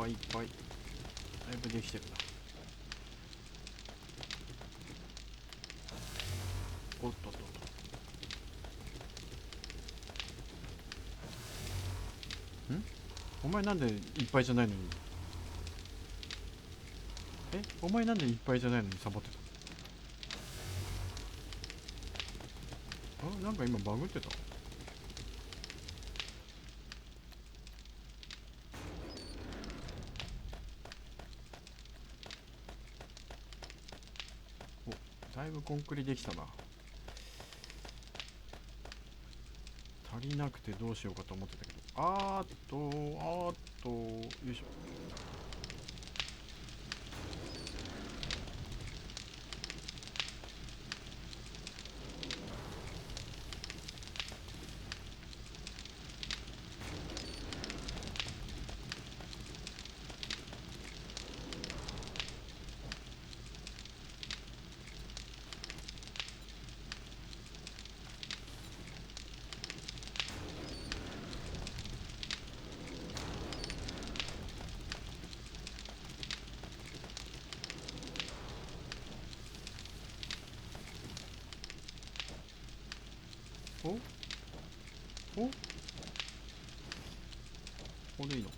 [SPEAKER 1] ぱいいっぱい。だいぶできてるな。おっとっとっと。お前なんでいっぱいじゃないのに。お前なんでいっぱいじゃないのにサボってた。なんか今バグってた。だいぶコンクリできたな。足りなくてどうしようかと思ってたけど、よいしょ。おこれでいいのか。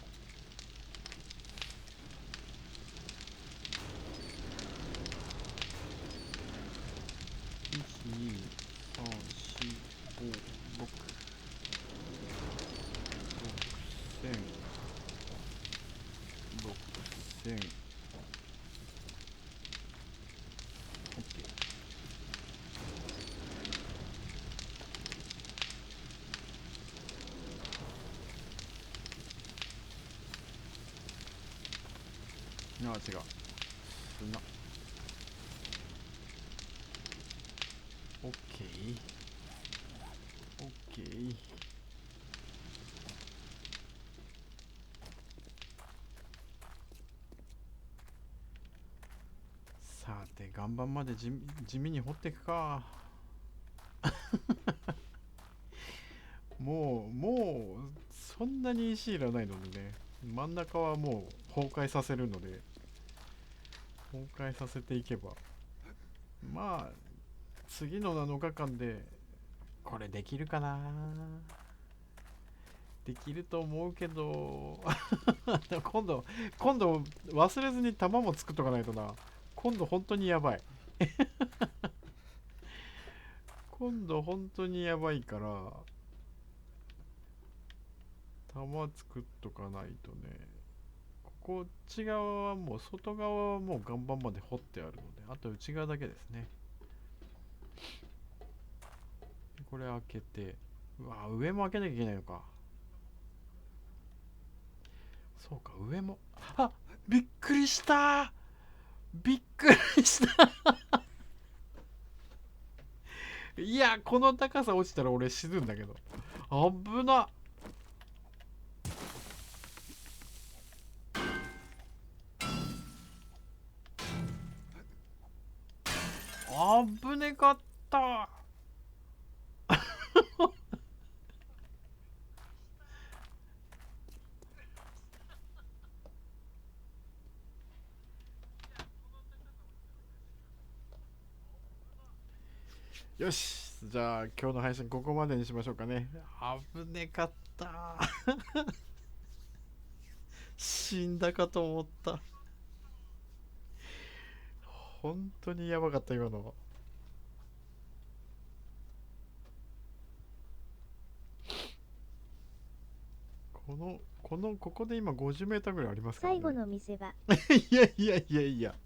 [SPEAKER 1] 123456600。オッケー。違う。砂。オッケー。オッケー。さて岩盤まで地味に掘っていくか。もうそんなに石いらないのでね、真ん中はもう崩壊させるので、崩壊させていけば、まあ次の7日間でこれできるかな。できると思うけど今度忘れずに弾も作っとかないとな。今度本当にやばい今度本当にやばいから弾作っとかないとね。こっち側はもう、外側はもう岩盤まで掘ってあるので、あと内側だけですね。これ開けて、うわ、上も開けなきゃいけないのか。そうか、上も。びっくりした。びっくりしたいや、この高さ落ちたら俺死ぬんだけど。危な。危ねかった。よし、じゃあ今日の配信ここまでにしましょうかね。危ねかった死んだかと思った。本当にやばかった今の。ここで今50メーターぐらいありますからね。
[SPEAKER 2] 最後の見せ場。
[SPEAKER 1] いや。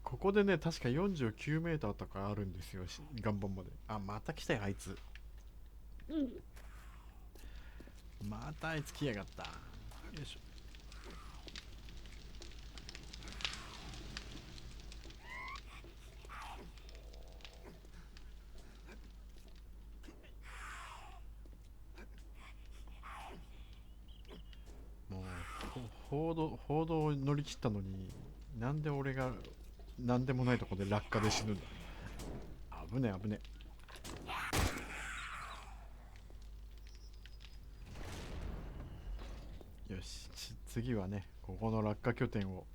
[SPEAKER 1] ここでね、確か49メーターとかあるんですよ、岩盤まで。また来たよ、あいつ。またあいつ来やがった。よいしょ。もう報道を乗り切ったのに、なんで俺がなんでもないとこで落下で死ぬんだ。危ねえ。よし、次はね、ここの落下拠点を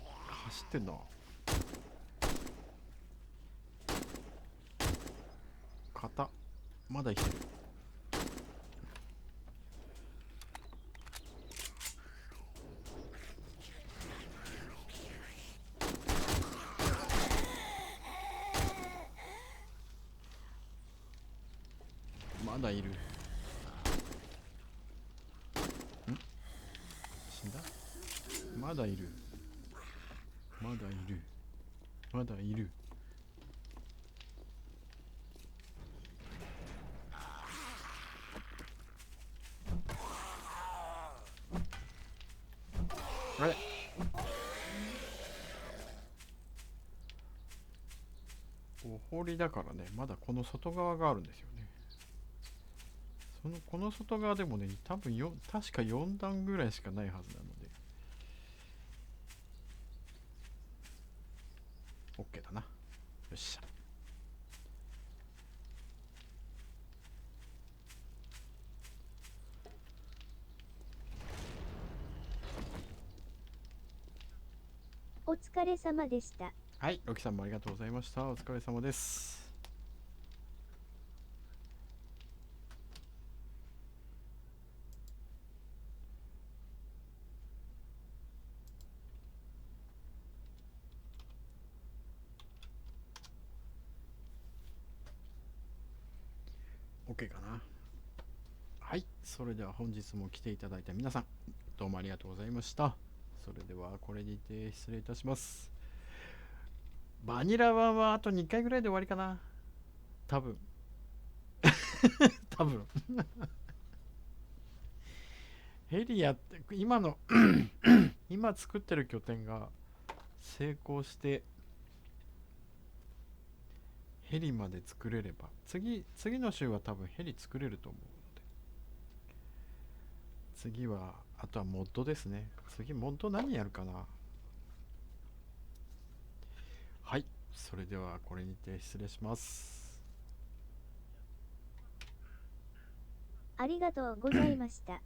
[SPEAKER 1] 走ってんな。肩まだ生きてる。まだいる。死んだ。まだいる。まだいる。まだいる。あれ、お堀だからね、まだこの外側があるんですよね。この外側でもね、多分確か4段ぐらいしかないはずなので OK だな。よっしゃ。
[SPEAKER 2] お疲れ様でした。
[SPEAKER 1] はい、ロキさんもありがとうございました。お疲れ様です。OK かな。はい、それでは本日も来ていただいた皆さん、どうもありがとうございました。それではこれにて失礼いたします。バニラ版はあと2回ぐらいで終わりかな。多分。多分。ヘリやって今の今作ってる拠点が成功してヘリまで作れれば次の週は多分ヘリ作れると思うので、次はあとはモッドですね。次モッド何やるかな。はい、それではこれにて失礼します。
[SPEAKER 2] ありがとうございました。